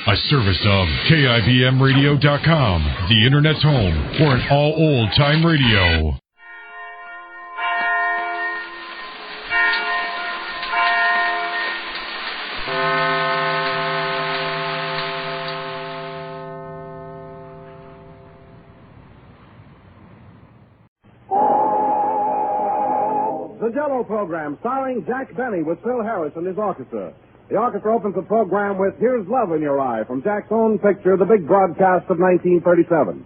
A service of KIBMradio.com, the Internet's home for an all old-time radio. The Jello program, starring Jack Benny with Phil Harris and his orchestra. The orchestra opens the program with Here's Love in Your Eye from Jack's own picture, The Big Broadcast of 1937.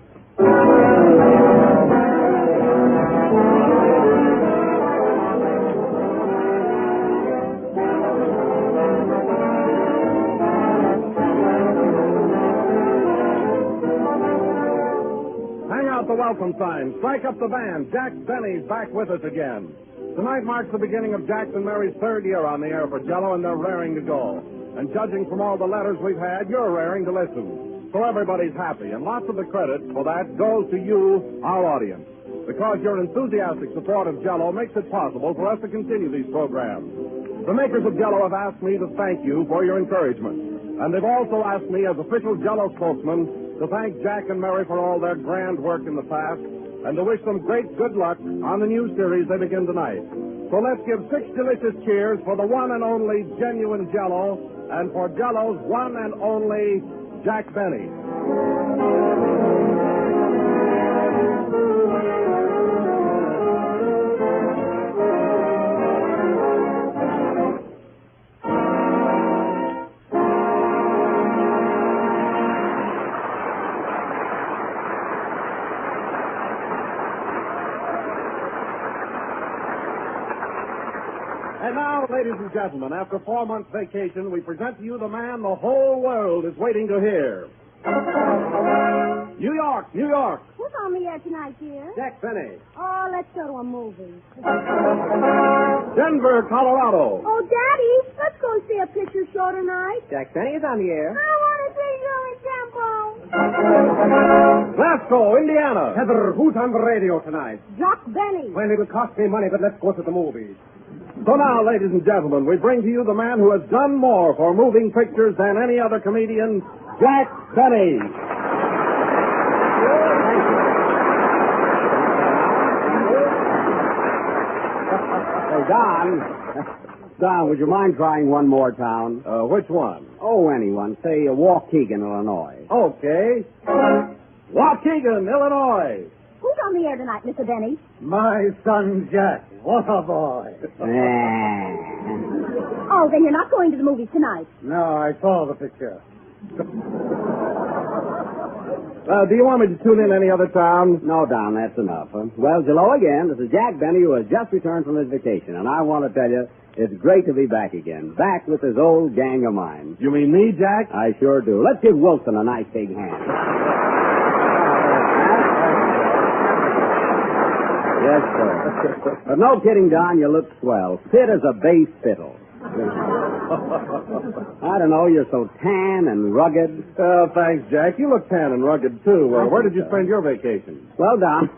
Hang out the welcome sign. Strike up the band. Jack Benny's back with us again. Tonight marks the beginning of Jack's and Mary's third year on the air for Jello, and they're raring to go. And judging from all the letters we've had, you're raring to listen. So everybody's happy, and lots of the credit for that goes to you, our audience. Because your enthusiastic support of Jello makes it possible for us to continue these programs. The makers of Jello have asked me to thank you for your encouragement. And they've also asked me, as official Jello spokesman, to thank Jack and Mary for all their grand work in the past, and to wish them great good luck on the new series they begin tonight. So let's give 6 delicious cheers for the one and only genuine Jello, and for Jello's one and only Jack Benny. And now, ladies and gentlemen, after 4 months' vacation, we present to you the man the whole world is waiting to hear. New York, New York. Who's on the air tonight, dear? Jack Benny. Oh, let's go to a movie. Denver, Colorado. Oh, Daddy, let's go see a picture show tonight. Jack Benny is on the air. I want to see Joey Tempo. Glasgow, Indiana. Heather, who's on the radio tonight? Jack Benny. Well, it will cost me money, but let's go to the movies. So now, ladies and gentlemen, we bring to you the man who has done more for moving pictures than any other comedian, Jack Benny. Hey, Don, would you mind trying one more town? Which one? Oh, anyone. Say Waukegan, Illinois. Okay. Waukegan, Illinois. Who's on the air tonight, Mr. Benny? My son, Jack. What a boy. Oh, then you're not going to the movies tonight. No, I saw the picture. Do you want me to tune in any other town? No, Don, that's enough. Well, hello again. This is Jack Benny, who has just returned from his vacation, and I want to tell you, it's great to be back again. Back with this old gang of mine. You mean me, Jack? I sure do. Let's give Wilson a nice big hand. Yes, sir. But no kidding, Don, you look swell. Fit as a bass fiddle. I don't know, you're so tan and rugged. Thanks, Jack. You look tan and rugged, too. Where did you spend your vacation? Well, Don,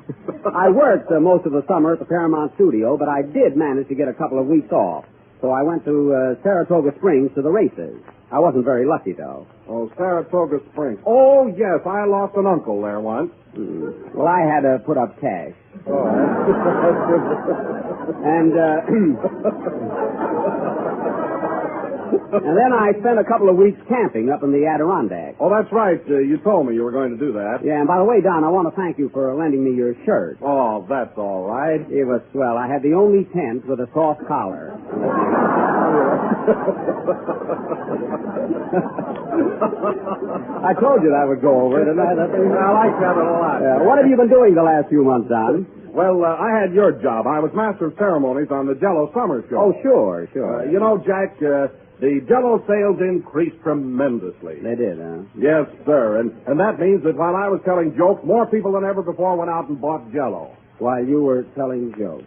I worked most of the summer at the Paramount Studio, but I did manage to get a couple of weeks off. So I went to Saratoga Springs to the races. I wasn't very lucky, though. Oh, Saratoga Springs. Oh, yes, I lost an uncle there once. Well, I had to put up cash. Oh. And then I spent a couple of weeks camping up in the Adirondack. Oh, that's right. You told me you were going to do that. Yeah, and by the way, Don, I want to thank you for lending me your shirt. Oh, that's all right. It was swell. I had the only tent with a soft collar. I told you that would go over, didn't I? I like that a lot. What have you been doing the last few months, Don? Well, I had your job. I was master of ceremonies on the Jello Summer Show. Oh, sure. You know, Jack, the Jello sales increased tremendously. They did, huh? Yes, sir. And that means that while I was telling jokes, more people than ever before went out and bought Jello. While you were telling jokes.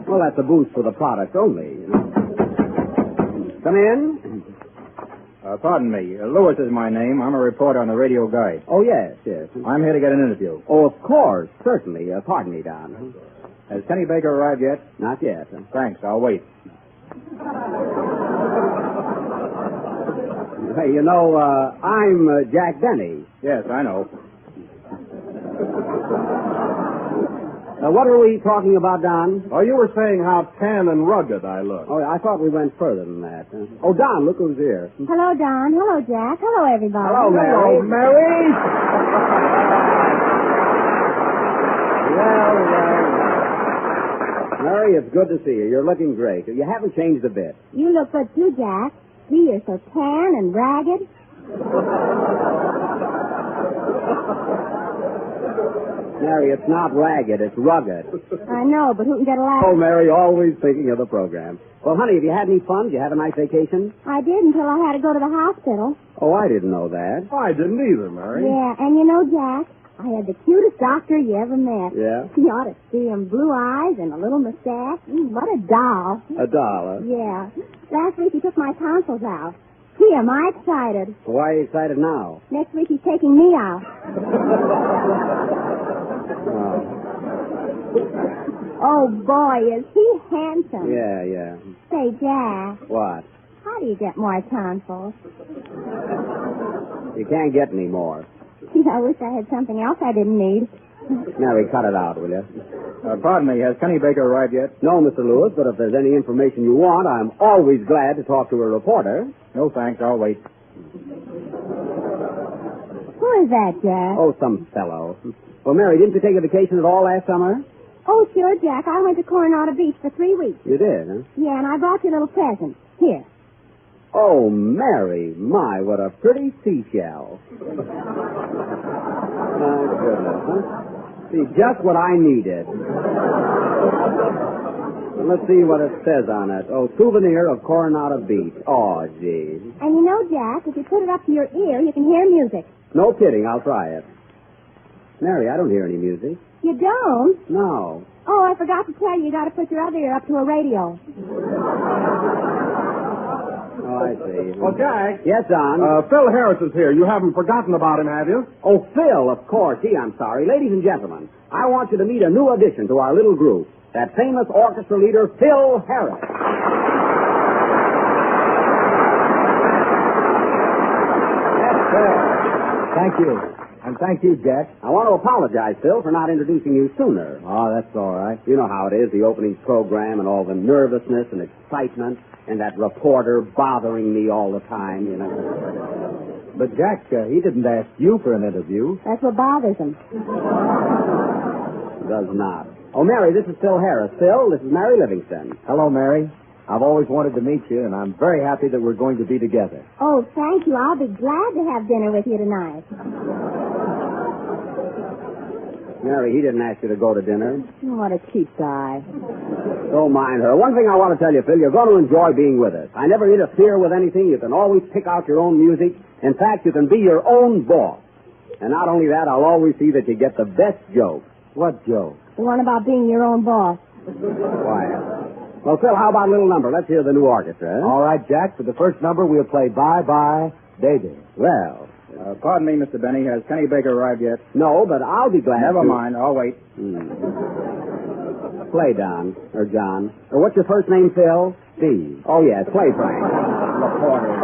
Well, that's a boost for the product only. Come in. Pardon me. Lewis is my name. I'm a reporter on the Radio Guide. Oh, yes. I'm here to get an interview. Oh, of course. Certainly. Pardon me, Don. Has Kenny Baker arrived yet? Not yet. Thanks. I'll wait. Hey, you know, I'm Jack Benny. Yes, I know. What were we talking about, Don? Oh, you were saying how tan and rugged I look. Oh, I thought we went further than that. Oh, Don, look who's here. Hello, Don. Hello, Jack. Hello, everybody. Hello, Mary. Mary! Well. Mary, it's good to see you. You're looking great. You haven't changed a bit. You look good, too, Jack. See, you're so tan and ragged. Mary, it's not ragged, it's rugged. I know, but who can get a laugh? Oh, Mary, always thinking of the program. Well, honey, have you had any fun? Did you have a nice vacation? I did until I had to go to the hospital. Oh, I didn't know that. I didn't either, Mary. Yeah, and you know, Jack, I had the cutest doctor you ever met. Yeah? You ought to see him. Blue eyes and a little mustache. What a doll. $1. Yeah. Last week he took my tonsils out. Gee, am I excited. Why are you excited now? Next week he's taking me out. Oh, boy, is he handsome. Yeah. Say, Jack, What? how do you get more tonsils? You can't get any more. Gee, I wish I had something else I didn't need. Mary, cut it out, will you? Pardon me, has Kenny Baker arrived yet? No, Mr. Lewis, but if there's any information you want, I'm always glad to talk to a reporter. No, thanks, I'll wait. Who is that, Jack? Oh, some fellow. Well, Mary, didn't you take a vacation at all last summer? Oh, sure, Jack. I went to Coronado Beach for 3 weeks. You did, huh? Yeah, and I brought you a little present. Here. Oh, Mary, my, what a pretty seashell. My goodness, huh? See, just what I needed. Let's see what it says on it. Oh, souvenir of Coronado Beach. Oh, gee. And you know, Jack, if you put it up to your ear, you can hear music. No kidding, I'll try it. Mary, I don't hear any music. You don't? No. Oh, I forgot to tell you, you got to put your other ear up to a radio. Oh, I see. Well, Jack. Yes, Don? Phil Harris is here. You haven't forgotten about him, have you? Oh, Phil, of course. Gee, I'm sorry. Ladies and gentlemen, I want you to meet a new addition to our little group. That famous orchestra leader, Phil Harris. Yes, Phil. Thank you. And thank you, Jack. I want to apologize, Phil, for not introducing you sooner. Oh, that's all right. You know how it is, the opening program and all the nervousness and excitement and that reporter bothering me all the time, you know. But, Jack, he didn't ask you for an interview. That's what bothers him. Does not. Oh, Mary, this is Phil Harris. Phil, this is Mary Livingston. Hello, Mary. I've always wanted to meet you, and I'm very happy that we're going to be together. Oh, thank you. I'll be glad to have dinner with you tonight. Mary, he didn't ask you to go to dinner. What a cheap guy. Don't mind her. One thing I want to tell you, Phil, you're going to enjoy being with us. I never interfere with anything. You can always pick out your own music. In fact, you can be your own boss. And not only that, I'll always see that you get the best joke. What joke? The one about being your own boss. Quiet. Well, Phil, how about a little number? Let's hear the new orchestra. All right, Jack. For the first number, we'll play Bye Bye Baby. Well, Pardon me, Mr. Benny. Has Kenny Baker arrived yet? no, but I'll be glad Never to... mind. I'll wait. Play, Don. Or John. Or what's your first name, Phil? Steve. Oh, yes. Play, Frank. Reporter.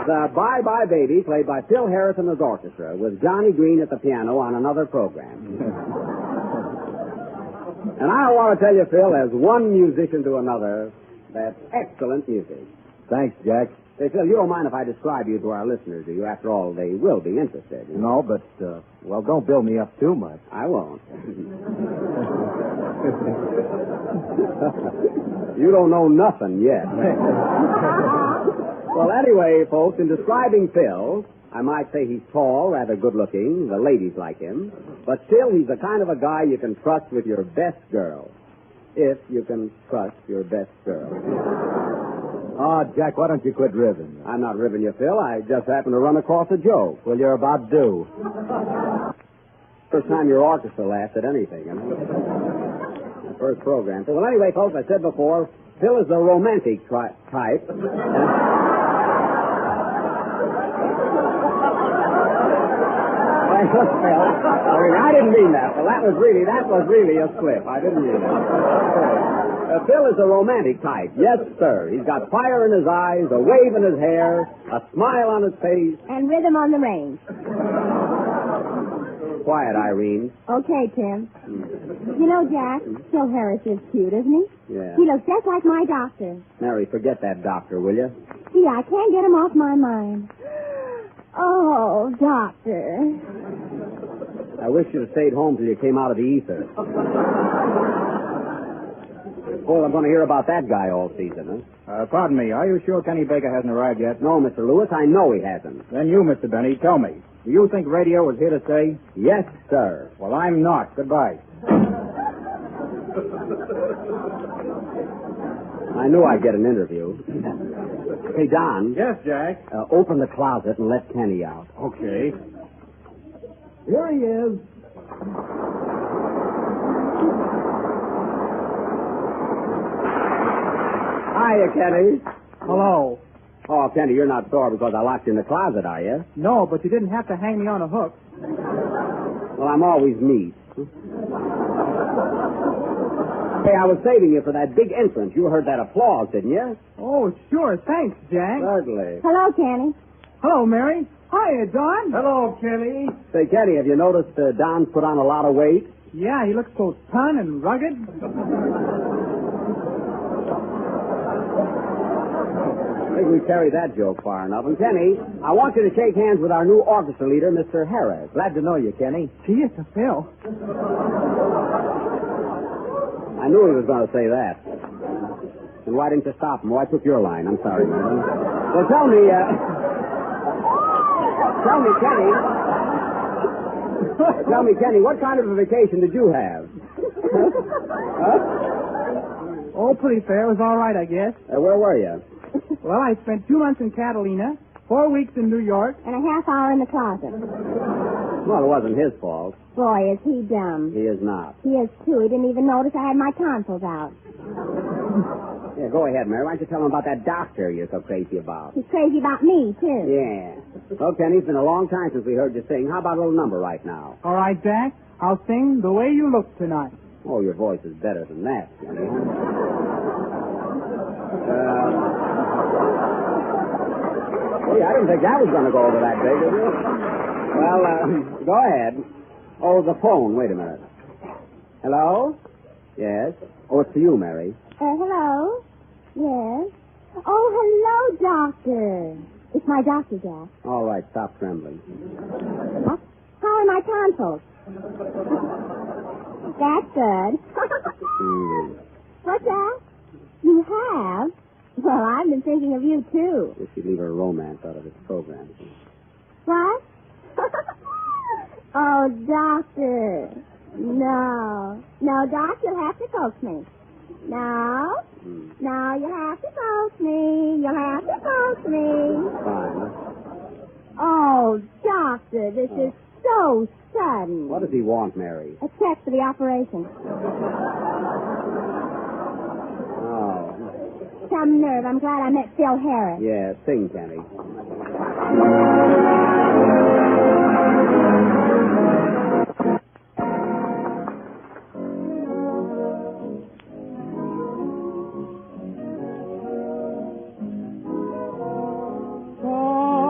Bye Bye Baby, played by Phil Harris and his orchestra, with Johnny Green at the piano on another program. And I want to tell you, Phil, as one musician to another, that's excellent music. Thanks, Jack. Say, Phil, you don't mind if I describe you to our listeners, do you? After all, they will be interested. No, but, well, don't build me up too much. I won't. You don't know nothing yet. Well, anyway, folks, in describing Phil, I might say he's tall, rather good-looking. The ladies like him. But still, he's the kind of a guy you can trust with your best girl. If you can trust your best girl. Oh, Jack, why don't you quit ribbing? I'm not ribbing you, Phil. I just happened to run across a joke. Well, you're about due. First time your orchestra laughed at anything, you know. The first program. So, well, anyway, folks, I said before, Phil is the romantic type. Phil, I didn't mean that. Well, that was really a slip. I didn't mean that. Phil is a romantic type. Yes, sir. He's got fire in his eyes, a wave in his hair, a smile on his face. And rhythm on the range. Quiet, Irene. Okay, Tim. You know, Jack, Phil Harris is cute, isn't he? Yeah. He looks just like my doctor. Mary, forget that doctor, will you? Gee, I can't get him off my mind. Oh, doctor. I wish you'd have stayed home till you came out of the ether. Well, I'm going to hear about that guy all season, huh? Pardon me, are you sure Kenny Baker hasn't arrived yet? No, Mr. Lewis, I know he hasn't. Then you, Mr. Benny, tell me. Do you think radio is here to stay? Yes, sir. Well, I'm not. Goodbye. I knew I'd get an interview. Hey, Don. Yes, Jack. Open the closet and let Kenny out. Okay. Here he is. Hiya, Kenny. Hello. Oh, Kenny, you're not sore because I locked you in the closet, are you? No, but you didn't have to hang me on a hook. Well, I'm always neat. Hey, I was saving you for that big entrance. You heard that applause, didn't you? Oh, sure. Thanks, Jack. Certainly. Hello, Kenny. Hello, Mary. Hiya, Don. Hello, Kenny. Say, Kenny, have you noticed Don's put on a lot of weight? Yeah, he looks so ton and rugged. Maybe we carry that joke far enough. And, Kenny, I want you to shake hands with our new orchestra leader, Mr. Harris. Glad to know you, Kenny. Gee, it's a Phil. I knew he was going to say that. And why didn't you stop him? Oh, I took your line. I'm sorry, man. Well, tell me, Kenny, what kind of a vacation did you have? Huh? Oh, pretty fair. It was all right, I guess. Where were you? Well, I spent 2 months in Catalina, 4 weeks in New York. And a half hour in the closet. Well, it wasn't his fault. Boy, is he dumb. He is not. He is, too. He didn't even notice I had my tonsils out. Yeah, go ahead, Mary. Why don't you tell him about that doctor you're so crazy about? He's crazy about me, too. Yeah. Well, Kenny, it's been a long time since we heard you sing. How about a little number right now? All right, Jack. I'll sing The Way You Look Tonight. Oh, your voice is better than that, Kenny. Hey, I didn't think that was going to go over that big, did you? Well, go ahead. Oh, the phone. Wait a minute. Hello? Yes? Oh, it's for you, Mary. Hello? Yes? Oh, hello, doctor. It's my doctor, Jack. All right, stop trembling. Huh? How are my tonsils? That's good. What's that? You have? Well, I've been thinking of you, too. If you leave her romance out of this program. What? Oh, doctor. No. No, Doc, you'll have to coax me. No. No, you have to coax me. You'll have to coax me. Fine. Oh, doctor, this is so sudden. What does he want, Mary? A check for the operation. Oh. Some nerve. I'm glad I met Phil Harris. Yeah, sing, Kenny. Oh,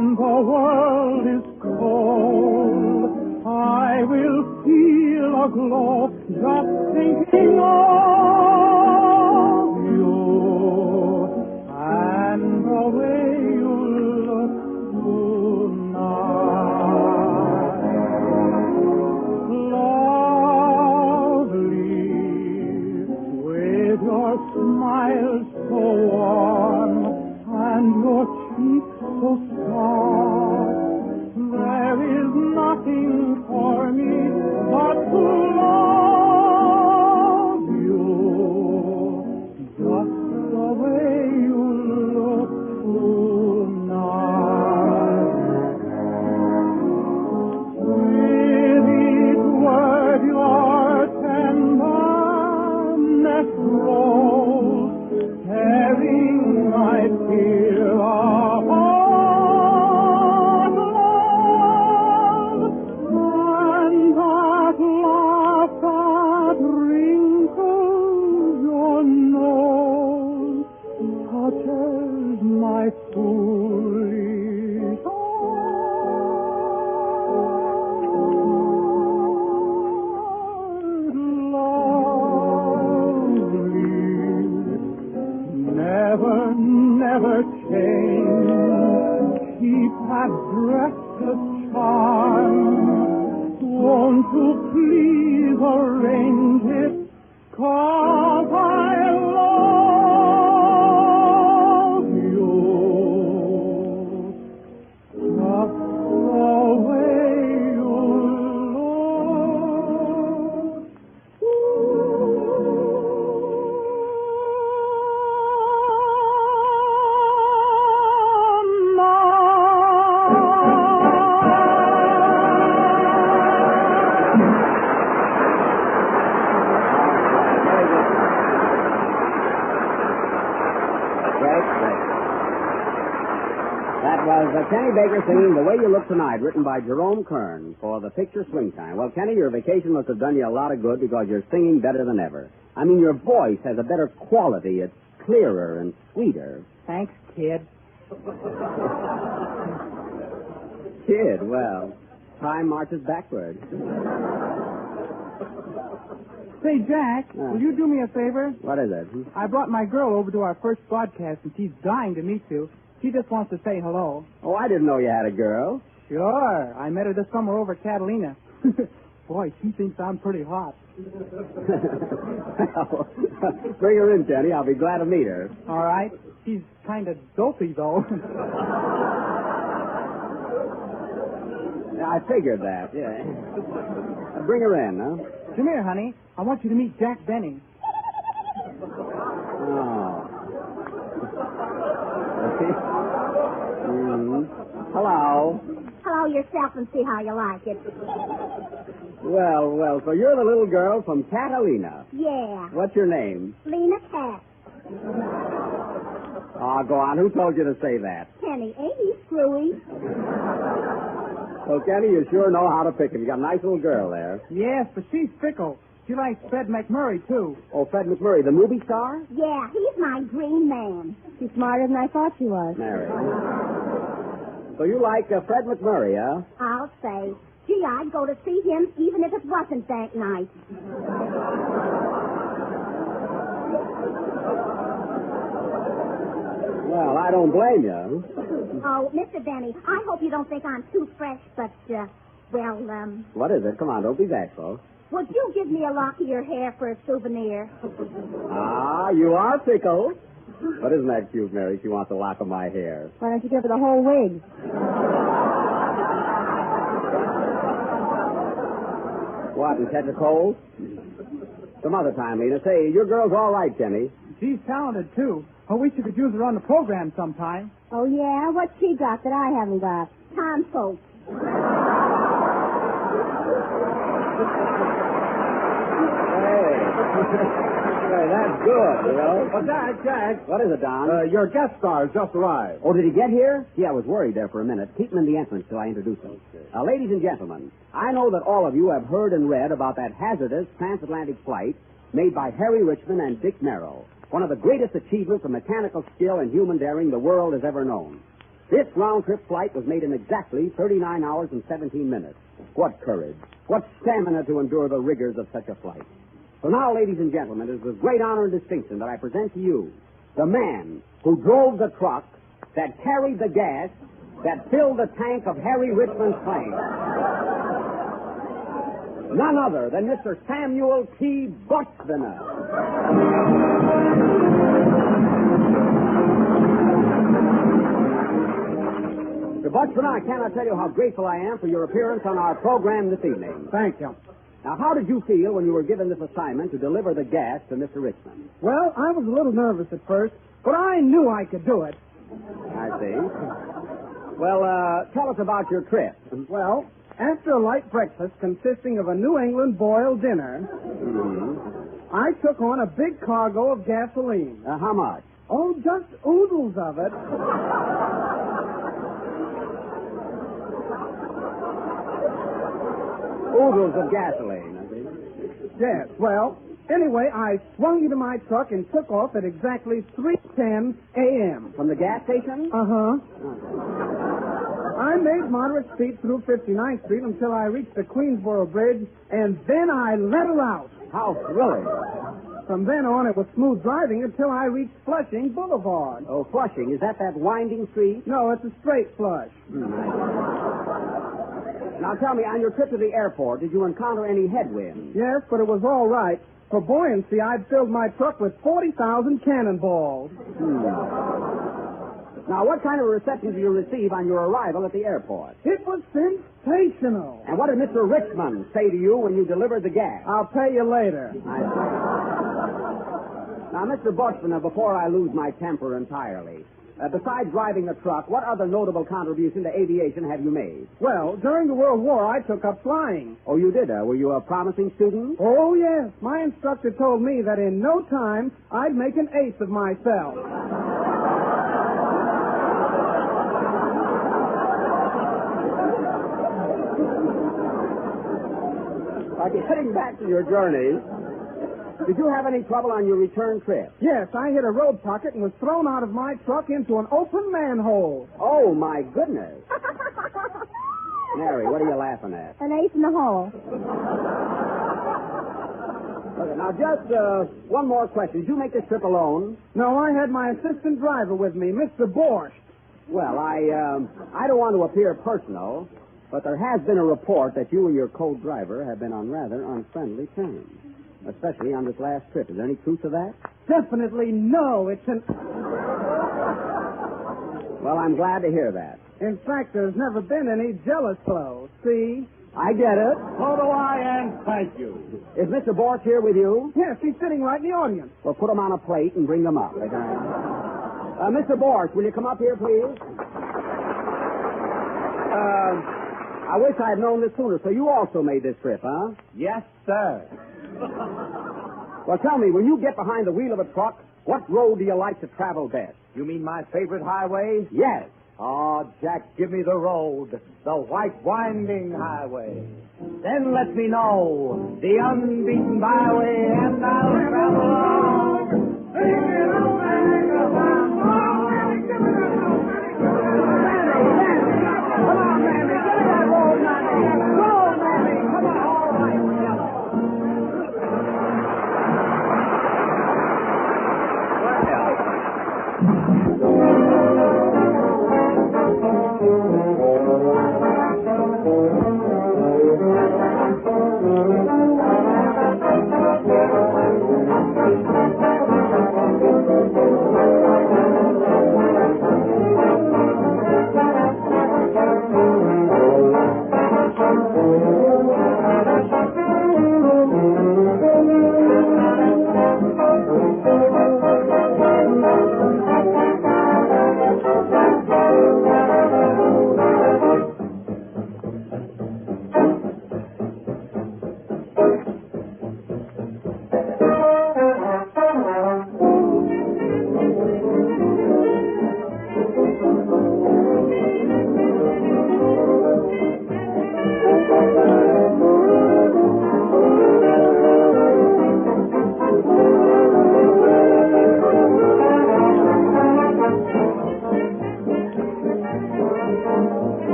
when the world is cold, I will feel a glow just thinking of you and the way you look tonight. Lovely, with your smile so warm and your cheeks so soft, there is nothing for me but to love you, just the way you look tonight. With each word your tenderness grows, tearing my fear apart, love, and that laugh that wrinkles your nose touches my foolish heart. Lovely, never change. Keep that breathless charm. Won't you please arrange it? 'Cause I love you. Just the way you look. That was Kenny Baker singing The Way You Look Tonight, written by Jerome Kern for the picture Swing Time. Well, Kenny, your vacation must have done you a lot of good because you're singing better than ever. I mean, your voice has a better quality. It's clearer and sweeter. Thanks, kid. Kid, well, time marches backward. Say, Jack, will you do me a favor? What is it? I brought my girl over to our first broadcast, and she's dying to meet you. She just wants to say hello. Oh, I didn't know you had a girl. Sure. I met her this summer over at Catalina. Boy, she thinks I'm pretty hot. Well, bring her in, Kenny. I'll be glad to meet her. All right. She's kind of dopey, though. Yeah, I figured that, yeah. Bring her in, huh? Come here, honey. I want you to meet Jack Benny. Oh. Hello. Hello yourself and see how you like it. Well, so you're the little girl from Catalina. Yeah. What's your name? Lena Cat. Oh, go on. Who told you to say that? Kenny, ain't he screwy? So, Kenny, you sure know how to pick him. You got a nice little girl there. Yes, but she's fickle. She likes Fred McMurray, too. Oh, Fred McMurray, the movie star? Yeah, he's my green man. She's smarter than I thought she was. Mary. So you like Fred McMurray, huh? I'll say. Gee, I'd go to see him even if it wasn't that night. Well, I don't blame you. Oh, Mr. Benny, I hope you don't think I'm too fresh, but, What is it? Come on, don't be bashful. would you give me a lock of your hair for a souvenir? Ah, you are fickle. But isn't that cute, Mary? She wants a lock of my hair. Why don't you give her the whole wig? What, and catch a cold? Some other time, Lena. Say, your girl's all right, Kenny. She's talented, too. I wish you could use her on the program sometime. Oh, yeah? What's she got that I haven't got? Tom Folk. Hey, that's good, you know. Well, Jack. What is it, Don? Your guest star has just arrived. Oh, did he get here? Gee, I was worried there for a minute. Keep him in the entrance till I introduce him. Ladies and gentlemen, I know that all of you have heard and read about that hazardous transatlantic flight made by Harry Richmond and Dick Merrill, one of the greatest achievements of mechanical skill and human daring the world has ever known. This round-trip flight was made in exactly 39 hours and 17 minutes. What courage, what stamina to endure the rigors of such a flight. So now, ladies and gentlemen, it is with great honor and distinction that I present to you the man who drove the truck that carried the gas that filled the tank of Harry Richmond's plane. None other than Mr. Samuel T. Buchviner. Mr. Buchviner, I cannot tell you how grateful I am for your appearance on our program this evening. Thank you. Now, how did you feel when you were given this assignment to deliver the gas to Mr. Richmond? Well, I was a little nervous at first, but I knew I could do it. I see. Well, tell us about your trip. Well, after a light breakfast consisting of a New England boiled dinner, I took on a big cargo of gasoline. How much? Oh, just oodles of it. Oodles of gasoline, I see. Yes, well, anyway, I swung into my truck and took off at exactly 3:10 a.m. From the gas station? Uh-huh. I made moderate speed through 59th Street until I reached the Queensboro Bridge, and then I let her out. How thrilling. From then on, it was smooth driving until I reached Flushing Boulevard. Oh, Flushing. Is that winding street? No, it's a straight flush. Now, tell me, on your trip to the airport, did you encounter any headwinds? Yes, but it was all right. For buoyancy, I'd filled my truck with 40,000 cannonballs. Now, what kind of reception did you receive on your arrival at the airport? It was sensational. And what did Mr. Richmond say to you when you delivered the gas? I'll pay you later. Now, Mr. Buchviner, before I lose my temper entirely, besides driving the truck, what other notable contribution to aviation have you made? Well, during the World War, I took up flying. Oh, you did? Were you a promising student? Oh, yes. My instructor told me that in no time, I'd make an ace of myself. Getting back to your journey, did you have any trouble on your return trip? Yes, I hit a road pocket and was thrown out of my truck into an open manhole. Oh, my goodness. Mary, what are you laughing at? An ace in the hole. Okay, now, just one more question. Did you make this trip alone? No, I had my assistant driver with me, Mr. Borscht. Well, I don't want to appear personal, but there has been a report that you and your co-driver have been on rather unfriendly terms, especially on this last trip. Is there any truth to that? Definitely no. It's an... Well, I'm glad to hear that. In fact, there's never been any jealous flow. See? I get it. So do I, and thank you. Is Mr. Borch here with you? Yes, he's sitting right in the audience. Well, put him on a plate and bring him up. Mr. Borch, will you come up here, please? I wish I had known this sooner. So you also made this trip, huh? Yes, sir. Well, tell me, when you get behind the wheel of a truck, what road do you like to travel best? You mean my favorite highway? Yes. Oh, Jack, give me the road, the white winding highway. Then let me know the unbeaten byway, and I'll travel on.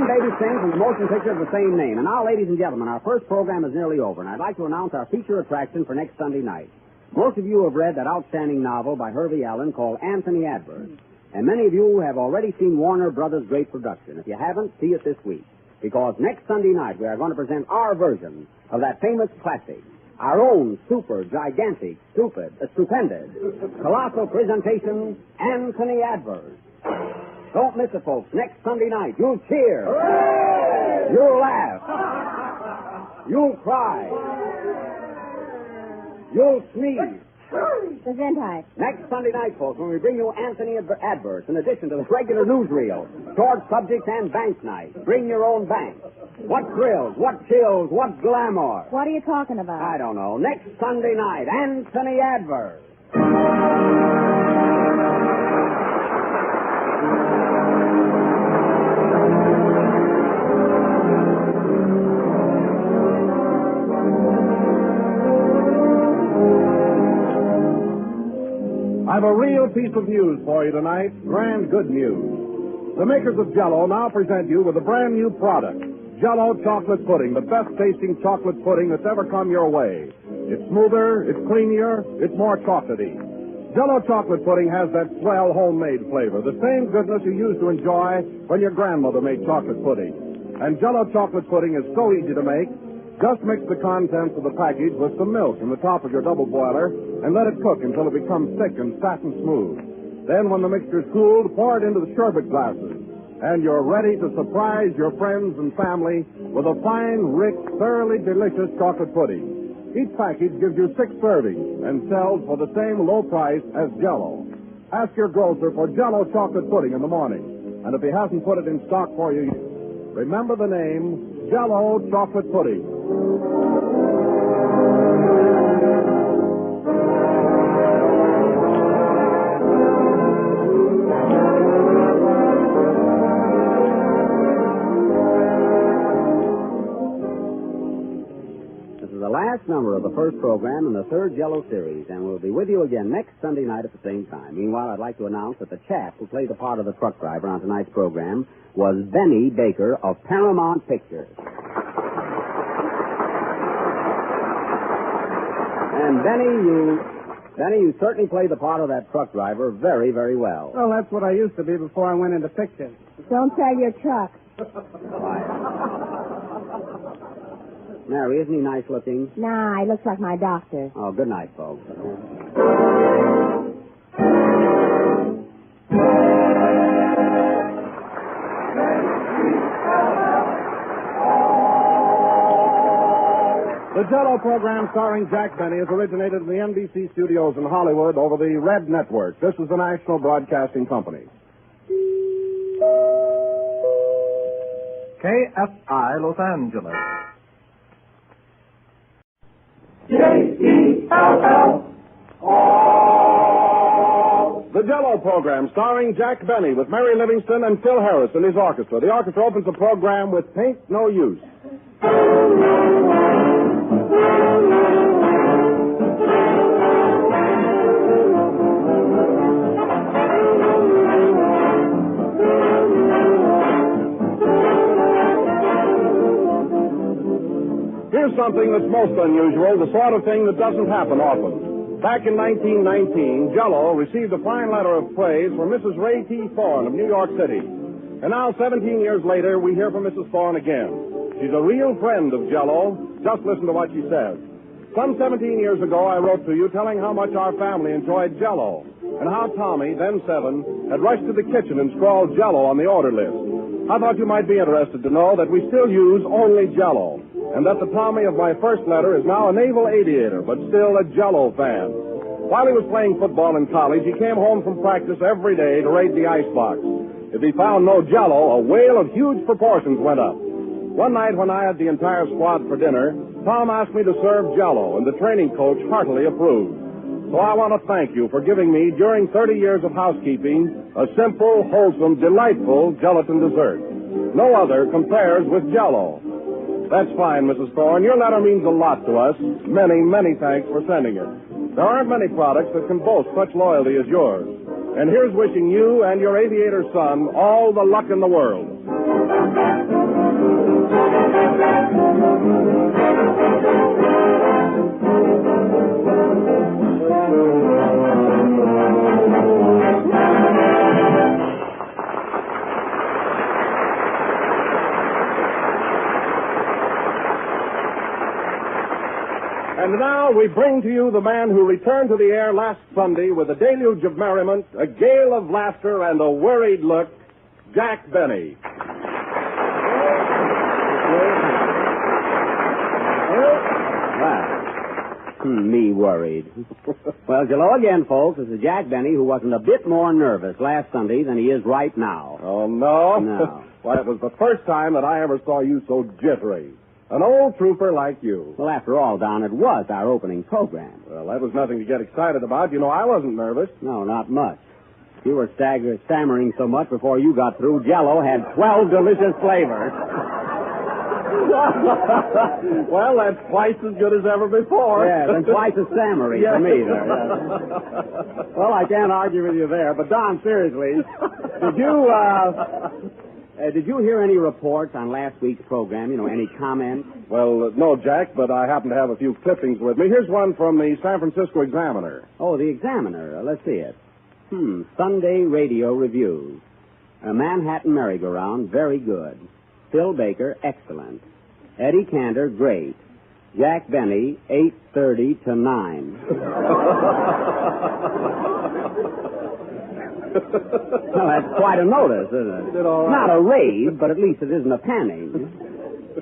Twin baby sings and the motion picture of the same name. And now, ladies and gentlemen, our first program is nearly over, and I'd like to announce our feature attraction for next Sunday night. Most of you have read that outstanding novel by Hervey Allen called Anthony Adverse. And many of you have already seen Warner Brothers' great production. If you haven't, see it this week. Because next Sunday night, we are going to present our version of that famous classic. Our own super, gigantic, stupendous, colossal presentation, Anthony Adverse. Don't miss it, folks. Next Sunday night, you'll cheer. Hooray! You'll laugh. You'll cry. You'll sneeze. Gesundheit. Next Sunday night, folks, when we bring you Anthony Adverse, in addition to the regular newsreel, short subjects, and bank night. Bring your own bank. What thrills, what chills, what glamour. What are you talking about? I don't know. Next Sunday night, Anthony Adverse. I've a real piece of news for you tonight. Grand good news. The makers of Jell-O now present you with a brand new product. Jell-O chocolate pudding, the best tasting chocolate pudding that's ever come your way. It's smoother, it's creamier, it's more chocolatey. Jell-O chocolate pudding has that swell homemade flavor, the same goodness you used to enjoy when your grandmother made chocolate pudding. And Jell-O chocolate pudding is so easy to make. Just mix the contents of the package with some milk in the top of your double boiler and let it cook until it becomes thick and satin smooth. Then when the mixture's cooled, pour it into the sherbet glasses. And you're ready to surprise your friends and family with a fine, rich, thoroughly delicious chocolate pudding. Each package gives you 6 servings and sells for the same low price as Jell-O. Ask your grocer for Jell-O chocolate pudding in the morning. And if he hasn't put it in stock for you, remember the name, Jell-O chocolate pudding. This is the last number of the first program in the third Jell-O series, and we'll be with you again next Sunday night at the same time. Meanwhile, I'd like to announce that the chap who played the part of the truck driver on tonight's program was Benny Baker of Paramount Pictures. And Benny, you certainly played the part of that truck driver very, very well. Well, that's what I used to be before I went into pictures. Don't sell your truck. Why? Mary, isn't he nice looking? Nah, he looks like my doctor. Oh, good night, folks. The Jell-O program starring Jack Benny has originated in the NBC studios in Hollywood over the Red Network. This is the National Broadcasting Company. KFI Los Angeles. The Jell-O program starring Jack Benny with Mary Livingston and Phil Harris and his orchestra. The orchestra opens the program with Paint No Use. Here's something that's most unusual, the sort of thing that doesn't happen often. Back in 1919, Jell-O received a fine letter of praise from Mrs. Ray T. Thorne of New York City. And now, 17 years later, we hear from Mrs. Thorne again. She's a real friend of Jell-O. Just listen to what she says. Some 17 years ago, I wrote to you telling how much our family enjoyed Jell-O, and how Tommy, then 7, had rushed to the kitchen and scrawled Jell-O on the order list. I thought you might be interested to know that we still use only Jell-O, and that the Tommy of my first letter is now a naval aviator, but still a Jell-O fan. While he was playing football in college, he came home from practice every day to raid the icebox. If he found no Jell-O, a whale of huge proportions went up. One night when I had the entire squad for dinner, Tom asked me to serve Jell-O, and the training coach heartily approved. So I want to thank you for giving me, during 30 years of housekeeping, a simple, wholesome, delightful gelatin dessert. No other compares with Jell-O. That's fine, Mrs. Thorne. Your letter means a lot to us. Many, many thanks for sending it. There aren't many products that can boast such loyalty as yours. And here's wishing you and your aviator son all the luck in the world. And now we bring to you the man who returned to the air last Sunday with a deluge of merriment, a gale of laughter, and a worried look, Jack Benny. Me worried. Well, hello again, folks. This is Jack Benny, who wasn't a bit more nervous last Sunday than he is right now. Oh, no? No. Why, it was the first time that I ever saw you so jittery. An old trooper like you. Well, after all, Don, it was our opening program. Well, that was nothing to get excited about. You know, I wasn't nervous. No, not much. You were stammering so much before you got through. Jell-O had 12 delicious flavors. Well, that's twice as good as ever before. Yes, and twice as stammery for me there. Yes. Well, I can't argue with you there. But, Don, seriously, did you hear any reports on last week's program? You know, any comments? Well, no, Jack, but I happen to have a few clippings with me. Here's one from the San Francisco Examiner. Oh, the Examiner. Let's see it. Sunday radio reviews. A Manhattan merry-go-round, very good. Phil Baker, excellent. Eddie Cantor, great. Jack Benny, 8:30 to 9. Well, that's quite a notice, isn't it? All right. Not a rave, but at least it isn't a panic.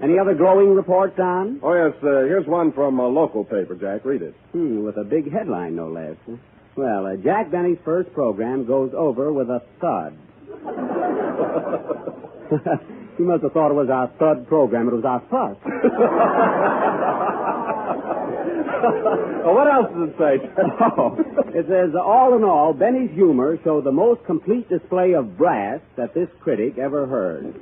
Any other glowing reports, Don? Oh, yes, here's one from a local paper, Jack. Read it. With a big headline, no less. Well, Jack Benny's first program goes over with a thud. You must have thought it was our thud program. It was our fuss. Well, what else does it say? It says, all in all, Benny's humor showed the most complete display of brass that this critic ever heard.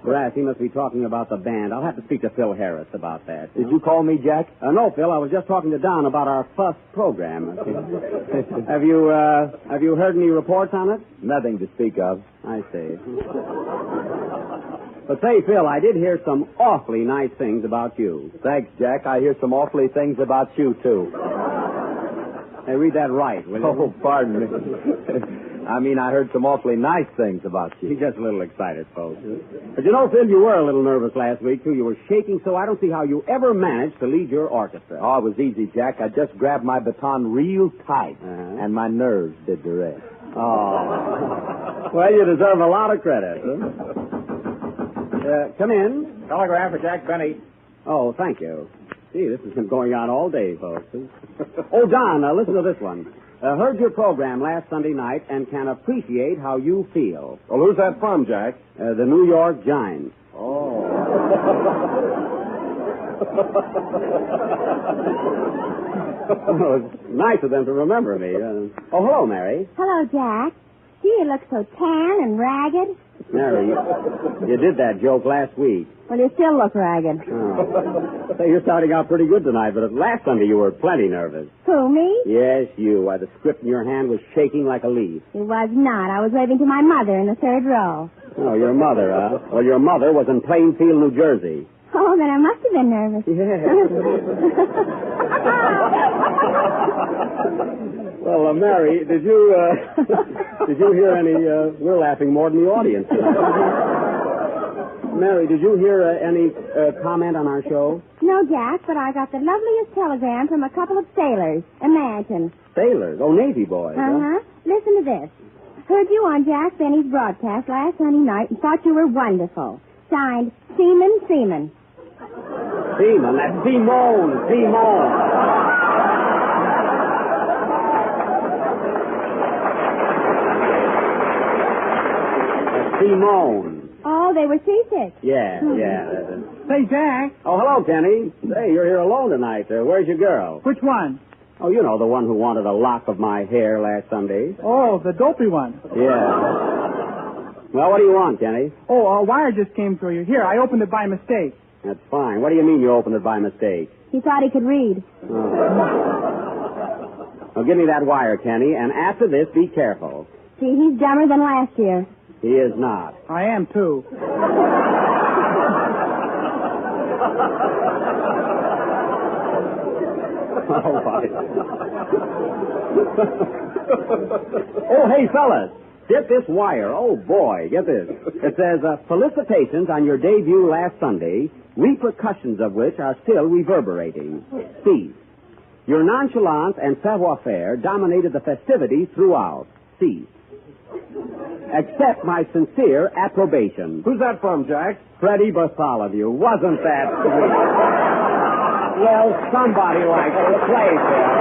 Brass, he must be talking about the band. I'll have to speak to Phil Harris about that. Did you call me, Jack? No, Phil, I was just talking to Don about our fuss program. Have you heard any reports on it? Nothing to speak of. I see. But say, Phil, I did hear some awfully nice things about you. Thanks, Jack. I hear some awfully things about you, too. Hey, read that right, will you? Oh, pardon me. I mean, I heard some awfully nice things about you. He's just a little excited, folks. But you know, Phil, you were a little nervous last week, too. You were shaking, so I don't see how you ever managed to lead your orchestra. Oh, it was easy, Jack. I just grabbed my baton real tight, and my nerves did the rest. Oh. Well, you deserve a lot of credit. Huh? Come in. Telegram for Jack Benny. Oh, thank you. Gee, this has been going on all day, folks. Oh, Don, listen to this one. Heard your program last Sunday night and can appreciate how you feel. Well, who's that from, Jack? The New York Giants. Oh. Oh, it's nice of them to remember me. Oh, hello, Mary. Hello, Jack. Gee, you look so tan and ragged. Mary, you did that joke last week. Well, you still look ragged. Oh. Say, you're starting out pretty good tonight, but last Sunday you were plenty nervous. Who, me? Yes, you. Why, the script in your hand was shaking like a leaf. It was not. I was waving to my mother in the third row. Oh, your mother, huh? Well, your mother was in Plainfield, New Jersey. Oh, then I must have been nervous. Yeah. Well, Mary, did you hear any? We're laughing more than the audience tonight. Mary, did you hear any comment on our show? No, Jack, but I got the loveliest telegram from a couple of sailors. Imagine. Sailors? Oh, Navy boys. Uh-huh. Listen to this. Heard you on Jack Benny's broadcast last Sunday night and thought you were wonderful. Signed, Seaman. Seaman? That's Simone. Simone. Oh, they were seasick. Yeah. Say, Jack. Oh, hello, Kenny. Say, you're here alone tonight. Where's your girl? Which one? Oh, you know, the one who wanted a lock of my hair last Sunday. Oh, the dopey one. Yeah. Well, what do you want, Kenny? Oh, a wire just came through you. Here, I opened it by mistake. That's fine. What do you mean you opened it by mistake? He thought he could read. Oh. Well, give me that wire, Kenny, and after this, be careful. See, he's dumber than last year. He is not. I am, too. All right. Oh, hey, fellas. Get this wire. Oh, boy. Get this. It says, felicitations on your debut last Sunday, repercussions of which are still reverberating. Cease. Your nonchalance and savoir-faire dominated the festivities throughout. Cease. Accept my sincere approbation. Who's that from, Jack? Freddie Bartholomew. Wasn't that sweet? Well, somebody likes to play, Phil.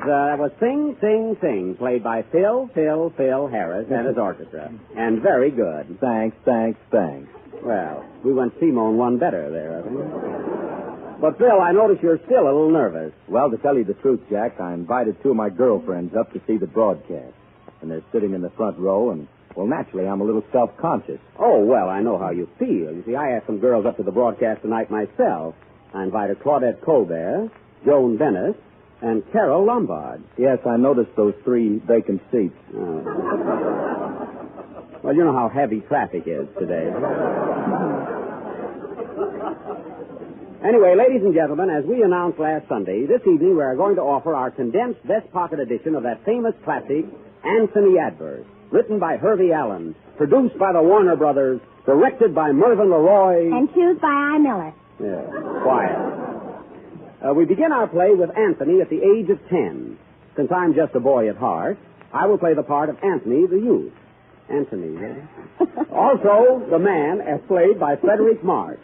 That was Sing, Sing, Sing, played by Phil Harris and his orchestra. And very good. Thanks. Well, we went Simone one better there, I think. But, Phil, I notice you're still a little nervous. Well, to tell you the truth, Jack, I invited two of my girlfriends up to see the broadcast. And they're sitting in the front row, and, well, naturally, I'm a little self-conscious. Oh, well, I know how you feel. You see, I asked some girls up to the broadcast tonight myself. I invited Claudette Colbert, Joan Dennis, and Carol Lombard. Yes, I noticed those 3 vacant seats. Oh. Well, you know how heavy traffic is today. Anyway, ladies and gentlemen, as we announced last Sunday, this evening we are going to offer our condensed vest pocket edition of that famous classic, Anthony Adverse, written by Hervey Allen, produced by the Warner Brothers, directed by Mervyn LeRoy. And cued by I. Miller. Yeah, quiet. We begin our play with Anthony at the age of 10. Since I'm just a boy at heart, I will play the part of Anthony the youth. Anthony, also, the man, as played by Frederick March.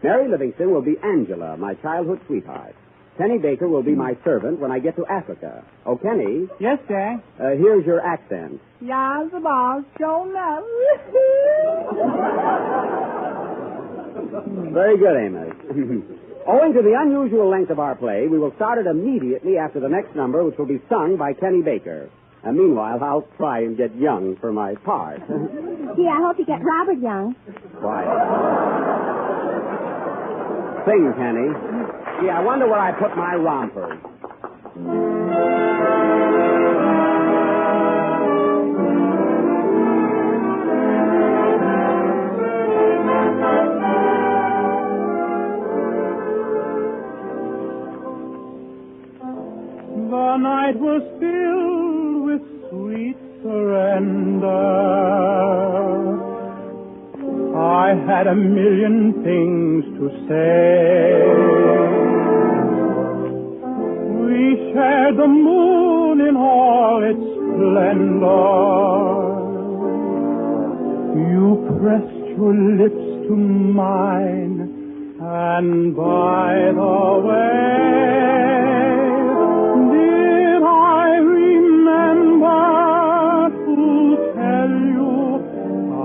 Mary Livingston will be Angela, my childhood sweetheart. Kenny Baker will be my servant when I get to Africa. Oh, Kenny. Yes, Jack? Here's your accent. Yah's the boss, show now. Very good, Amos. Owing to the unusual length of our play, we will start it immediately after the next number, which will be sung by Kenny Baker. And meanwhile, I'll try and get Young for my part. Gee, I hope you get Robert Young. Quiet. Sing, Kenny. Gee, I wonder where I put my rompers. The night was filled with sweet surrender. I had a million things to say. We shared the moon in all its splendor. You pressed your lips to mine, and by the way,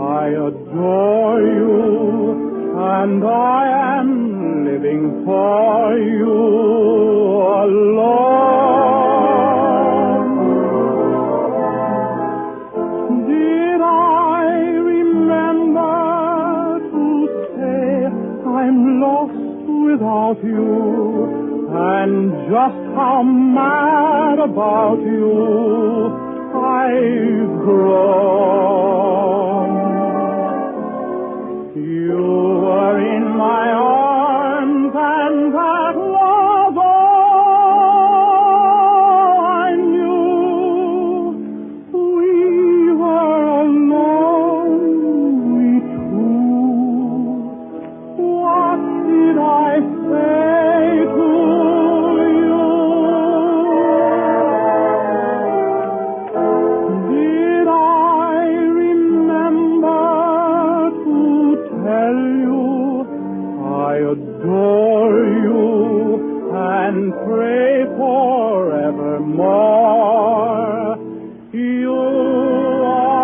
I adore you, and I about you, and just how mad about you I've grown. You were in my arms, and that was all I knew. We were alone, we two. What did I say to you? Did I remember to tell you I adore you and pray forevermore? You are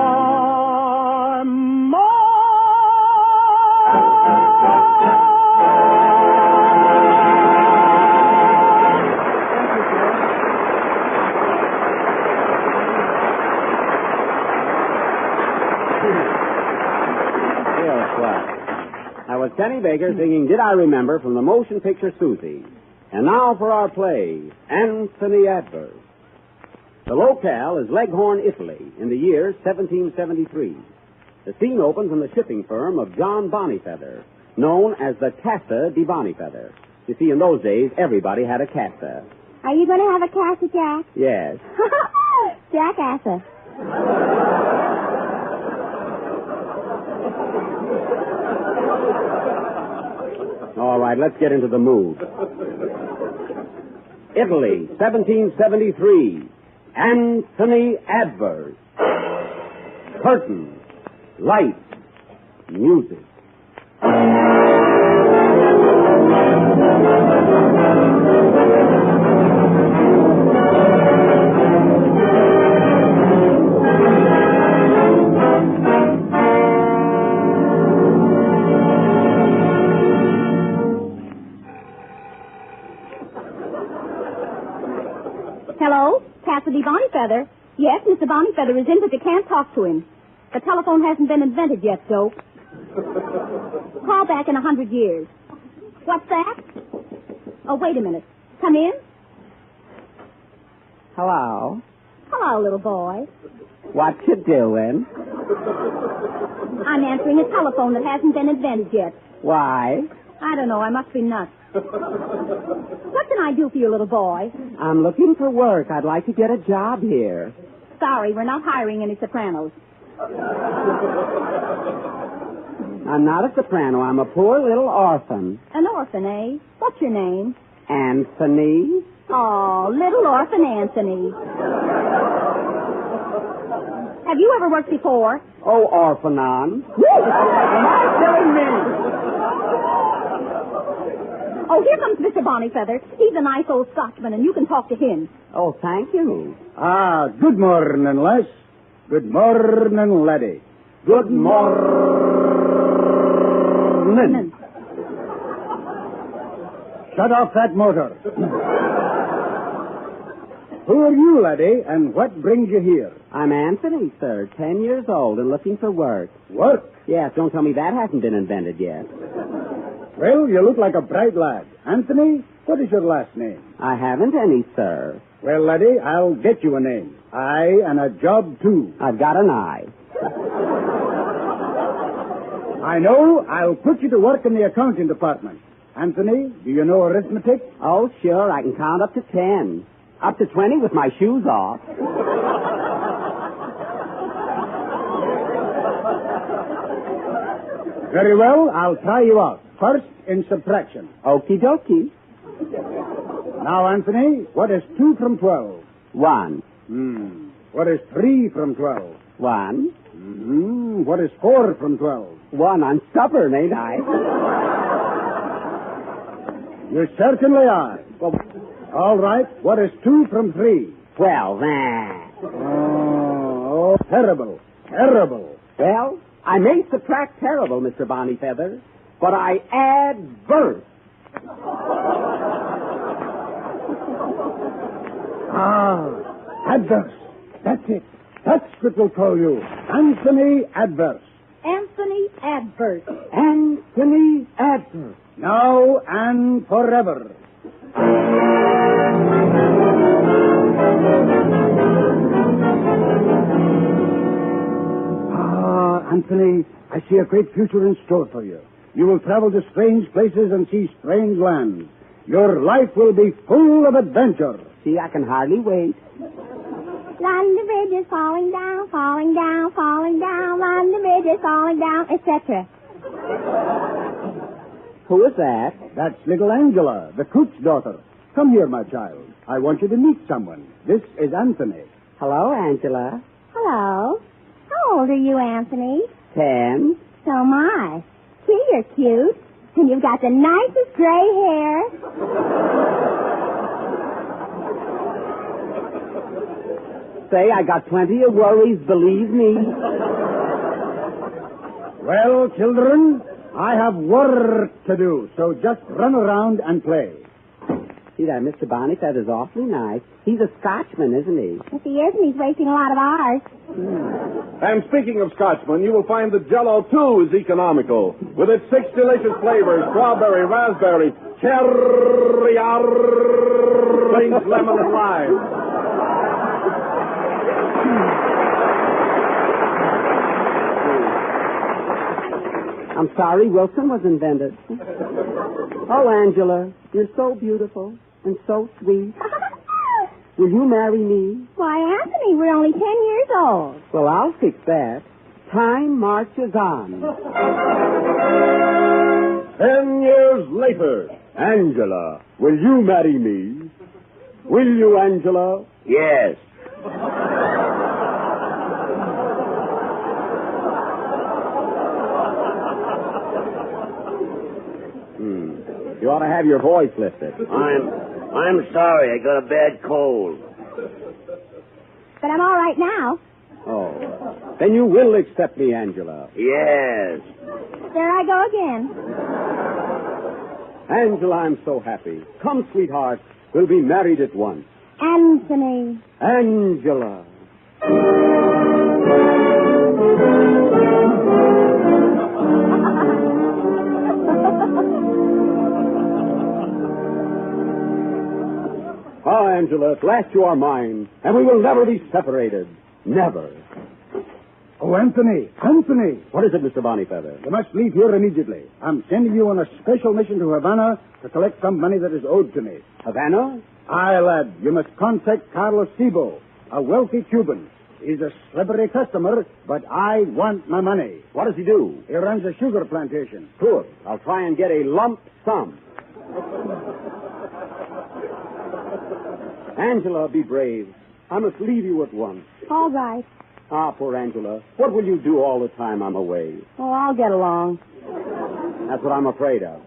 That was Kenny Baker singing Did I Remember from the motion picture Susie. And now for our play, Anthony Adverse. The locale is Leghorn, Italy, in the year 1773. The scene opens in the shipping firm of John Bonnyfeather, known as the Casa di Bonnyfeather. You see, in those days, everybody had a casa. Are you going to have a casa, Jack? Yes. Jackass. All right, let's get into the mood. Italy, 1773. Anthony Adverse. Curtain, light, music. Hello? Cassidy Bonnyfeather? Yes, Mr. Bonnyfeather is in, but you can't talk to him. The telephone hasn't been invented yet, Dope. Call back in 100 years. What's that? Oh, wait a minute. Come in. Hello. Hello, little boy. What you doing? I'm answering a telephone that hasn't been invented yet. Why? I don't know. I must be nuts. What can I do for you, little boy? I'm looking for work. I'd like to get a job here. Sorry, we're not hiring any sopranos. I'm not a soprano. I'm a poor little orphan. An orphan, eh? What's your name? Anthony? Oh, little orphan Anthony. Have you ever worked before? Oh, orphanon. Oh, here comes Mr. Bonnyfeather. He's a nice old Scotchman, and you can talk to him. Oh, thank you. Good morning, Les. Good morning, laddie. Good morning. Shut off that motor. Who are you, laddie, and what brings you here? I'm Anthony, sir, 10 years old and looking for work. Work? Yes, don't tell me that hasn't been invented yet. Well, you look like a bright lad. Anthony, what is your last name? I haven't any, sir. Well, laddie, I'll get you a name. Aye, and a job, too. I've got an eye. I know. I'll put you to work in the accounting department. Anthony, do you know arithmetic? Oh, sure, I can count up to 10. Up to 20 with my shoes off. Very well, I'll try you out. First, in subtraction. Okie dokie. Now, Anthony, what is 2 from 12? 1. What is 3 from 12? 1. What is 4 from 12? 1. I'm stubborn, ain't I? You certainly are. Well, all right, what is 2 from 3? 12. Oh, terrible. Terrible. Well, I may subtract terrible, Mr. Bonnyfeather, but I add verse. Adverse. That's it. That's what we'll call you. Anthony Adverse. Anthony Adverse. Anthony Adverse. Now and forever. Anthony, I see a great future in store for you. You will travel to strange places and see strange lands. Your life will be full of adventure. See, I can hardly wait. London Bridge is falling down, falling down, falling down. London Bridge is falling down, etc. Who is that? That's little Angela, the cook's daughter. Come here, my child. I want you to meet someone. This is Anthony. Hello, Angela. Hello. How old are you, Anthony? 10. So am I. Gee, you're cute. And you've got the nicest gray hair. Say, I got plenty of worries, believe me. Well, children, I have work to do, so just run around and play. See, that Mr. Bonnyfeather's awfully nice. He's a Scotchman, isn't he? If he isn't, he's wasting a lot of ours. And speaking of Scotchman, you will find that Jell-O, too, is economical. With its 6 delicious flavors, strawberry, raspberry, cherry, orange, lemon, and lime. I'm sorry Wilson was invented. Oh, Angela, you're so beautiful and so sweet. Will you marry me? Why, Anthony, we're only 10 years old. Well, I'll fix that. Time marches on. 10 years later. Angela, will you marry me? Will you, Angela? Yes. You ought to have your voice lifted. I'm sorry. I got a bad cold. But I'm all right now. Oh. Then you will accept me, Angela. Yes. There I go again. Angela, I'm so happy. Come, sweetheart. We'll be married at once. Anthony. Angela. Ah, Angela, at last you are mine, and we will never be separated. Never. Oh, Anthony. What is it, Mr. Bonnyfeather? You must leave here immediately. I'm sending you on a special mission to Havana to collect some money that is owed to me. Havana? Aye, lad. You must contact Carlos Sibo, a wealthy Cuban. He's a celebrity customer, but I want my money. What does he do? He runs a sugar plantation. Good. I'll try and get a lump sum. Angela, be brave. I must leave you at once. All right. Ah, poor Angela. What will you do all the time I'm away? Oh, I'll get along. That's what I'm afraid of.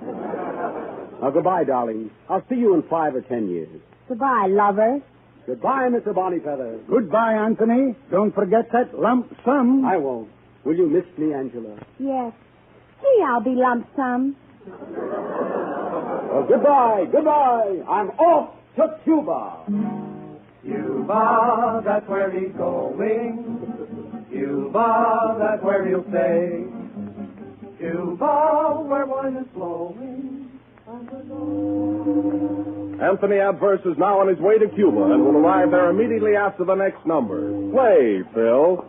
Now, goodbye, darling. I'll see you in 5 or 10 years. Goodbye, lover. Goodbye, Mr. Bonnyfeather. Goodbye, Anthony. Don't forget that lump sum. I won't. Will you miss me, Angela? Yes. Gee, I'll be lump sum. Well, goodbye. I'm off to Cuba. Cuba, that's where he's going. Cuba, that's where he'll stay. Cuba, where wine is flowing. Anthony Adverse is now on his way to Cuba and will arrive there immediately after the next number. Play, Phil.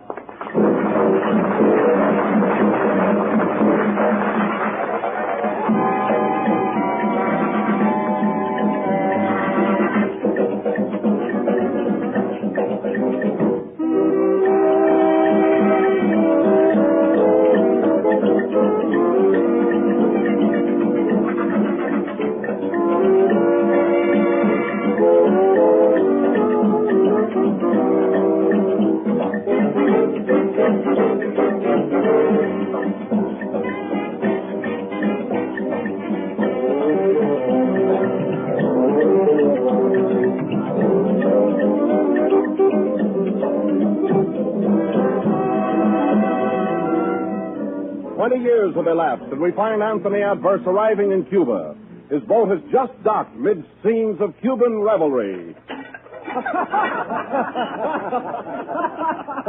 Years have elapsed, and we find Anthony Adverse arriving in Cuba. His boat has just docked mid scenes of Cuban revelry.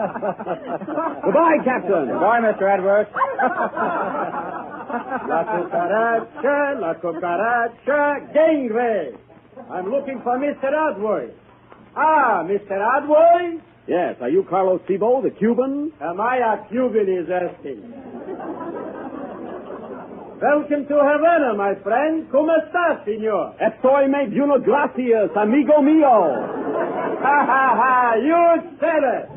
Goodbye, Captain. Goodbye, Mr. Edwards. La cucaracha, gangway. I'm looking for Mr. Adwoy. Ah, Mr. Adwoy? Yes, are you Carlos Thibault, the Cuban? Am I a Cuban, is asking. Welcome to Havana, my friend. ¿Cómo estás, senor? Estoy muy bien, gracias, amigo mío. Ha, ha, ha, you said it.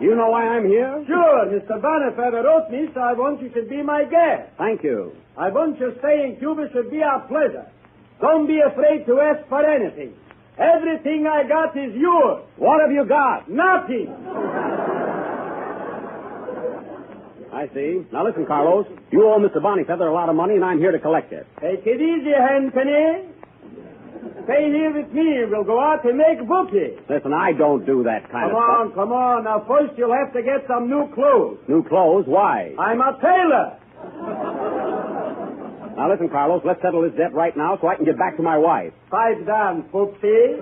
You know why I'm here? Sure, Mr. Bonifetter wrote me, so I want you to be my guest. Thank you. I want your stay in Cuba should be a pleasure. Don't be afraid to ask for anything. Everything I got is yours. What have you got? Nothing. I see. Now listen, Carlos. You owe Mr. Bonifeather a lot of money, and I'm here to collect it. Take it easy, Anthony. Stay here with me. We'll go out and make bookie. Listen, I don't do that kind of stuff. Come on. Now, first you'll have to get some new clothes. New clothes? Why? I'm a tailor. Now listen, Carlos, let's settle this debt right now so I can get back to my wife. Pipe down, Poopsie.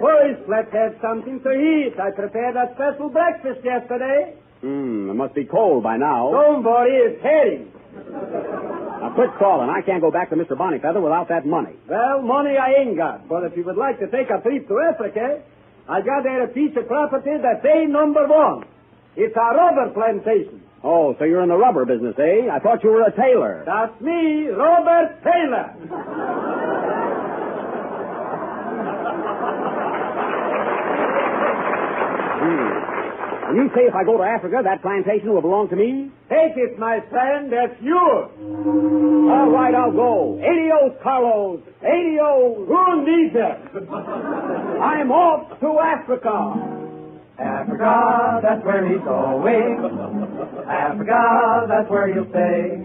First, let's have something to eat. I prepared a special breakfast yesterday. It must be cold by now. Don't worry, it's herring. Now quit calling. I can't go back to Mr. Bonifeather without that money. Well, money I ain't got. But if you would like to take a trip to Africa, I got there a piece of property that's number one. It's a rubber plantation. Oh, so you're in the rubber business, eh? I thought you were a tailor. That's me, Robert Taylor. And you say if I go to Africa, that plantation will belong to me? Take it, my friend. That's yours. All right, I'll go. Adios, Carlos. Adios. Who needs it? I'm off to Africa. Africa, that's where he's going. Africa, that's where he'll stay.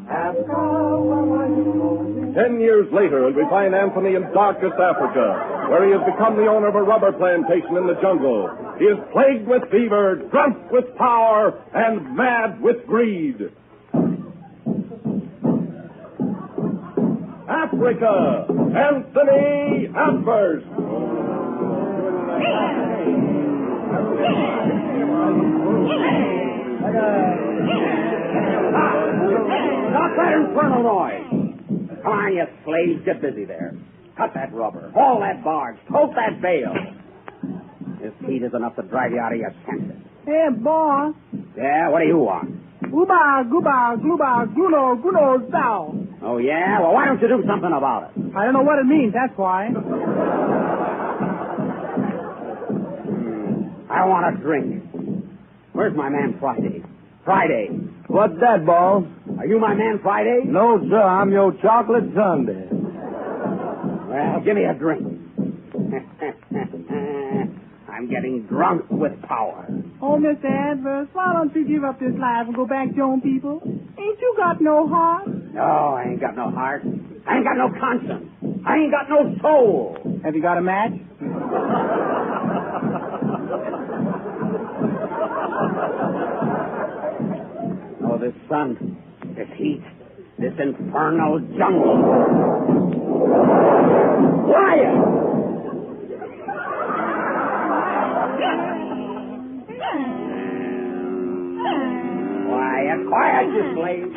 Africa, where are you going? 10 years later, and we find Anthony in darkest Africa, where he has become the owner of a rubber plantation in the jungle. He is plagued with fever, drunk with power, and mad with greed. Africa, Anthony Adverse. Stop that infernal noise. Come on, you slaves. Get busy there. Cut that rubber. Haul that barge. Tote that bale. This heat is enough to drive you out of your senses. Hey, boss. Yeah, what do you want? Gooba, gooba, glooba, gluno, guno, thou. Oh, yeah? Well, why don't you do something about it? I don't know what it means, that's why. I want a drink. Where's my man Friday? Friday. What's that, boss? Are you my man Friday? No, sir. I'm your chocolate sundae. Well, give me a drink. I'm getting drunk with power. Oh, Mr. Adverse, why don't you give up this life and go back to your own people? Ain't you got no heart? No, I ain't got no heart. I ain't got no conscience. I ain't got no soul. Have you got a match? Oh, this sun, this heat, this infernal jungle. Quiet! Quiet, you slave.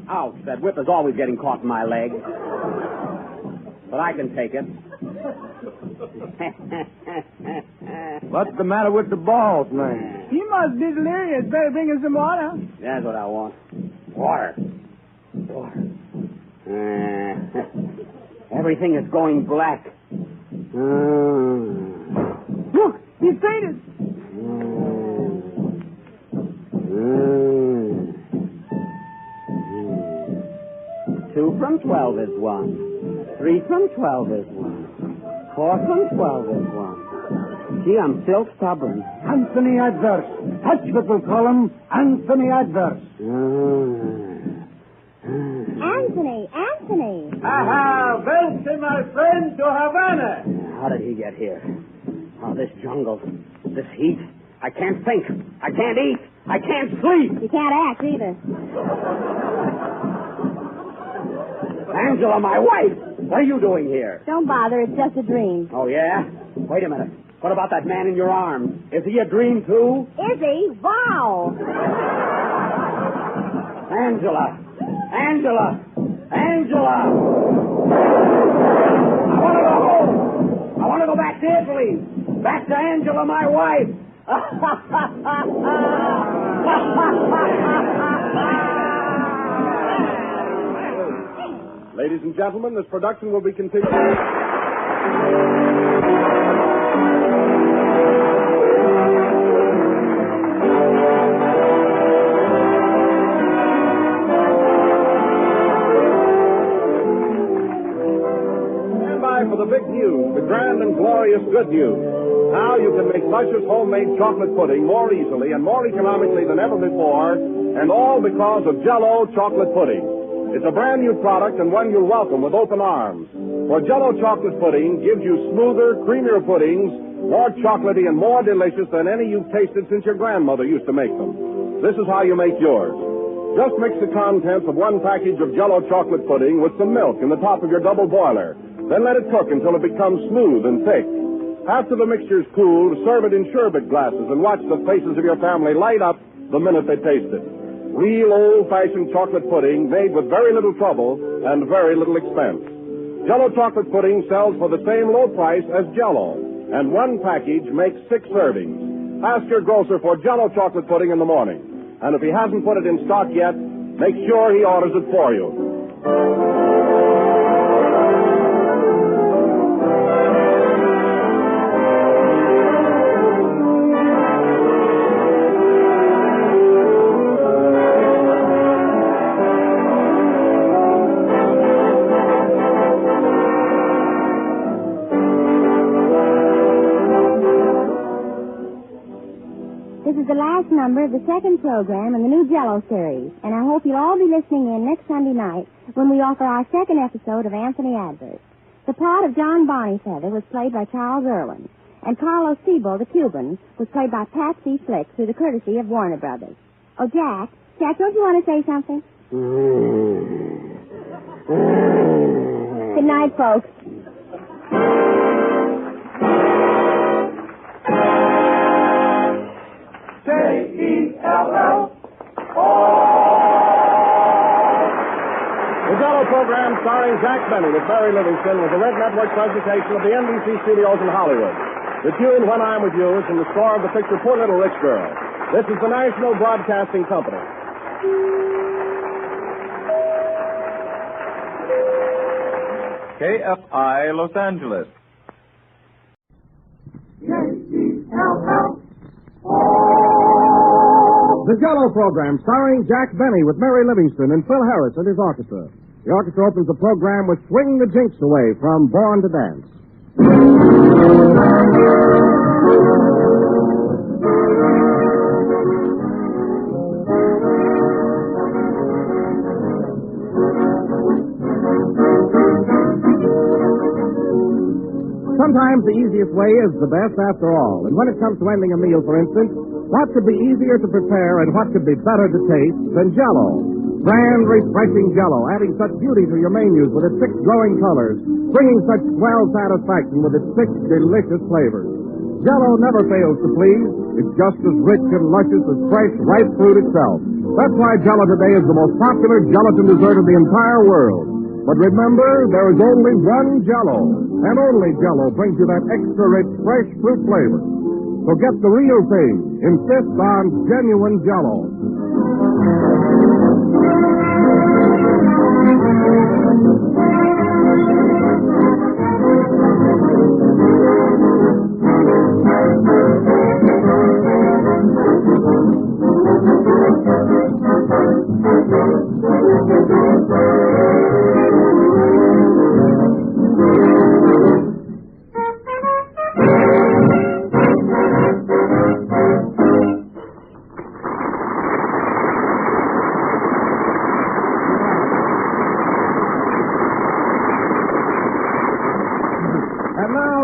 Ouch, that whip is always getting caught in my leg. But I can take it. What's the matter with the boss, man? He must be delirious. Better bring him some water. That's what I want. Water. Everything is going black. Look, he's fainted. 2 from 12 is 1. 3 from 12 is 1. 4 from 12 is 1. Gee, I'm still stubborn. Anthony Adverse. That's what we'll call him. Anthony Adverse. Anthony. Aha! Welcome, my friend, to Havana. How did he get here? Oh, this jungle, this heat. I can't think. I can't eat. I can't sleep. You can't act either. Angela, my wife. What are you doing here? Don't bother. It's just a dream. Oh, yeah? Wait a minute. What about that man in your arms? Is he a dream, too? Is he? Wow. Angela! Angela! Angela! I want to go home. I want to go back to Italy. Back to Angela, my wife. Ladies and gentlemen, this production will be continued. For the big news, the grand and glorious good news. Now you can make luscious homemade chocolate pudding more easily and more economically than ever before, and all because of Jell-O chocolate pudding. It's a brand new product and one you'll welcome with open arms. For Jell-O chocolate pudding gives you smoother, creamier puddings, more chocolatey and more delicious than any you've tasted since your grandmother used to make them. This is how you make yours. Just mix the contents of one package of Jell-O chocolate pudding with some milk in the top of your double boiler. Then let it cook until it becomes smooth and thick. After the mixture's cooled, serve it in sherbet glasses and watch the faces of your family light up the minute they taste it. Real old-fashioned chocolate pudding made with very little trouble and very little expense. Jell-O chocolate pudding sells for the same low price as Jell-O, and one package makes 6 servings. Ask your grocer for Jell-O chocolate pudding in the morning. And if he hasn't put it in stock yet, make sure he orders it for you. This is the last number of the second program in the new Jell-O series, and I hope you'll all be listening in next Sunday night when we offer our second episode of Anthony Adverse. The part of John Bonnyfeather was played by Charles Irwin, and Carlos Sebo, the Cuban, was played by Patsy Flick through the courtesy of Warner Brothers. Oh, Jack, don't you want to say something? Good night, folks. Jell-O. The Jell-O program starring Jack Benny with Barry Livingston was a Red Network presentation of the NBC studios in Hollywood. The tune When I'm With You is from the score of the picture Poor Little Rich Girl. This is the National Broadcasting Company. KFI Los Angeles. The Jell-O program starring Jack Benny with Mary Livingston and Phil Harris and his orchestra. The orchestra opens the program with Swing the Jinx Away from Born to Dance. Sometimes the easiest way is the best after all. And when it comes to ending a meal, for instance, what could be easier to prepare and what could be better to taste than Jell-O? Grand, refreshing Jell-O, adding such beauty to your menus with its 6 glowing colors, bringing such swell satisfaction with its 6 delicious flavors. Jell-O never fails to please. It's just as rich and luscious as fresh, ripe fruit itself. That's why Jell-O today is the most popular gelatin dessert of the entire world. But remember, there is only one Jell-O, and only Jell-O brings you that extra rich, fresh fruit flavor. So get the real thing. Insist on genuine Jell-O.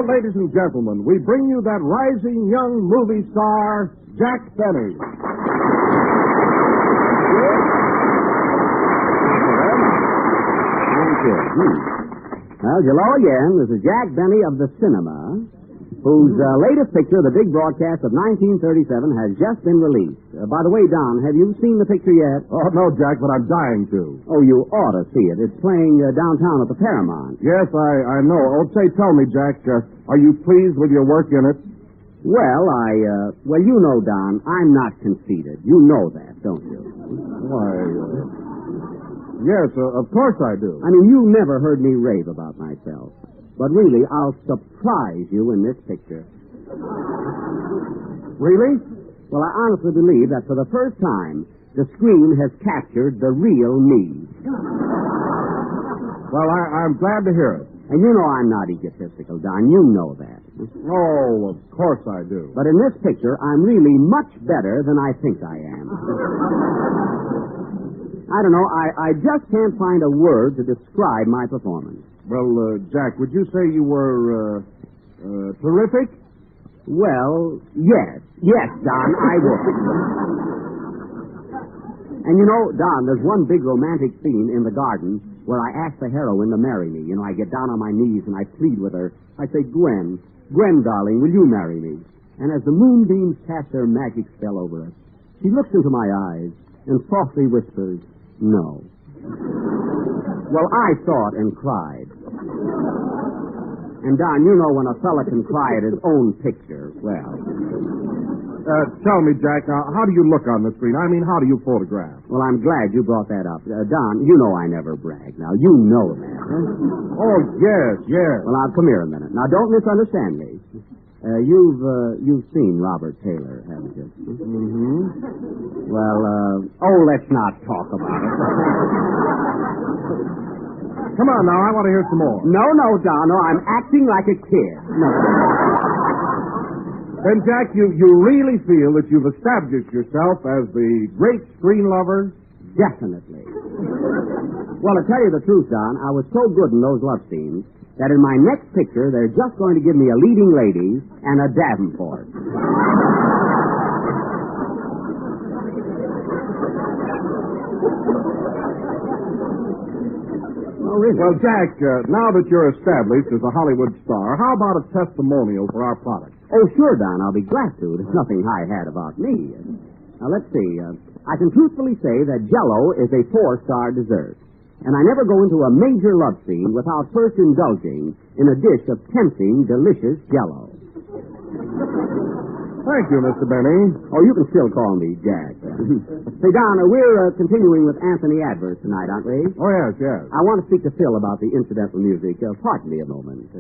Ladies and gentlemen, we bring you that rising young movie star, Jack Benny. Well, hello again. This is Jack Benny of the cinema, whose latest picture, the big broadcast of 1937, has just been released. By the way, Don, have you seen the picture yet? Oh, no, Jack, but I'm dying to. Oh, you ought to see it. It's playing downtown at the Paramount. Yes, I know. Oh, say, tell me, Jack, are you pleased with your work in it? Well, well, you know, Don, I'm not conceited. You know that, don't you? Why, yes, of course I do. I mean, you never heard me rave about myself. But really, I'll surprise you in this picture. Really? Well, I honestly believe that for the first time, the screen has captured the real me. Well, I'm glad to hear it. And you know I'm not egotistical, Don. You know that. Oh, of course I do. But in this picture, I'm really much better than I think I am. I don't know. I just can't find a word to describe my performance. Well, Jack, would you say you were, terrific? Well, yes. Yes, Don, I would. And you know, Don, there's one big romantic scene in the garden where I ask the heroine to marry me. You know, I get down on my knees and I plead with her. I say, Gwen, darling, will you marry me? And as the moonbeams cast their magic spell over us, she looks into my eyes and softly whispers, no. Well, I saw it and cried. And, Don, you know when a fella can cry at his own picture, well... Tell me, Jack, how do you look on the screen? I mean, how do you photograph? Well, I'm glad you brought that up. Don, you know I never brag. Now, you know that. Huh? Oh, yes. Well, now, come here a minute. Now, don't misunderstand me. You've seen Robert Taylor, haven't you? Mm-hmm. Well, let's not talk about it. Come on now, I want to hear some more. No, Don, no, I'm acting like a kid. No. Then, Jack, you really feel that you've established yourself as the great screen lover? Definitely. Well, to tell you the truth, Don, I was so good in those love scenes that in my next picture, they're just going to give me a leading lady and a Davenport. Oh, really? Well, Jack, now that you're established as a Hollywood star, how about a testimonial for our product? Oh, sure, Don. I'll be glad to. There's nothing high-hat about me. Now, let's see. I can truthfully say that Jell-O is a 4-star dessert. And I never go into a major love scene without first indulging in a dish of tempting, delicious Jell-O. Thank you, Mr. Benny. Oh, you can still call me Jack. Say, Don, we're continuing with Anthony Adverse tonight, aren't we? Oh, yes. I want to speak to Phil about the incidental music. Pardon me a moment.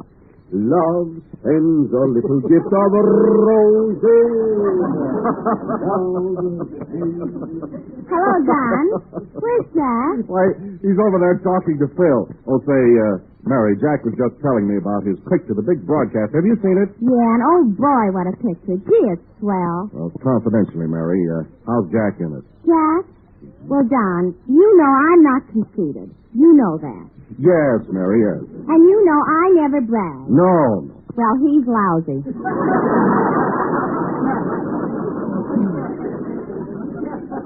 Love sends a little gift of roses. Hello, Don. Where's Jack? Why, he's over there talking to Phil. Oh, say, Mary, Jack was just telling me about his picture, the big broadcast. Have you seen it? Yeah, and oh boy, what a picture. Gee, it's swell. Well, confidentially, Mary, how's Jack in it? Jack? Well, Don, you know I'm not conceited. You know that. Yes, Mary, yes. And you know I never brag. No. Well, he's lousy.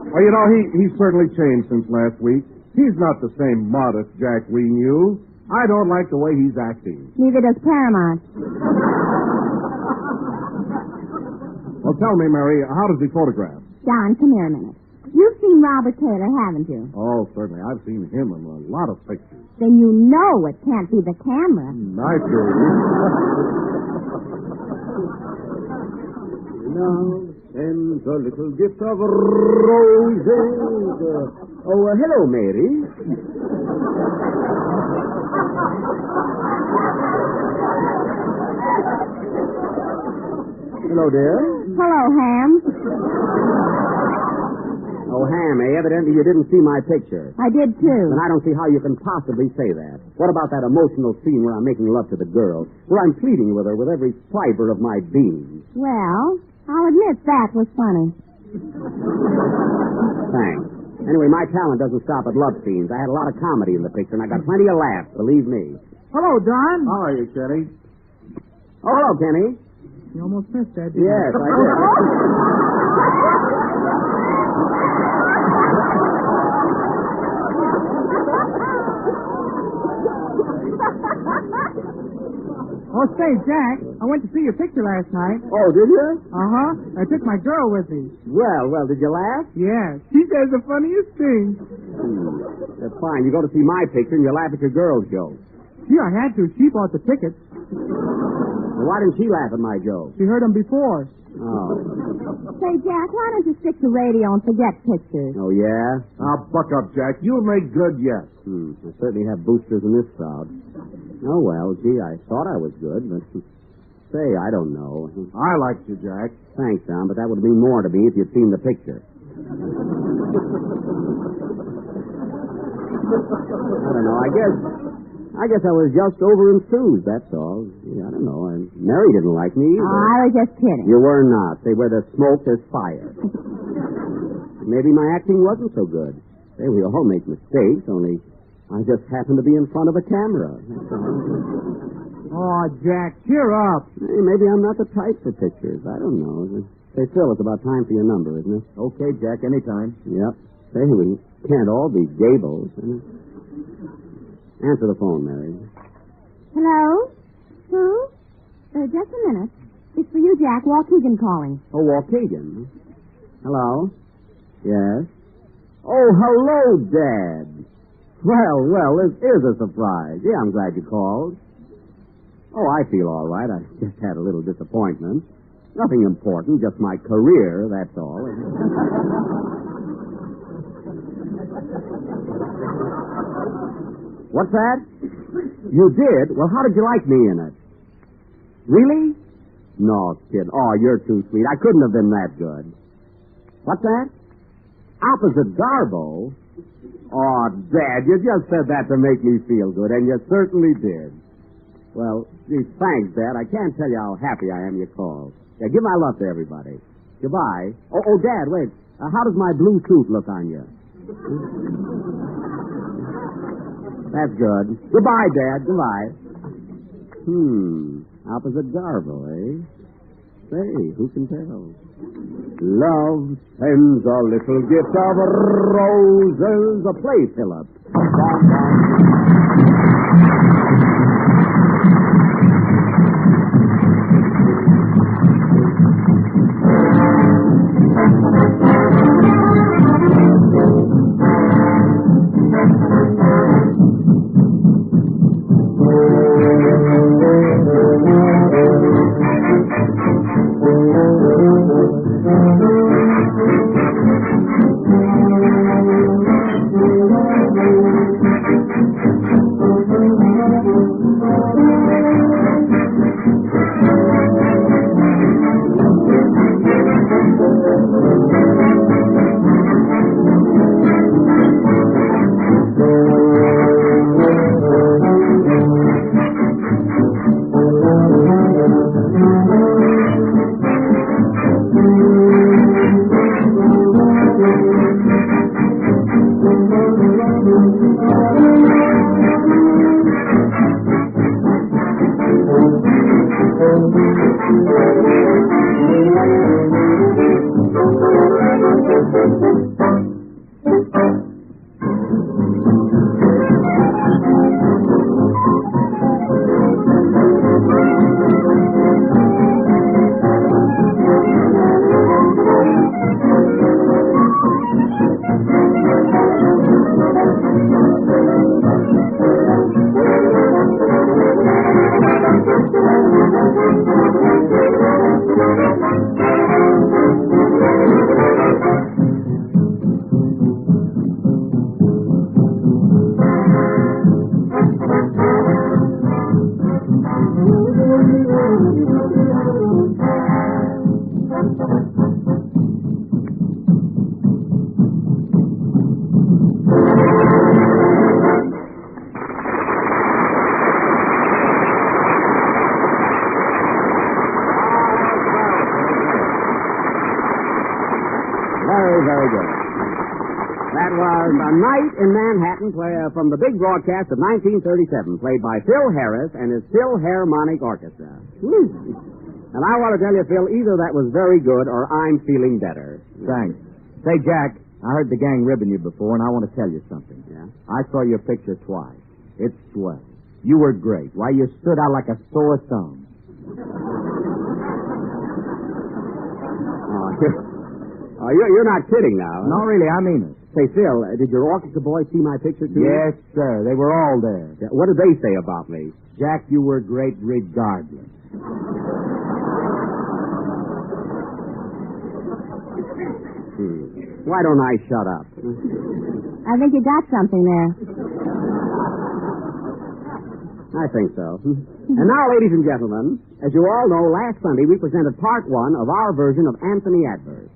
Well, you know, he's certainly changed since last week. He's not the same modest Jack we knew. I don't like the way he's acting. Neither does Paramount. Well, tell me, Mary, how does he photograph? Don, come here a minute. You've seen Robert Taylor, haven't you? Oh, certainly. I've seen him in a lot of pictures. Then you know it can't be the camera. I do. Now sends a little gift of roses. Hello, Mary. Hello, dear. Hello, Ham. Oh, Ham, evidently you didn't see my picture. I did, too. And I don't see how you can possibly say that. What about that emotional scene where I'm making love to the girl, where I'm pleading with her with every fiber of my being? Well, I'll admit that was funny. Thanks. Anyway, my talent doesn't stop at love scenes. I had a lot of comedy in the picture, and I got plenty of laughs, believe me. Hello, Don. How are you, Kenny? Oh, hello, Kenny. You almost missed that, didn't Yes, you? I did. Oh, say, Jack, I went to see your picture last night. Oh, did you? Uh-huh. I took my girl with me. Well, did you laugh? Yes. She says the funniest thing. That's fine. You go to see my picture and you laugh at your girl's joke. Gee, I had to. She bought the tickets. Well, why didn't she laugh at my joke? She heard them before. Oh. Say, Jack, why don't you stick to radio and forget pictures? Oh, yeah? Buck up, Jack. You'll make good yet. I certainly have boosters in this crowd. Oh, well, gee, I thought I was good, but... Say, I don't know. I liked you, Jack. Thanks, Tom, but that would mean more to me if you'd seen the picture. I don't know. I guess I was just over-enthused, that's all. Yeah, I don't know. Mary didn't like me either. I was just kidding. You were not. Say, where there's smoke, there's fire. Maybe my acting wasn't so good. Say, we all make mistakes, only I just happened to be in front of a camera. That's all. Oh, Jack, cheer up. Hey, maybe I'm not the type for pictures. I don't know. Say, Phil, it's about time for your number, isn't it? Okay, Jack, anytime. Yep. Say, we can't all be gables. Answer the phone, Mary. Hello? Who? Just a minute. It's for you, Jack. Waukegan calling. Oh, Waukegan. Hello? Yes? Oh, hello, Dad. Well, this is a surprise. Yeah, I'm glad you called. Oh, I feel all right. I just had a little disappointment. Nothing important, just my career, that's all. What's that? You did? Well, how did you like me in it? Really? No, kid. Oh, you're too sweet. I couldn't have been that good. What's that? Opposite Garbo? Oh, Dad, you just said that to make me feel good, and you certainly did. Well, gee, thanks, Dad. I can't tell you how happy I am you called. Yeah, give my love to everybody. Goodbye. Oh, Dad, wait. How does my blue suit look on you? That's good. Goodbye, Dad. Goodbye. Opposite Garbo, eh? Say, who can tell? Love sends a little gift of roses. Play, Philip. Very good. That was A Night in Manhattan from the big broadcast of 1937, played by Phil Harris and his Philharmonic Orchestra. And I want to tell you, Phil, either that was very good or I'm feeling better. Thanks. Say, Jack, I heard the gang ribbing you before, and I want to tell you something. Yeah? I saw your picture twice. It's swell. You were great. Why, you stood out like a sore thumb. You're not kidding now. No, really, I mean it. Say, Phil, did your orchestra boys see my picture, too? Yes, sir. They were all there. Yeah, what did they say about me? Jack, you were great regardless. Why don't I shut up? I think you got something there. I think so. And now, ladies and gentlemen, as you all know, last Sunday we presented part one of our version of Anthony Adverse.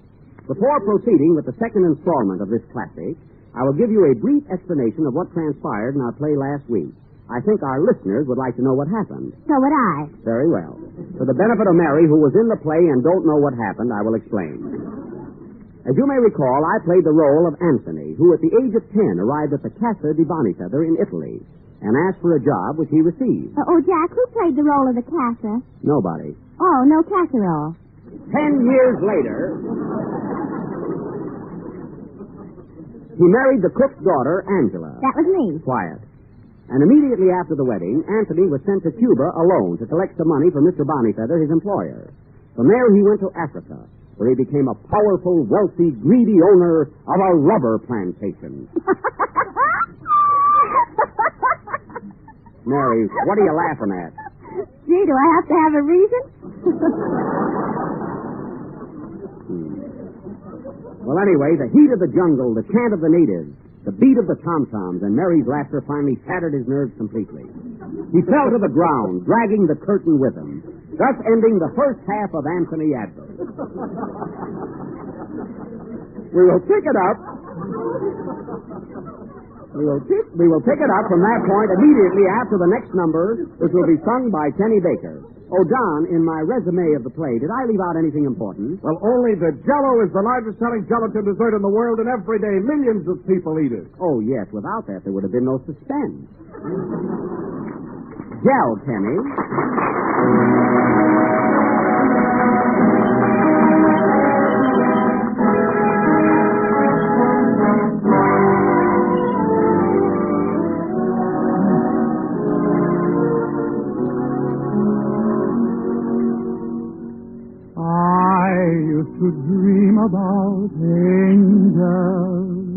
Before proceeding with the second installment of this classic, I will give you a brief explanation of what transpired in our play last week. I think our listeners would like to know what happened. So would I. Very well. For the benefit of Mary, who was in the play and don't know what happened, I will explain. As you may recall, I played the role of Anthony, who at the age of 10 arrived at the Casa di Bonifeather in Italy and asked for a job which he received. Jack, who played the role of the Casa? Nobody. Oh, no casserole. 10 years later, he married the cook's daughter, Angela. That was me. Quiet. And immediately after the wedding, Anthony was sent to Cuba alone to collect some money from Mr. Bonifeather, his employer. From there, he went to Africa, where he became a powerful, wealthy, greedy owner of a rubber plantation. Mary, what are you laughing at? Gee, do I have to have a reason? Well, anyway, the heat of the jungle, the chant of the natives, the beat of the tom-toms, and Mary's laughter finally shattered his nerves completely. He fell to the ground, dragging the curtain with him, thus ending the first half of Anthony Adverse. We will pick it up. We will pick it up from that point immediately after the next number, which will be sung by Kenny Baker. Oh, Don, in my resume of the play, did I leave out anything important? Well, only that Jell-O is the largest selling gelatin dessert in the world, and every day millions of people eat it. Oh, yes. Without that, there would have been no suspense. Gel, Kenny. To dream about angels,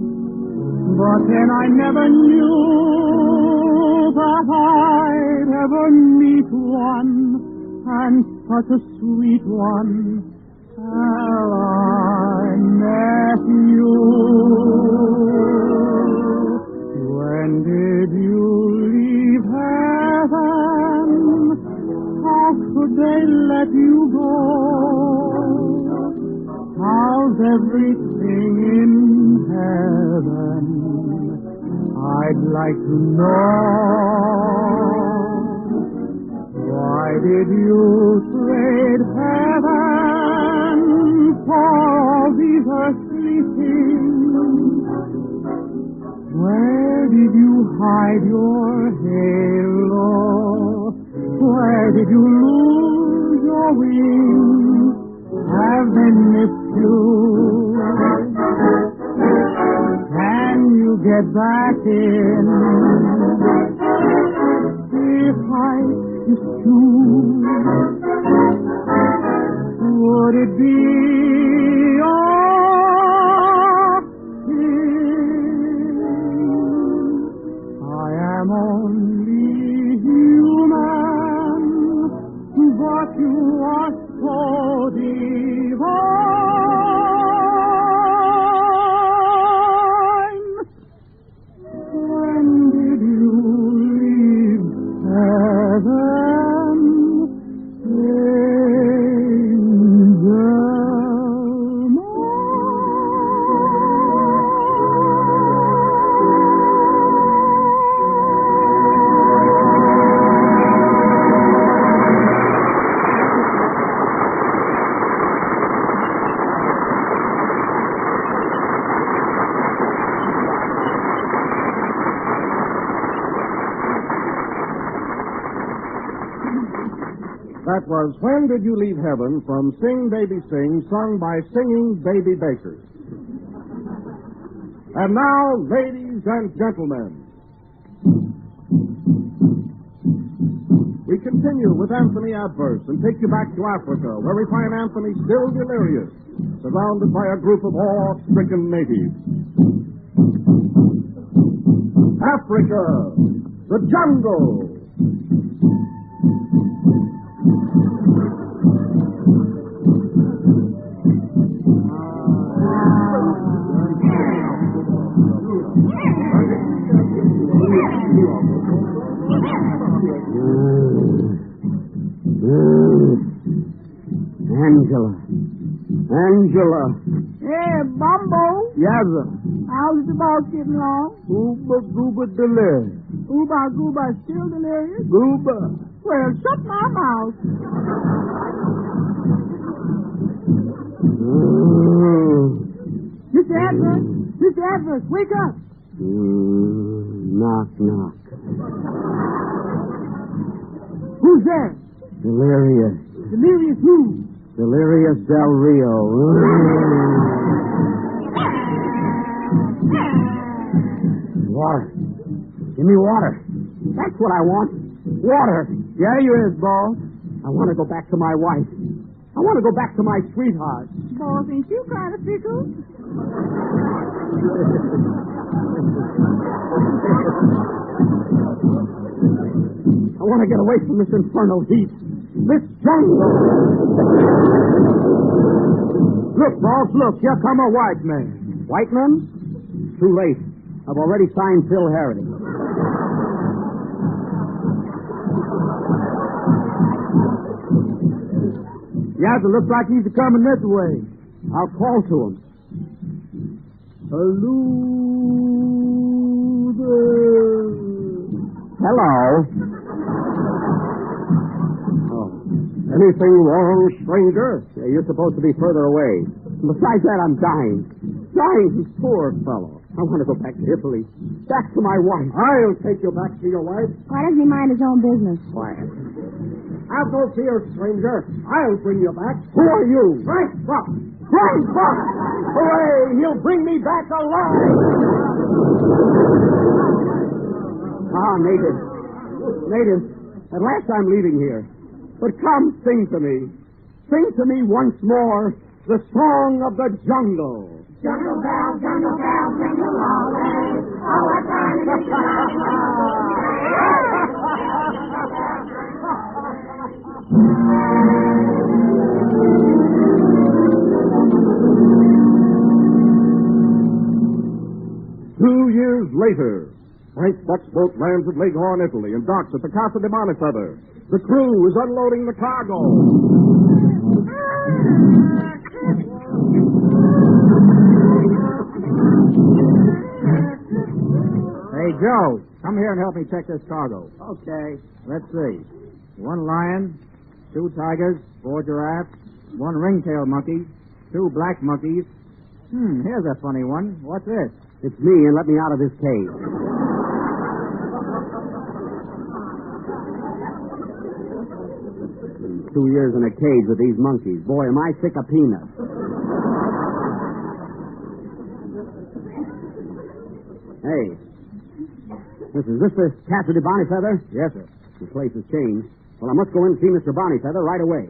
but then I never knew that I'd ever meet one, and such a sweet one, till I met you. When did you leave heaven? How could they let you go? How's everything in heaven? I'd like to know. Why did you trade heaven for all these earthly things? Where did you hide your halo? Where did you lose your wings? Have they missed you? Can you get back in? If I kissed you, would it be your kiss? I am only human, but you are so divine. When did you leave heaven, angel? That was When Did You Leave Heaven from Sing Baby Sing, sung by Singing Baby Bakers. And now, ladies and gentlemen, We continue with Anthony Adverse and take you back to Africa, where we find Anthony still delirious, surrounded by a group of awe-stricken natives. Africa, the jungle. Angela. Hey, Bumbo. Yes, sir. How's the boss getting along? Gooba gooba delirious. Gooba still delirious? Gooba. Well, shut my mouth. Mr. Adverse, wake up. Knock, knock. Who's there? Delirious. Delirious who? Delirious Del Rio. Water. Give me water. That's what I want. Water. Yeah, you is, boss. I want to go back to my wife. I want to go back to my sweetheart. Boss, ain't you kind of fickle? I want to get away from this infernal heat. This jungle. Look, boss, look. Here come a white man. White man? Too late. I've already signed Phil Harity. Yes, it looks like he's coming this way. I'll call to him. Hello there. Hello. Anything wrong, stranger? Yeah, you're supposed to be further away. Besides that, I'm dying. Dying, poor fellow. I want to go back to Italy. Back to my wife. I'll take you back to your wife. Why doesn't he mind his own business? Quiet. Have no fear, stranger. I'll bring you back. Who are you? Frank Buck. Frank Buck! Hooray! He'll bring me back alive! Natives. Natives, at last I'm leaving here. But come, sing to me. Sing to me once more the song of the jungle. Jungle bell, ring along. Oh, what fun it is to Two years later, Frank Buck's boat lands at Leghorn, Italy, and docks at the Casa de Bonifeather. The crew is unloading the cargo. Hey, Joe, come here and help me check this cargo. Okay. Let's see. 1 lion, 2 tigers, 4 giraffes, 1 ringtail monkey, 2 black monkeys. Here's a funny one. What's this? It's me, and let me out of this cage. 2 years in a cage with these monkeys. Boy, am I sick of peanuts. Hey. Is this the Casa de Bonifeather? Yes, sir. The place has changed. Well, I must go in and see Mr. Bonifeather right away.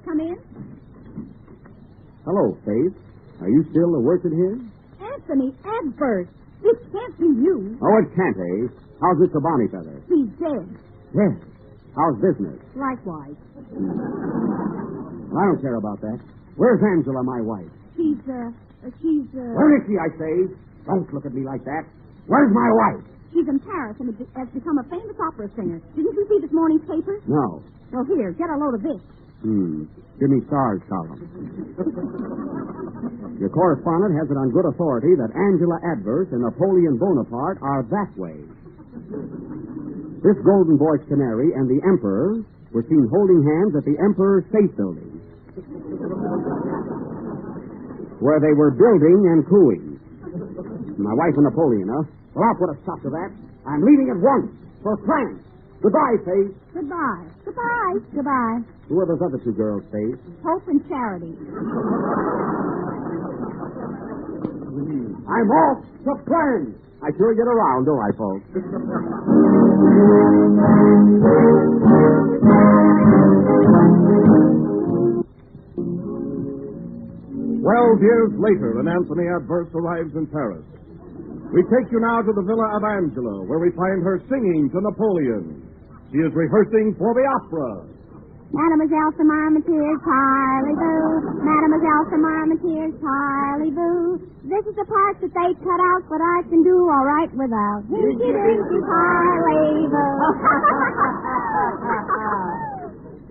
Come in. Hello, Faith. Are you still working here? Anthony Adverse. It can't be you. Oh, it can't, eh? How's Mr. Bonifeather? He's dead. Yes. How's business? Likewise. Well, I don't care about that. Where's Angela, my wife? She's Where is she, I say? Don't look at me like that. Where's my wife? She's in Paris and has become a famous opera singer. Didn't you see this morning's paper? No. Well, here, get a load of this. Jimmy Starr's column. Your correspondent has it on good authority that Angela Adverse and Napoleon Bonaparte are that way. This golden voiced canary and the Emperor were seen holding hands at the Emperor State Building, where they were building and cooing. My wife and Napoleon, huh? Well, I'll put a stop to that. I'm leaving at once for France. Goodbye, Faith. Goodbye. Goodbye. Goodbye. Who are those other 2 girls, Faith? Hope and Charity. I'm off to plan. I sure get around, don't I, folks? 12 years later, an Anthony Adverse arrives in Paris. We take you now to the villa of Angela, where we find her singing to Napoleon. She is rehearsing for the opera. Mademoiselle from Armentières, parlez-vous. Mademoiselle from Armentières, parlez-vous. This is the part that they cut out, but I can do all right without. Hinky dinky parlez-vous.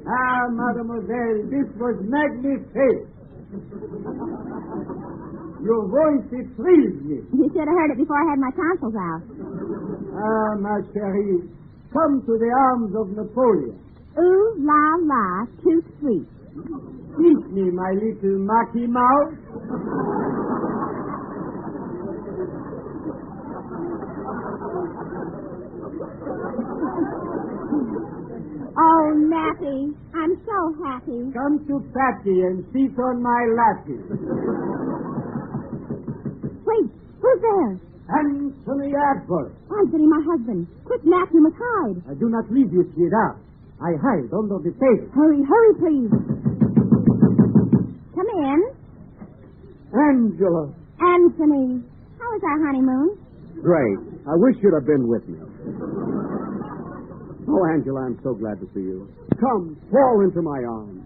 Ah, mademoiselle, this was magnificent. Your voice, it thrilled me. You should have heard it before I had my tonsils out. Ah, ma chérie, come to the arms of Napoleon. Ooh, la, la, too sweet. Kiss me, my little Mickey Mouse. Oh, Nappy, I'm so happy. Come to Patty and sit on my lappy. Wait, who's there? Anthony Adverse. Anthony, my husband. Quick, Nap, you must hide. I do not leave you, sweetheart. I hide under the table. Hurry, hurry, please. Come in. Angela. Anthony, how was our honeymoon? Great. I wish you'd have been with me. Oh, Angela, I'm so glad to see you. Come, fall into my arms.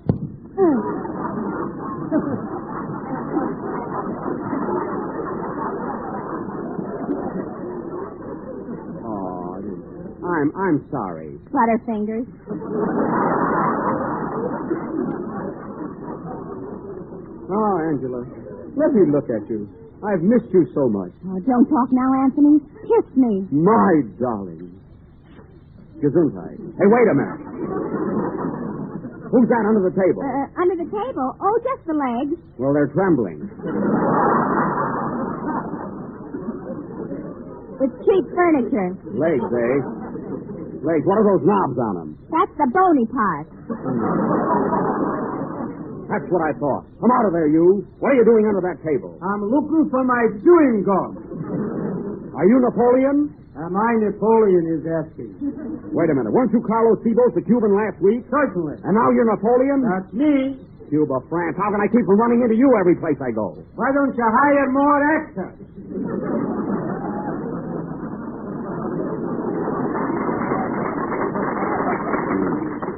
I'm sorry. Butterfingers. Oh, Angela, let me look at you. I've missed you so much. Oh, don't talk now, Anthony. Kiss me. My darling. Gesundheit. Hey, wait a minute. Who's that under the table? Under the table? Oh, just the legs. Well, they're trembling. It's cheap furniture. Legs, eh? Legs. What are those knobs on them? That's the bony part. That's what I thought. Come out of there, you. What are you doing under that table? I'm looking for my chewing gum. Are you Napoleon? Am I Napoleon is asking. Wait a minute. Weren't you Carlos Tibos, the Cuban, last week? Certainly. And now you're Napoleon? That's me. Cuba, France. How can I keep from running into you every place I go? Why don't you hire more actors?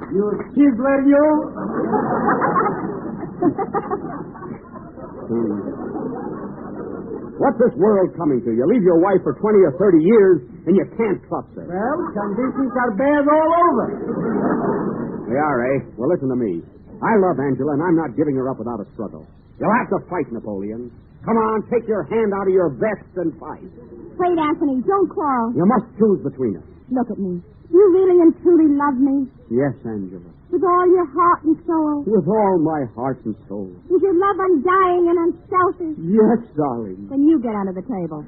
You chiseler, you? What's this world coming to? You leave your wife for 20 or 30 years, and you can't trust her. Well, conditions are bad all over. They are, eh? Well, listen to me. I love Angela, and I'm not giving her up without a struggle. You'll have to fight, Napoleon. Come on, take your hand out of your vest and fight. Wait, Anthony, don't quarrel. You must choose between us. Look at me. You really and truly love me? Yes, Angela. With all your heart and soul? With all my heart and soul. Is your love undying and unselfish? Yes, darling. Then you get under the table.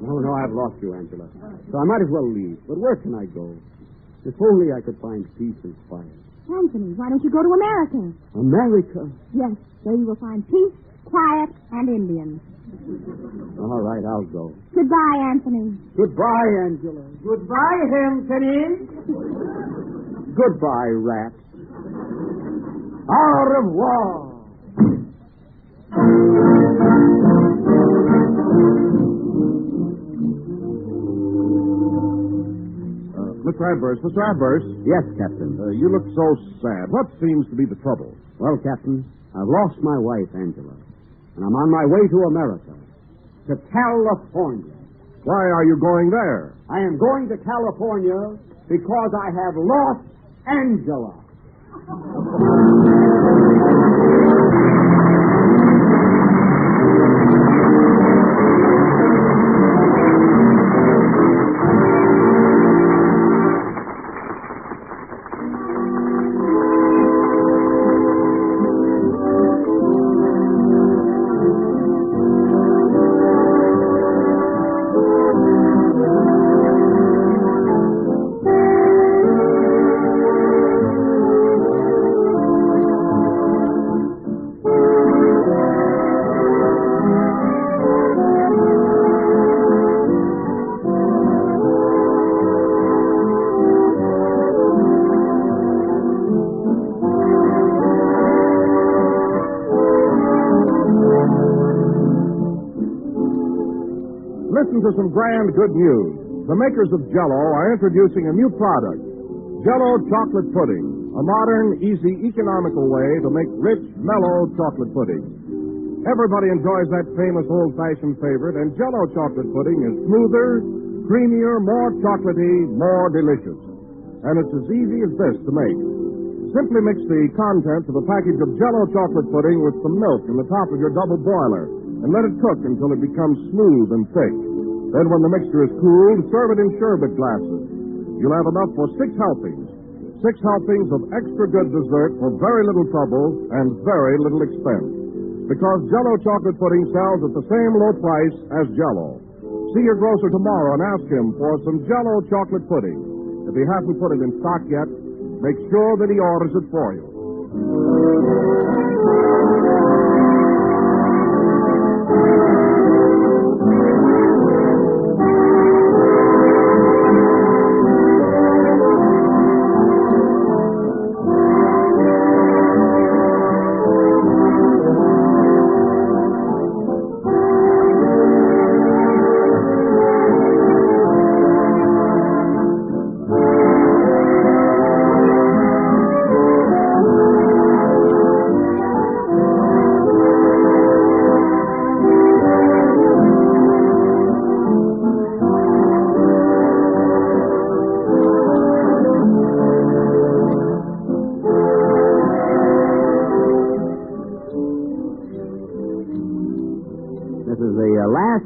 No, I've lost you, Angela. So I might as well leave. But where can I go? If only I could find peace and quiet. Anthony, why don't you go to America? America? Yes, there you will find peace, quiet, and Indians. All right, I'll go. Goodbye, Anthony. Goodbye, Angela. Goodbye, Anthony. Goodbye, rat. Au revoir. Mr. Adverse. Yes, Captain. You look so sad. What seems to be the trouble? Well, Captain, I've lost my wife, Angela, and I'm on my way to America, to California. Why are you going there? I am going to California because I have lost Angela. to some grand good news. The makers of Jell-O are introducing a new product, Jell-O Chocolate Pudding, a modern, easy, economical way to make rich, mellow chocolate pudding. Everybody enjoys that famous old-fashioned favorite, and Jell-O Chocolate Pudding is smoother, creamier, more chocolatey, more delicious. And it's as easy as this to make. Simply mix the contents of a package of Jell-O Chocolate Pudding with some milk in the top of your double boiler and let it cook until it becomes smooth and thick. Then when the mixture is cooled, serve it in sherbet glasses. You'll have enough for 6 helpings. 6 helpings of extra good dessert for very little trouble and very little expense. Because Jell-O Chocolate Pudding sells at the same low price as Jell-O. See your grocer tomorrow and ask him for some Jell-O Chocolate Pudding. If he hasn't put it in stock yet, make sure that he orders it for you.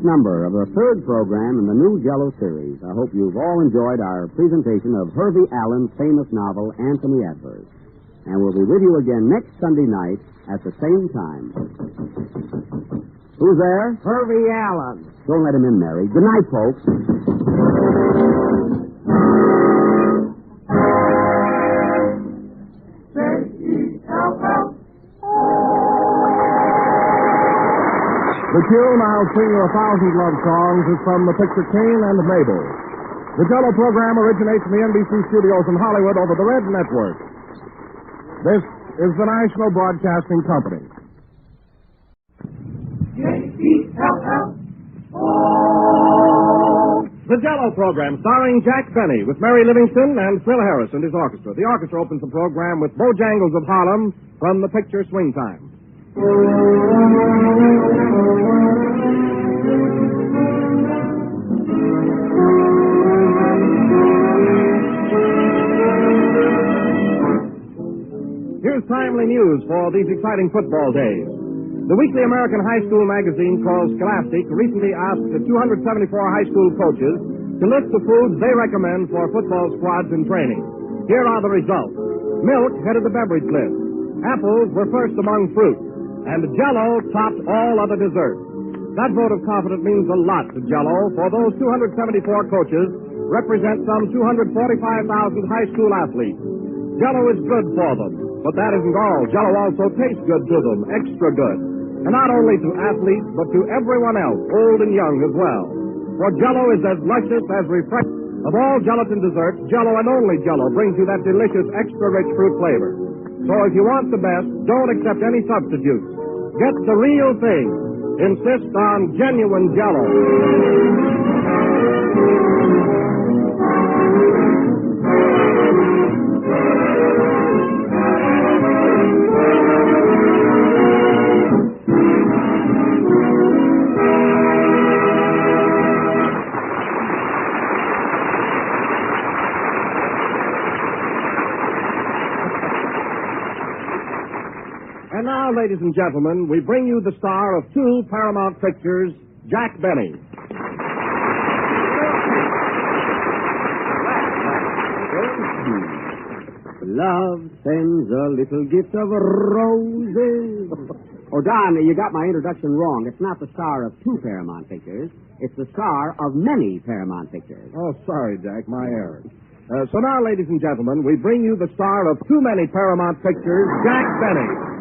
Number of the 3rd program in the new Jell-O series. I hope you've all enjoyed our presentation of Hervey Allen's famous novel, Anthony Adverse. And we'll be with you again next Sunday night at the same time. Who's there? Hervey Allen. Don't let him in, Mary. Good night, folks. The tune I'll Sing You 1,000 Love Songs is from the picture Cain and Mabel. The Jell-O program originates in the NBC studios in Hollywood over the Red Network. This is the National Broadcasting Company. The Jell-O program, starring Jack Benny, with Mary Livingston and Phil Harris and his orchestra. The orchestra opens the program with Bojangles of Harlem from the picture Swing Time. Here's timely news for these exciting football days. The weekly American high school magazine called Scholastic recently asked the 274 high school coaches to list the foods they recommend for football squads in training. Here are the results. Milk headed the beverage list. Apples were first among fruit. And Jell-O topped all other desserts. That vote of confidence means a lot to Jell-O, for those 274 coaches represent some 245,000 high school athletes. Jell-O is good for them, but that isn't all. Jell-O also tastes good to them, extra good. And not only to athletes, but to everyone else, old and young as well. For Jell-O is as luscious as refreshing. Of all gelatin desserts, Jell-O and only Jell-O brings you that delicious, extra-rich fruit flavor. So if you want the best, don't accept any substitutes. Get the real thing. Insist on genuine Jell-O. And now, ladies and gentlemen, we bring you the star of 2 Paramount pictures, Jack Benny. Love sends a little gift of roses. Oh, Don, you got my introduction wrong. It's not the star of 2 Paramount pictures. It's the star of many Paramount pictures. Oh, sorry, Jack, my error. So now, ladies and gentlemen, we bring you the star of too many Paramount pictures, Jack Benny.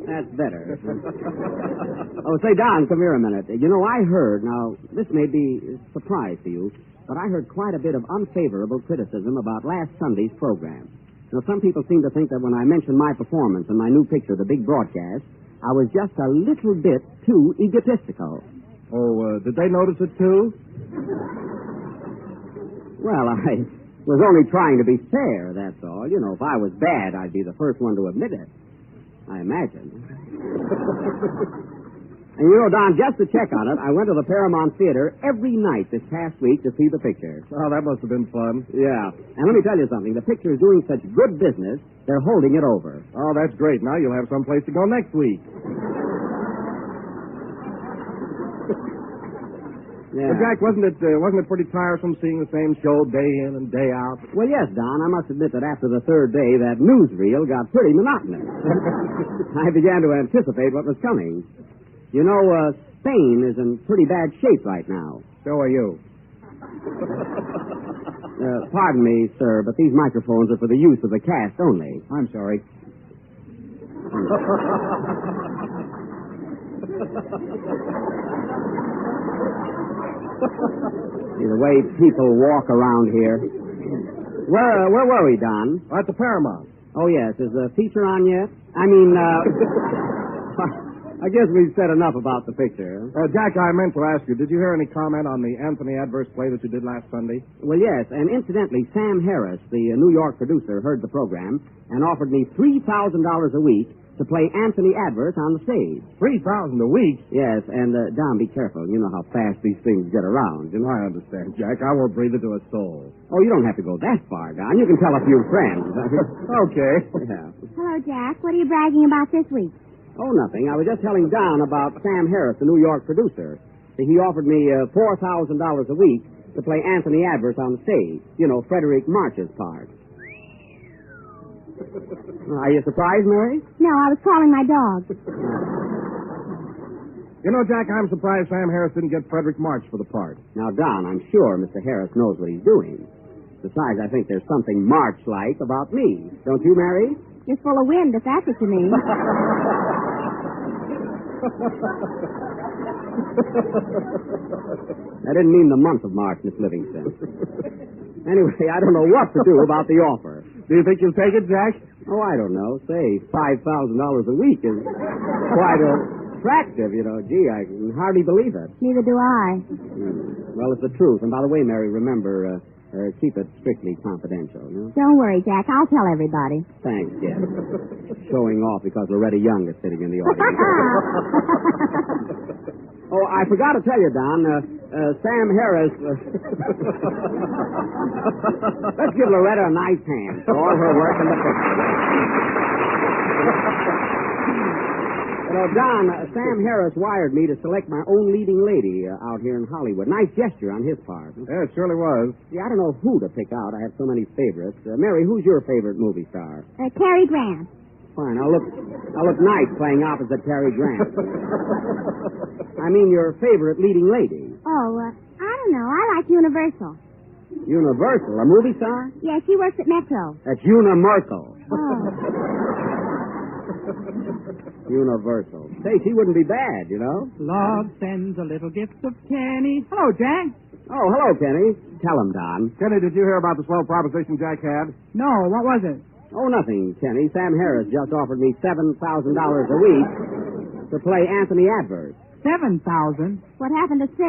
That's better. Oh, say, Don, come here a minute. You know, I heard, now, this may be a surprise to you, but I heard quite a bit of unfavorable criticism about last Sunday's program. Now, some people seem to think that when I mentioned my performance in my new picture, The Big Broadcast, I was just a little bit too egotistical. Oh, did they notice it, too? Well, I was only trying to be fair, that's all. You know, if I was bad, I'd be the first one to admit it. I imagine. And you know, Don, just to check on it, I went to the Paramount Theater every night this past week to see the picture. Oh, that must have been fun. Yeah. And let me tell you something. The picture is doing such good business, they're holding it over. Oh, that's great. Now you'll have some place to go next week. Yeah. Well, Jack, wasn't it pretty tiresome seeing the same show day in and day out? Well, yes, Don. I must admit that after the third day, that newsreel got pretty monotonous. I began to anticipate what was coming. You know, Spain is in pretty bad shape right now. So are you. Pardon me, sir, but these microphones are for the use of the cast only. I'm sorry. The way people walk around here. Where were we, Don? At the Paramount. Oh, yes. Is the feature on yet? I mean, I guess we've said enough about the picture. Jack, I meant to ask you, did you hear any comment on the Anthony Adverse play that you did last Sunday? Well, yes, and incidentally, Sam Harris, the New York producer, heard the program and offered me $3,000 a week to play Anthony Adverse on the stage. $3,000 a week? Yes, and, Don, be careful. You know how fast these things get around. You know? I understand, Jack. I won't breathe it to a soul. Oh, you don't have to go that far, Don. You can tell a few friends. Okay. Yeah. Hello, Jack. What are you bragging about this week? Oh, nothing. I was just telling Don about Sam Harris, the New York producer. He offered me $4,000 a week to play Anthony Adverse on the stage. You know, Frederick March's part. Are you surprised, Mary? No, I was calling my dog. You know, Jack, I'm surprised Sam Harris didn't get Frederick March for the part. Now, Don, I'm sure Mr. Harris knows what he's doing. Besides, I think there's something March-like about me. Don't you, Mary? You're full of wind, if that's what you mean. I didn't mean the month of March, Miss Livingston. Anyway, I don't know what to do about the offer. Do you think you'll take it, Jack? Oh, I don't know. Say, $5,000 a week is quite attractive, you know. Gee, I can hardly believe it. Neither do I. Well, it's the truth. And by the way, Mary, remember, keep it strictly confidential, you know? Don't worry, Jack. I'll tell everybody. Thanks, yes. Showing off because Loretta Young is sitting in the audience. Oh, I forgot to tell you, Don, Sam Harris... Let's give Loretta a nice hand for all her work in the picture. You know, Don, Sam Harris wired me to select my own leading lady out here in Hollywood. Nice gesture on his part. Yeah, it surely was. See, I don't know who to pick out. I have so many favorites. Mary, who's your favorite movie star? Cary Grant. Fine. I'll look nice playing opposite Cary Grant. I mean, your favorite leading lady. Oh, I don't know. I like Universal. Universal? A movie star? Yeah, she works at Metro. That's Una Merkel. Oh. Universal. Say, she wouldn't be bad, you know. Love sends a little gift of Kenny. Hello, Jack. Oh, hello, Kenny. Tell him, Don. Kenny, did you hear about the swell proposition Jack had? No, what was it? Oh, nothing, Kenny. Sam Harris just offered me $7,000 a week to play Anthony Adverse. 7,000? What happened to 6?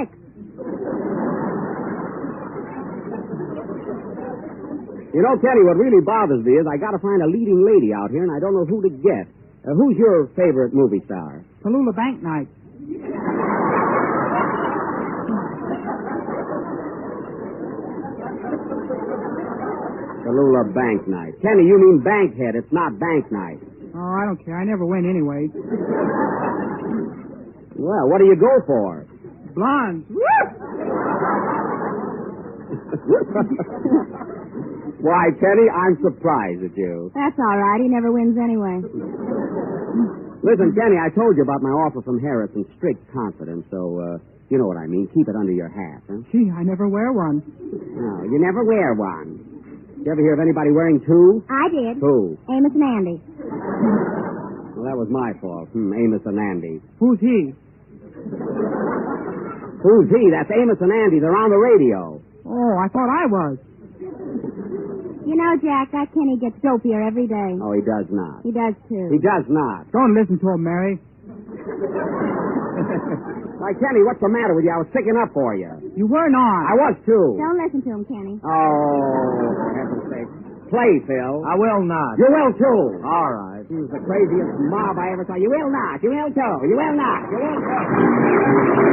You know, Kenny, what really bothers me is I got to find a leading lady out here, and I don't know who to get. Who's your favorite movie star? Tallulah Bank Night. Tallulah Bank Night. Kenny, you mean Bankhead. It's not Bank Night. Oh, I don't care. I never win anyway. Well, what do you go for? Blondes. Why, Kenny, I'm surprised at you. That's all right. He never wins anyway. Listen, Kenny, I told you about my offer from Harris in strict confidence, so, you know what I mean. Keep it under your hat, huh? Gee, I never wear one. No, you never wear one. You ever hear of anybody wearing two? I did. Who? Amos and Andy. Well, that was my fault. Amos and Andy. Who's he? Who's he? That's Amos and Andy. They're on the radio. Oh, I thought I was. You know, Jack, that Kenny gets dopier every day. Oh, he does not. He does, too. He does not. Don't listen to him, Mary. Why, Kenny, what's the matter with you? I was sticking up for you. You weren't on. I was, too. Don't listen to him, Kenny. Oh, for heaven's sake. Play, Phil. I will not. You will, too. All right. He was the craziest mob I ever saw. You will not. You will, too. You will not. You will, too.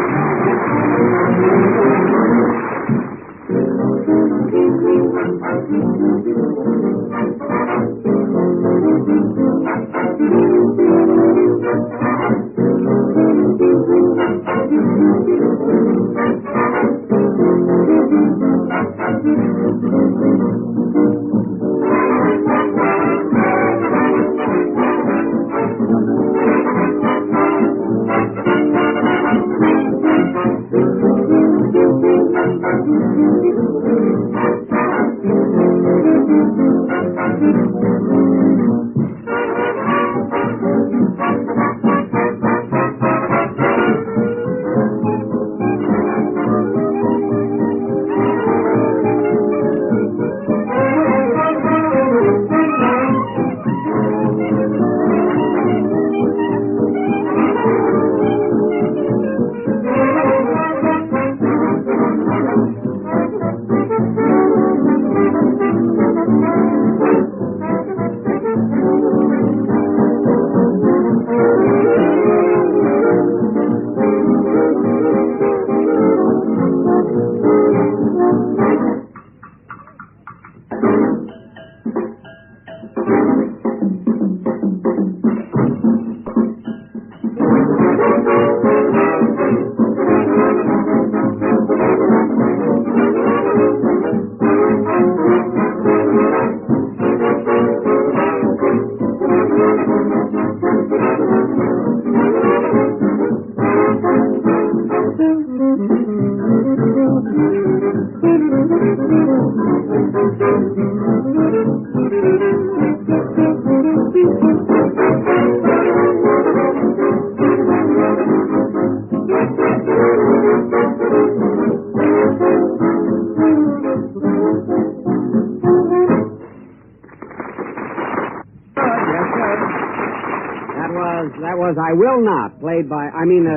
That was I Will Not,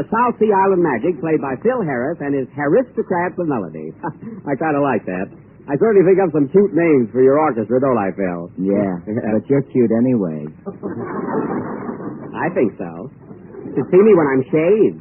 South Sea Island Magic, played by Phil Harris and his Haristocrats of Melody. I kind of like that. I certainly think of some cute names for your orchestra, don't I, Phil? Yeah, but you're cute anyway. I think so. You should see me when I'm shaved.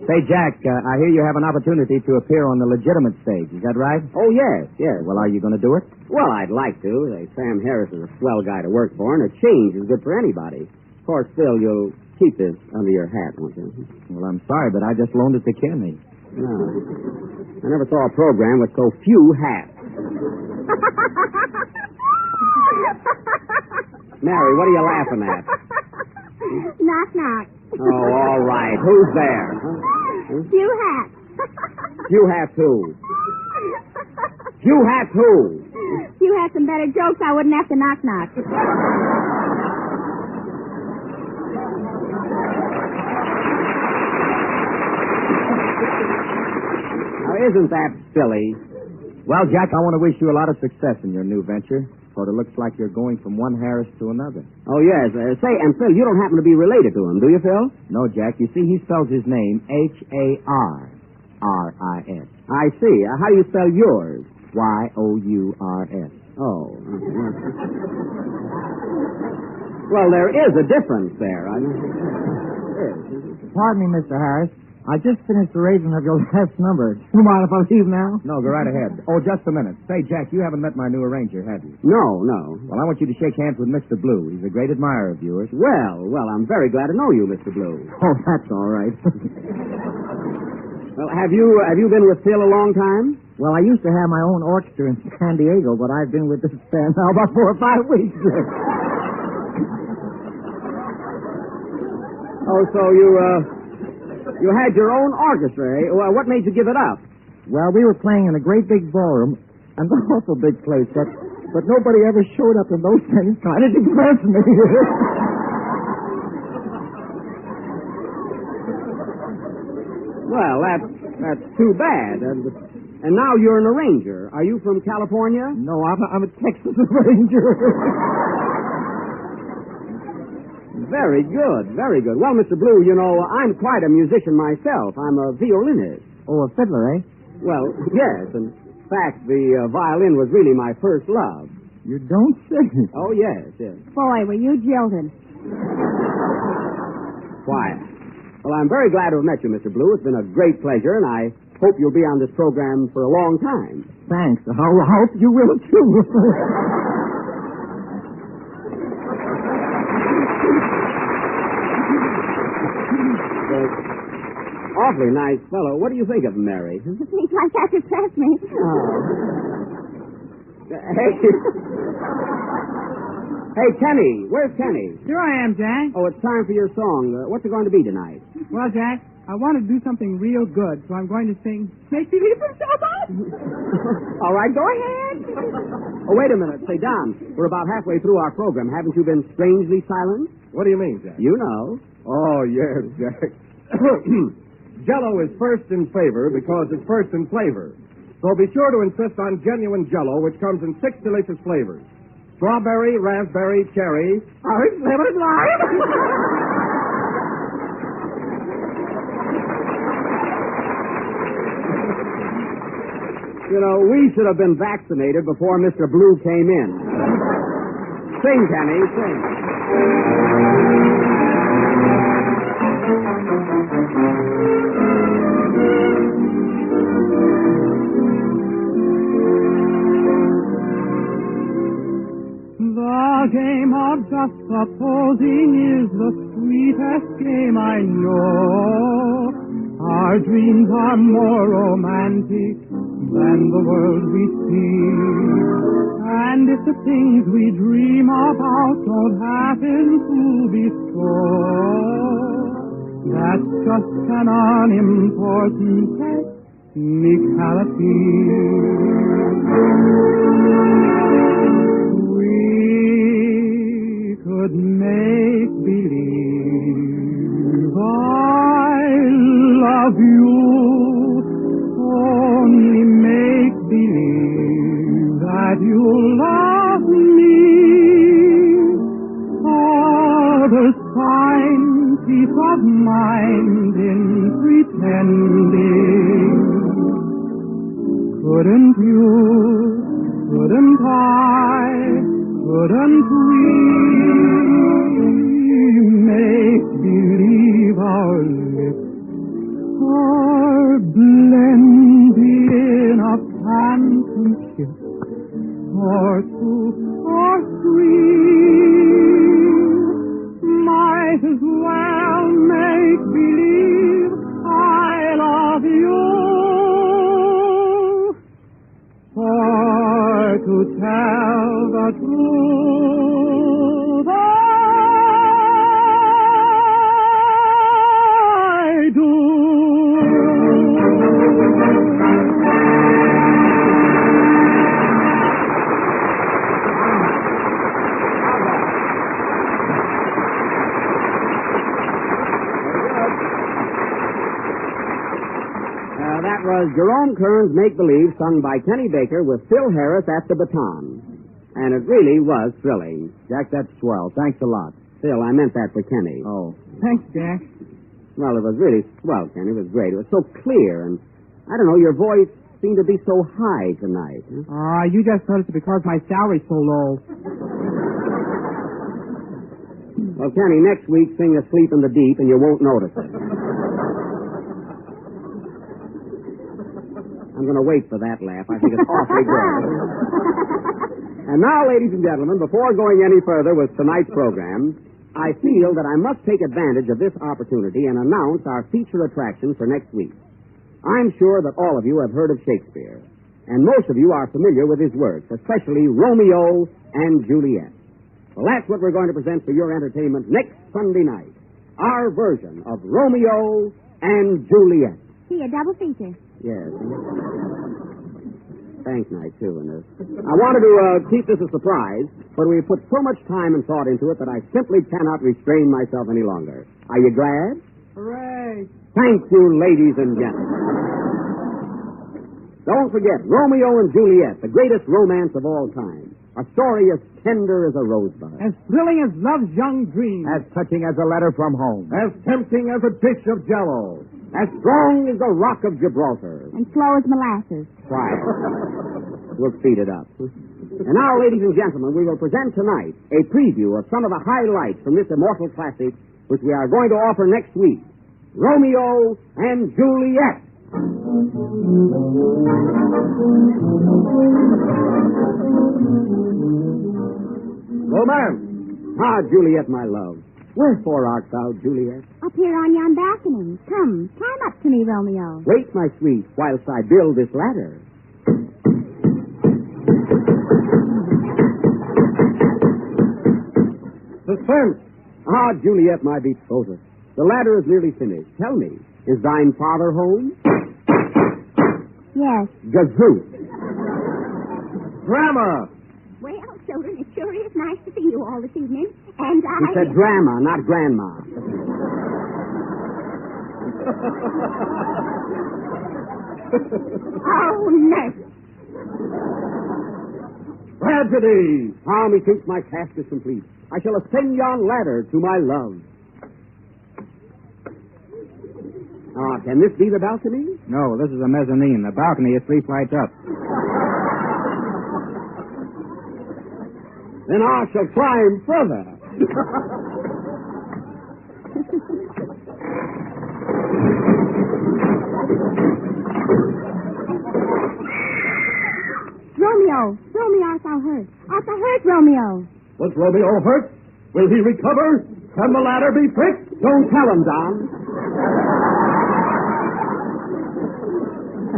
Say, Jack, I hear you have an opportunity to appear on the legitimate stage. Is that right? Oh, yes. Well, are you going to do it? Well, I'd like to. Sam Harris is a swell guy to work for, and a change is good for anybody. Of course, Phil, you'll keep this under your hat, won't you? Well, I'm sorry, but I just loaned it to Kenny. No. I never saw a program with so few hats. Mary, what are you laughing at? Knock, knock. Oh, all right. Who's there? Few hats. Few hats who? Few hats who? If you had some better jokes, I wouldn't have to knock, knock. Now, isn't that silly? Well, Jack, I want to wish you a lot of success in your new venture. For it looks like you're going from one Harris to another. Oh, yes. Say, and Phil, you don't happen to be related to him, do you, Phil? No, Jack. You see, he spells his name H-A-R-R-I-S. I see. How do you spell yours? Y-O-U-R-S. Oh. Well, there is a difference there. Pardon me, Mr. Harris. I just finished the arrangement of your last number. Do you mind if I leave now? No, go right ahead. Oh, just a minute. Say, Jack, you haven't met my new arranger, have you? No. Well, I want you to shake hands with Mr. Blue. He's a great admirer of yours. Well, I'm very glad to know you, Mr. Blue. Oh, that's all right. Well, have you been with Phil a long time? Well, I used to have my own orchestra in San Diego, but I've been with this band now about 4 or 5 weeks. Oh, so you had your own orchestra, eh? Well, what made you give it up? Well, we were playing in a great big ballroom, an awful big place, but nobody ever showed up, and those things kind of depressed me. Well, that's too bad. And now you're an arranger. Are you from California? No, I'm a Texas Ranger. Very good, very good. Well, Mr. Blue, you know, I'm quite a musician myself. I'm a violinist. Oh, a fiddler, eh? Well, yes. In fact, the violin was really my first love. You don't say. Oh, yes, yes. Boy, were you jilted. Quiet. Well, I'm very glad to have met you, Mr. Blue. It's been a great pleasure, and I hope you'll be on this program for a long time. Thanks. I hope you will, too. Awfully nice fellow. What do you think of him, Mary? Things like that depress me. Hey. Hey, Kenny. Where's Kenny? Here I am, Jack. Oh, it's time for your song. What's it going to be tonight? Well, Jack, I want to do something real good, so I'm going to sing Make Believe from Somebody. All right, go ahead. Oh, wait a minute. Say, Don, we're about halfway through our program. Haven't you been strangely silent? What do you mean, Jack? You know. Oh, yes, Jack. Jell-O is first in favor because it's first in flavor. So be sure to insist on genuine Jell-O, which comes in 6 delicious flavors. Strawberry, raspberry, cherry. Orange, lemon, lime. You know, we should have been vaccinated before Mr. Blue came in. Sing, Kenny, sing. The game of just supposing is the sweetest game I know. Our dreams are more romantic than the world we see. And if the things we dream about don't happen to be so, that's just an unimportant technicality. We could make believe I love you. Only make believe that you love me. Others find peace of mind in pretending. Couldn't you? Couldn't I? Couldn't we make believe our lips are blended in a phantom kiss, or two, or three? Might as well make believe I love you. For to tell the truth, I do. That was Jerome Kern's Make Believe, sung by Kenny Baker with Phil Harris at the baton. And it really was thrilling. Jack, that's swell. Thanks a lot. Phil, I meant that for Kenny. Oh. Thanks, Jack. Well, it was really swell, Kenny. It was great. It was so clear, and I don't know, your voice seemed to be so high tonight. Huh? You just noticed it because my salary's so low. Well, Kenny, next week sing Asleep in the Deep, and you won't notice it. I'm going to wait for that laugh. I think it's awfully good. And now, ladies and gentlemen, before going any further with tonight's program, I feel that I must take advantage of this opportunity and announce our feature attraction for next week. I'm sure that all of you have heard of Shakespeare, and most of you are familiar with his works, especially Romeo and Juliet. Well, that's what we're going to present for your entertainment next Sunday night, our version of Romeo and Juliet. See, a double feature. Yes. Thanks, night, too. And I wanted to keep this a surprise, but we put so much time and thought into it that I simply cannot restrain myself any longer. Are you glad? Hooray! Thank you, ladies and gentlemen. Don't forget, Romeo and Juliet, the greatest romance of all time. A story as tender as a rosebud. As thrilling as love's young dream. As touching as a letter from home. As tempting as a dish of Jell-O. As strong as the rock of Gibraltar. And slow as molasses. Quiet. We'll speed it up. And now, ladies and gentlemen, we will present tonight a preview of some of the highlights from this immortal classic, which we are going to offer next week. Romeo and Juliet. Romance. Ah, Juliet, my love. Wherefore art thou, Juliet? Up here on yon balcony. Come, climb up to me, Romeo. Wait, my sweet, whilst I build this ladder. Suspense. Ah, Juliet, my betrothed. The ladder is nearly finished. Tell me, is thine father home? Yes. Gazoo. Drama. Well, children, it sure is nice to see you all this evening. And I... You said grandma, not grandma. Oh, nurse. Tragedy. Ah, methinks my task is complete. I shall ascend yon ladder to my love. Ah, can this be the balcony? No, this is a mezzanine. The balcony is 3 flights up. Then I shall climb further. Romeo, art thou hurt? Art thou hurt, Romeo? Was Romeo hurt? Will he recover? Can the ladder be fixed? Don't tell him, Don.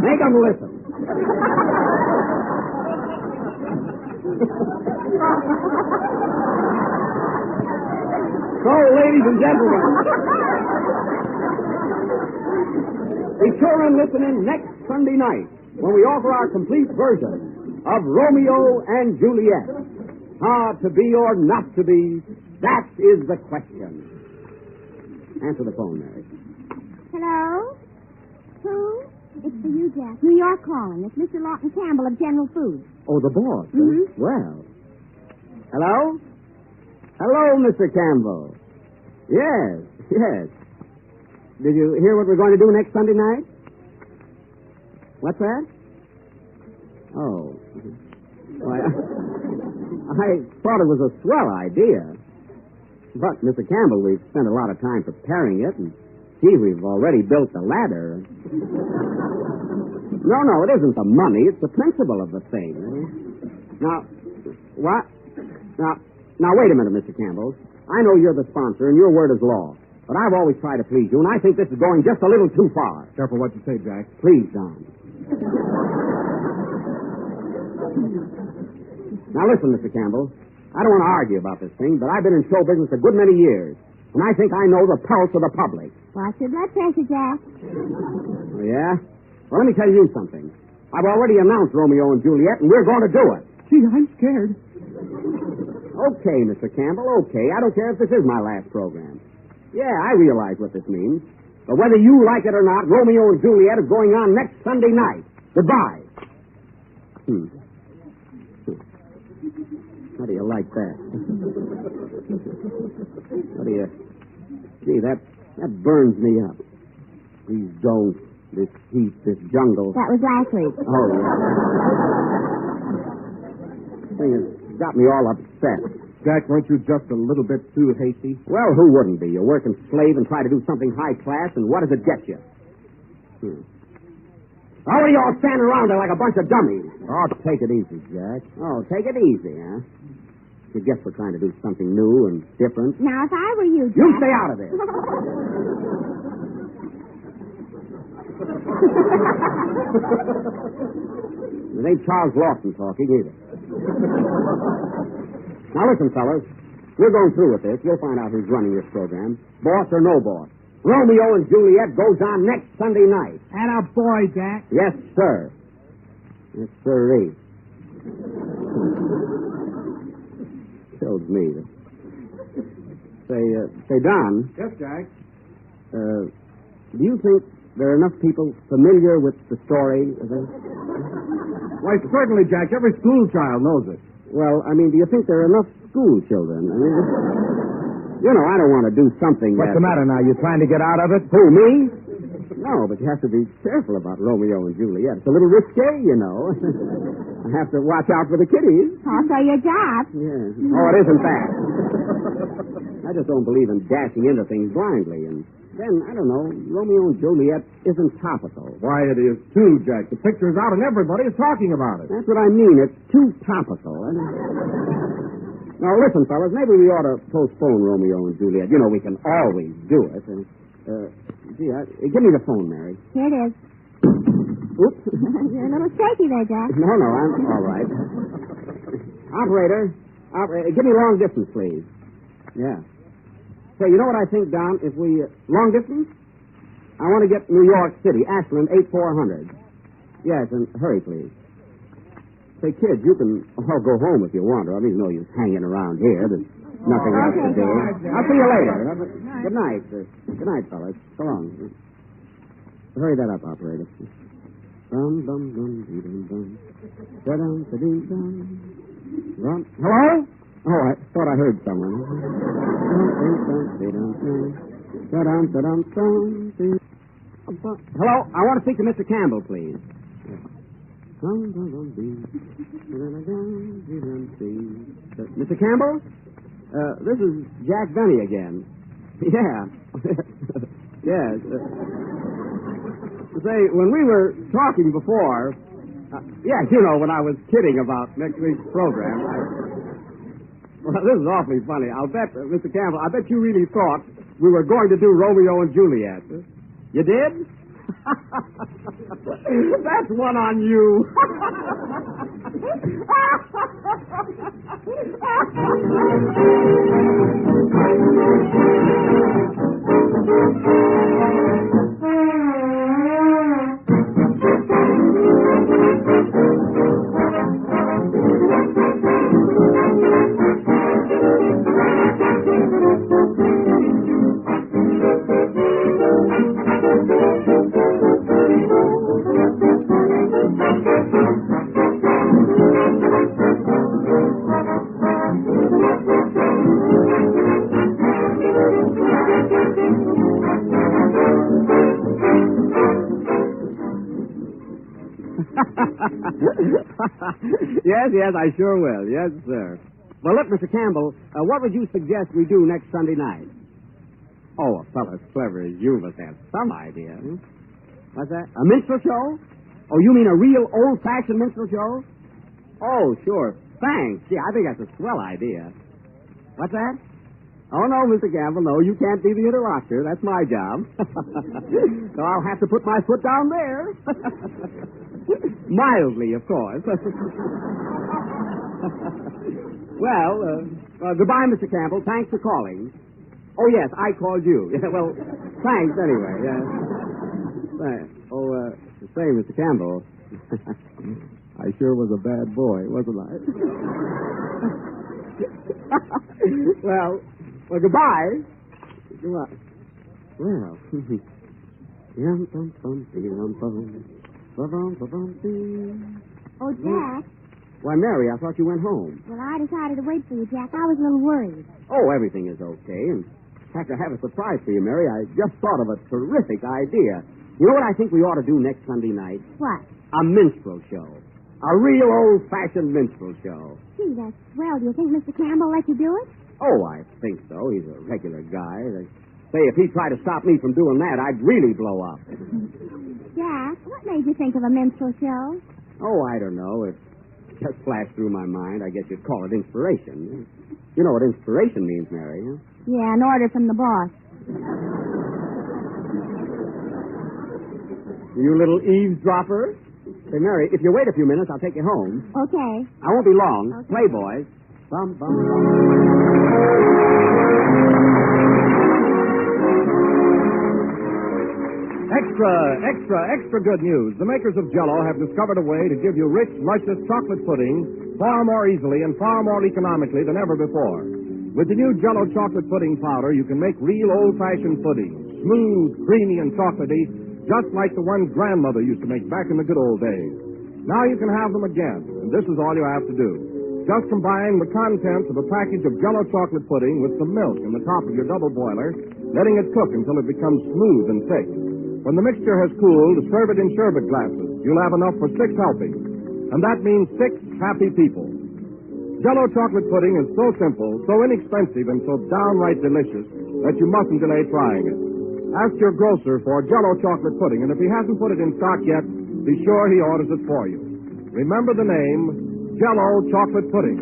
Make him listen. So, ladies and gentlemen, be sure and listen in next Sunday night when we offer our complete version of Romeo and Juliet. Ah, to be or not to be, that is the question. Answer the phone, Mary. Hello? Who? It's for you, Jack. New York calling. It's Mr. Lawton Campbell of General Foods. Oh, the boss. Mm-hmm. Well. Hello? Hello, Mr. Campbell. Yes. Did you hear what we're going to do next Sunday night? What's that? Oh. Why, I thought it was a swell idea. But, Mr. Campbell, we've spent a lot of time preparing it, and, gee, we've already built the ladder. No, it isn't the money. It's the principle of the thing. Now, what? Now, wait a minute, Mr. Campbell. I know you're the sponsor, and your word is law. But I've always tried to please you, and I think this is going just a little too far. Careful what you say, Jack. Please, Don. Now, listen, Mr. Campbell. I don't want to argue about this thing, but I've been in show business a good many years, and I think I know the pulse of the public. Watch your blood pressure, Jack. Oh, yeah? Well, let me tell you something. I've already announced Romeo and Juliet, and we're going to do it. Gee, I'm scared. Okay, Mr. Campbell, okay. I don't care if this is my last program. Yeah, I realize what this means. But whether you like it or not, Romeo and Juliet is going on next Sunday night. Goodbye. How do you like that? How do you... Gee, that burns me up. These don'ts, this heat, this jungle. That was last week. Oh, yeah. This thing has got me all upset. Jack, weren't you just a little bit too hasty? Well, who wouldn't be? You work and slave and try to do something high class, and what does it get you? Oh, what are you all standing around there like a bunch of dummies? Oh, take it easy, Jack. Oh, take it easy, huh? You guess we're trying to do something new and different. Now, if I were you, Jack... You stay out of this. It ain't Charles Lawson talking either. Now, listen, fellas. We're going through with this. You'll find out who's running this program. Boss or no boss. Romeo and Juliet goes on next Sunday night. And a boy, Jack. Yes, sir. Yes, sirree. Kills me. Say, Don. Yes, Jack. Do you think there are enough people familiar with the story of this? Why, certainly, Jack. Every school child knows it. Well, I mean, do you think there are enough school children? I mean, you know, I don't want to do something What's the matter now? You trying to get out of it? Who, me? No, but you have to be careful about Romeo and Juliet. It's a little risque, you know. I have to watch out for the kiddies. Also your job. Yes. Oh, it isn't that. I just don't believe in dashing into things blindly. And then, I don't know, Romeo and Juliet isn't topical. Why, it is too, Jack. The picture's out and everybody is talking about it. That's what I mean. It's too topical. Now, listen, fellas, maybe we ought to postpone Romeo and Juliet. You know, we can always do it. And, give me the phone, Mary. Here it is. Oops. You're a little shaky there, Jack. No, I'm all right. Operator, give me long distance, please. Yeah. Say, you know what I think, Don? If we... long distance? I want to get New York City, Ashland, 8400. Yes, and hurry, please. Say, kids, you can all go home if you want to. I mean, there's no use hanging around here. There's nothing else to do. I'll see you later. Good night. Good night, fellas. So long. Hurry that up, operator. Dum, dum, dum, dum, dum. Da-dum, da-dum, dum. Hello? Oh, I thought I heard someone. Hello? I want to speak to Mr. Campbell, please. Mr. Campbell? This is Jack Benny again. Yeah. Yes. Say, when we were talking before, you know, when I was kidding about next week's program, well, this is awfully funny. I'll bet, Mr. Campbell, I bet you really thought we were going to do Romeo and Juliet. You did? That's one on you. Yes, I sure will. Yes, sir. Well, look, Mr. Campbell, what would you suggest we do next Sunday night? Oh, a fellow as clever as you must have some idea. Hmm? What's that? A minstrel show? Oh, you mean a real old-fashioned minstrel show? Oh, sure. Thanks. Yeah, I think that's a swell idea. What's that? Oh, no, Mr. Campbell, no, you can't be the interlocutor. That's my job. So I'll have to put my foot down there. Mildly, of course. Well, goodbye, Mr. Campbell. Thanks for calling. Oh, yes, I called you. Well, thanks anyway. Say, Mr. Campbell, I sure was a bad boy, wasn't I? Well, goodbye. Goodbye. Well, Oh, Jack. Why, Mary, I thought you went home. Well, I decided to wait for you, Jack. I was a little worried. Oh, everything is okay. And in fact, I have a surprise for you, Mary. I just thought of a terrific idea. You know what I think we ought to do next Sunday night? What? A minstrel show. A real old-fashioned minstrel show. Gee, that's swell. Do you think Mr. Campbell let you do it? Oh, I think so. He's a regular guy. They say if he tried to stop me from doing that, I'd really blow up. Jack, what made you think of a minstrel show? Oh, I don't know. It just flashed through my mind. I guess you'd call it inspiration. You know what inspiration means, Mary, huh? Yeah, an order from the boss. You little eavesdropper. Say, Mary, if you wait a few minutes, I'll take you home. Okay. I won't be long. Okay. Play, boys. Bum, bum, bum. Extra good news. The makers of Jell-O have discovered a way to give you rich, luscious chocolate pudding far more easily and far more economically than ever before. With the new Jell-O chocolate pudding powder, you can make real old-fashioned pudding, smooth, creamy, and chocolatey, just like the one Grandmother used to make back in the good old days. Now you can have them again, and this is all you have to do. Just combine the contents of a package of Jell-O chocolate pudding with some milk in the top of your double boiler, letting it cook until it becomes smooth and thick. When the mixture has cooled, serve it in sherbet glasses. You'll have enough for 6 helpings, and that means 6 happy people. Jell-O chocolate pudding is so simple, so inexpensive, and so downright delicious that you mustn't delay trying it. Ask your grocer for Jell-O chocolate pudding, and if he hasn't put it in stock yet, be sure he orders it for you. Remember the name, Jell-O chocolate pudding.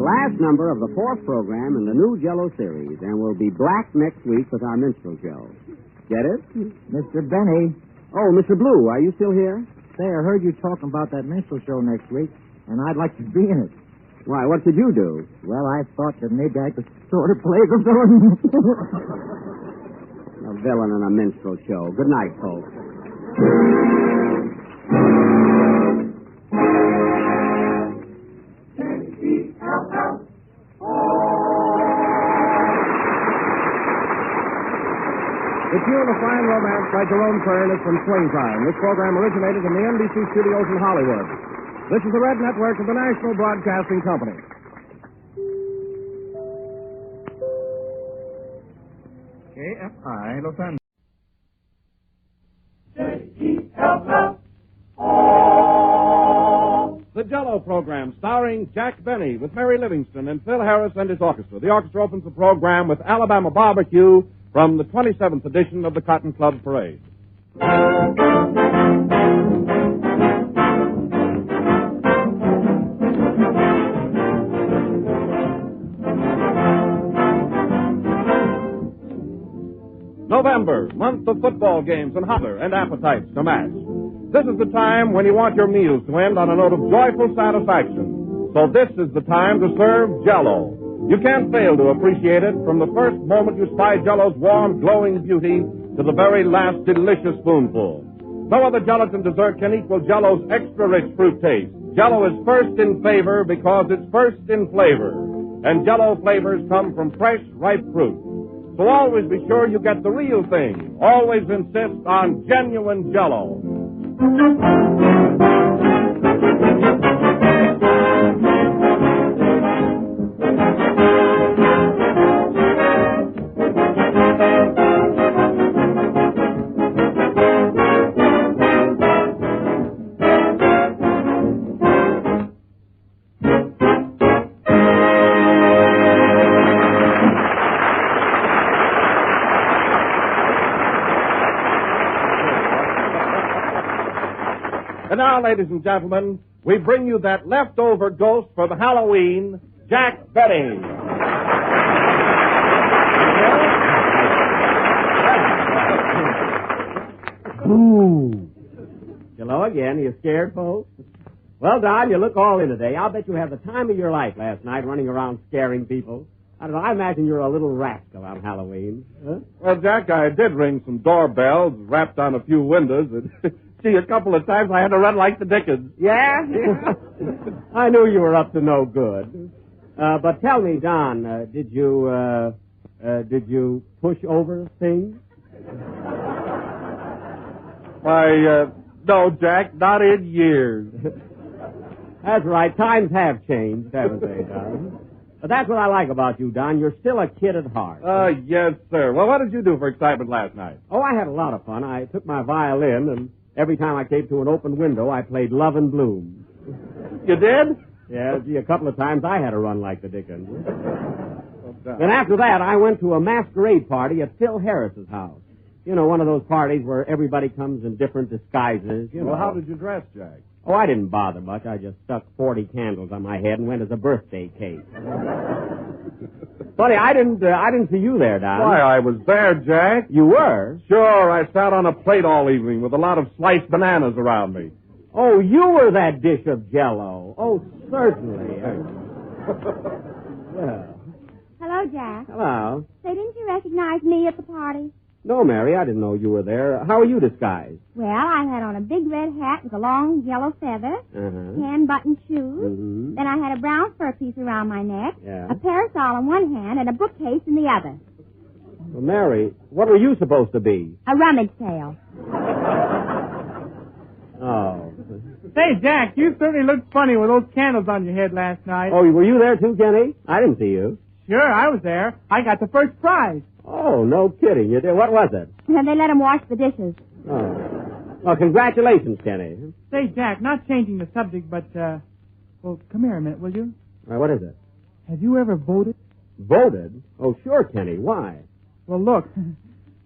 Last number of the 4th program in the new Jell-O series, and we'll be black next week with our minstrel show. Get it? Mr. Benny. Oh, Mr. Blue, are you still here? Say, I heard you talking about that minstrel show next week, and I'd like to be in it. Why, what could you do? Well, I thought that maybe I could sort of play the villain. A villain in a minstrel show. Good night, folks. The Tune of Fine Romance by Jerome Kern is from Swing Time. This program originated in the NBC studios in Hollywood. This is the Red Network of the National Broadcasting Company. KFI, Los Angeles. The Jell-O program, starring Jack Benny with Mary Livingston and Phil Harris and his orchestra. The orchestra opens the program with Alabama Barbecue from the 27th edition of the Cotton Club Parade. November, month of football games and hunger and appetites to match. This is the time when you want your meals to end on a note of joyful satisfaction. So this is the time to serve Jell-O. You can't fail to appreciate it from the first moment you spy Jell-O's warm, glowing beauty to the very last delicious spoonful. No other gelatin dessert can equal Jell-O's extra-rich fruit taste. Jell-O is first in favor because it's first in flavor. And Jell-O flavors come from fresh, ripe fruit. So always be sure you get the real thing. Always insist on genuine Jell-O. And now, ladies and gentlemen, we bring you that leftover ghost for the Halloween, Jack Benny. Ooh. Hello again. Are you scared, folks? Well, Don, you look all in today. I'll bet you had the time of your life last night running around scaring people. I don't know. I imagine you're a little rascal on Halloween. Huh? Well, Jack, I did ring some doorbells, rapped on a few windows, and gee, a couple of times I had to run like the dickens. Yeah? I knew you were up to no good. But tell me, Don, did you push over things? Why, no, Jack, not in years. That's right. Times have changed, haven't they, Don? But that's what I like about you, Don. You're still a kid at heart. Yes, sir. Well, what did you do for excitement last night? Oh, I had a lot of fun. I took my violin, and every time I came to an open window, I played Love and Bloom. You did? Yeah, gee, a couple of times I had to run like the dickens. Then after that, I went to a masquerade party at Phil Harris's house. You know, one of those parties where everybody comes in different disguises, you know. Well, how did you dress, Jack? Oh, I didn't bother much. I just stuck 40 candles on my head and went as a birthday cake. Funny, I didn't see you there, Don. Why, I was there, Jack. You were? Sure, I sat on a plate all evening with a lot of sliced bananas around me. Oh, you were that dish of Jell-O. Oh, certainly. Well. Hello, Jack. Hello. Say, didn't you recognize me at the party? No, Mary, I didn't know you were there. How are you disguised? Well, I had on a big red hat with a long yellow feather, tan button shoes. Then I had a brown fur piece around my neck, a parasol in one hand, and a bookcase in the other. Well, Mary, what were you supposed to be? A rummage sale. Oh. Hey, Jack, you certainly looked funny with those candles on your head last night. Oh, were you there too, Kenny? I didn't see you. Sure, I was there. I got the first prize. Oh, no kidding. You did. What was it? And they let him wash the dishes. Oh. Well, congratulations, Kenny. Say, Jack, not changing the subject, but, well, come here a minute, will you? What is it? Have you ever voted? Voted? Oh, sure, Kenny. Why? Well, look,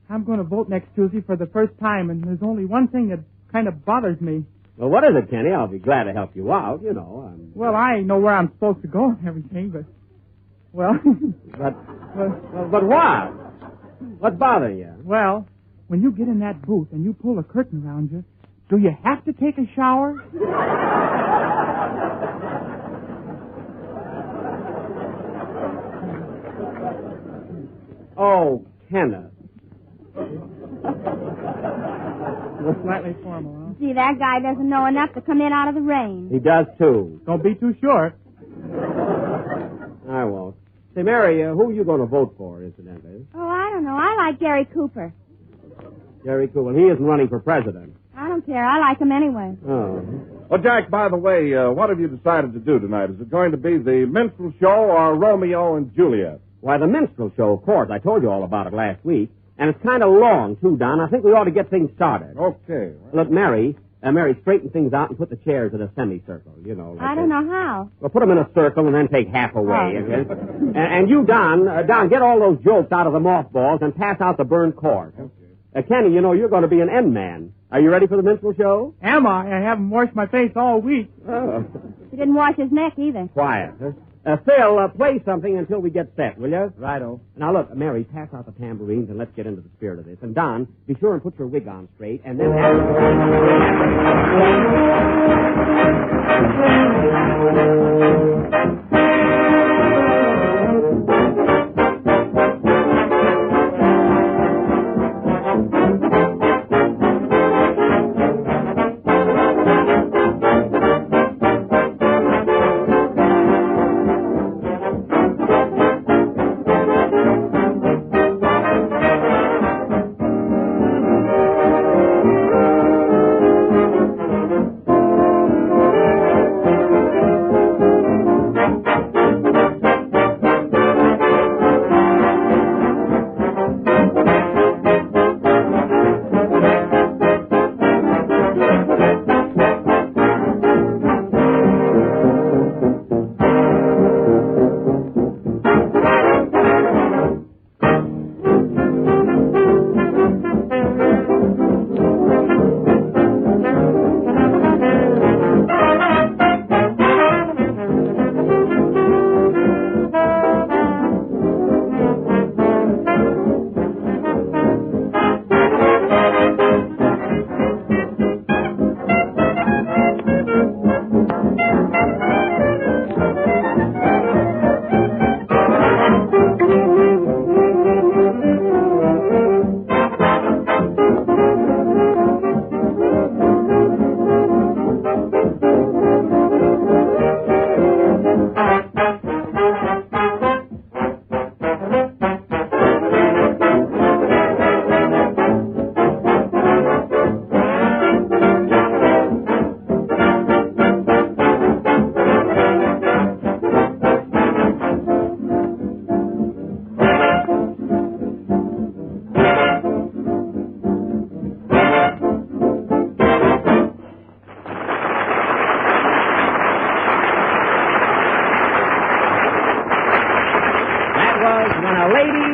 I'm going to vote next Tuesday for the first time, and there's only one thing that kind of bothers me. Well, what is it, Kenny? I'll be glad to help you out, you know. Well, I know where I'm supposed to go and everything, but, well... But what? What's bothering you? Well, when you get in that booth and you pull a curtain around you, do you have to take a shower? Oh, Kenneth. Slightly formal, huh? See, that guy doesn't know enough to come in out of the rain. He does, too. Don't be too short. I won't. Say, Mary, who are you going to vote for, incidentally? Oh, I don't know. I like Gary Cooper. Gary Cooper. He isn't running for president. I don't care. I like him anyway. Oh. Well, Jack, by the way, what have you decided to do tonight? Is it going to be the minstrel show or Romeo and Juliet? Why, the minstrel show, of course. I told you all about it last week. And it's kind of long, too, Don. I think we ought to get things started. Okay. Look, Mary, straighten things out and put the chairs in a semicircle, you know. Like I don't know how. Well, put them in a circle and then take half away. Oh. And you, Don, get all those jokes out of the mothballs and pass out the burned cord. Okay. Kenny, you know, you're going to be an end man. Are you ready for the minstrel show? Am I? I haven't washed my face all week. Oh. He didn't wash his neck either. Quiet. Phil, play something until we get set, will you? Righto. Now, look, Mary, pass out the tambourines and let's get into the spirit of this. And, Don, be sure and put your wig on straight, and then...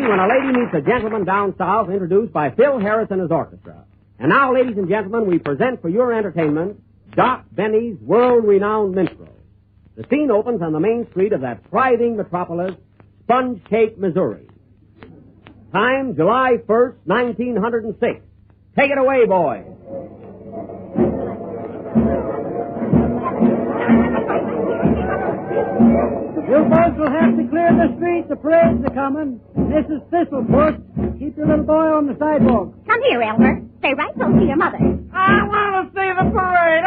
When a Lady Meets a Gentleman Down South, introduced by Phil Harris and his orchestra. And now, ladies and gentlemen, we present for your entertainment Doc Benny's world-renowned minstrel. The scene opens on the main street of that thriving metropolis, Sponge Cake, Missouri. Time, July 1st, 1906. Take it away, boys. You folks will have to clear the street. The parade's a-coming. Mrs. Thistlefoot, keep your little boy on the sidewalk. Come here, Elmer. Stay right close to your mother. I want to see the parade.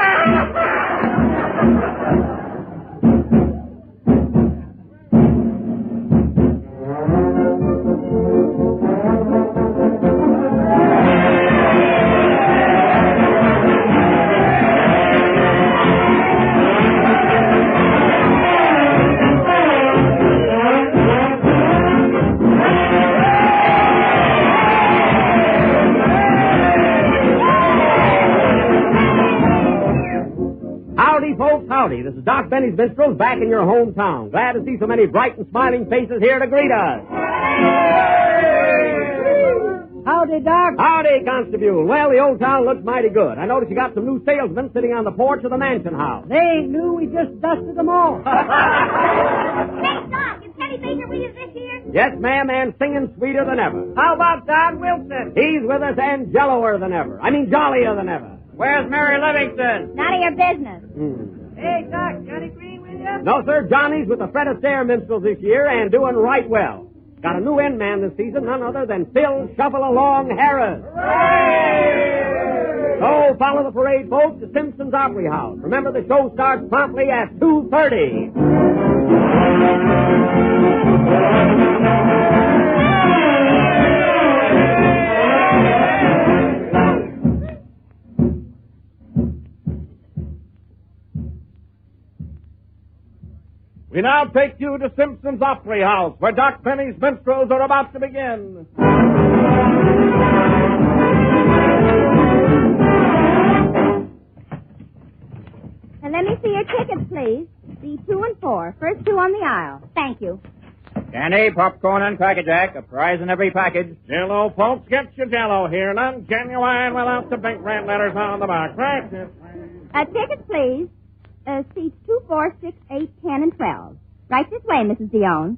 Howdy, this is Doc Benny's Minstrels back in your hometown. Glad to see so many bright and smiling faces here to greet us. Howdy, Doc. Howdy, Constable. Well, the old town looks mighty good. I noticed you got some new salesmen sitting on the porch of the mansion house. They ain't new. We just dusted them all. Hey, Doc, is Teddy Baker with us this year? Yes, ma'am, and singing sweeter than ever. How about Don Wilson? He's with us and jelloer than ever. I mean, jollier than ever. Where's Mary Livingston? None of your business. Hey, Doc, Johnny Green with you? No, sir. Johnny's with the Fred Astaire Minstrels this year and doing right well. Got a new end man this season, none other than Phil Shuffle-Along Harris. Hooray! So, follow the parade, folks, to Simpson's Opry House. Remember, the show starts promptly at 2:30. We now take you to Simpson's Opry House, where Doc Benny's Minstrels are about to begin. And let me see your tickets, please. The 2 and 4. First 2 on the aisle. Thank you. Candy, popcorn, and Cracker Jack. A prize in every package. Jello, folks, get your Jello here. None genuine without the big red letters on the back. Practice. Tickets, please. Seats 2, 4, 6, 8, 10, and 12. Right this way, Mrs. Dion.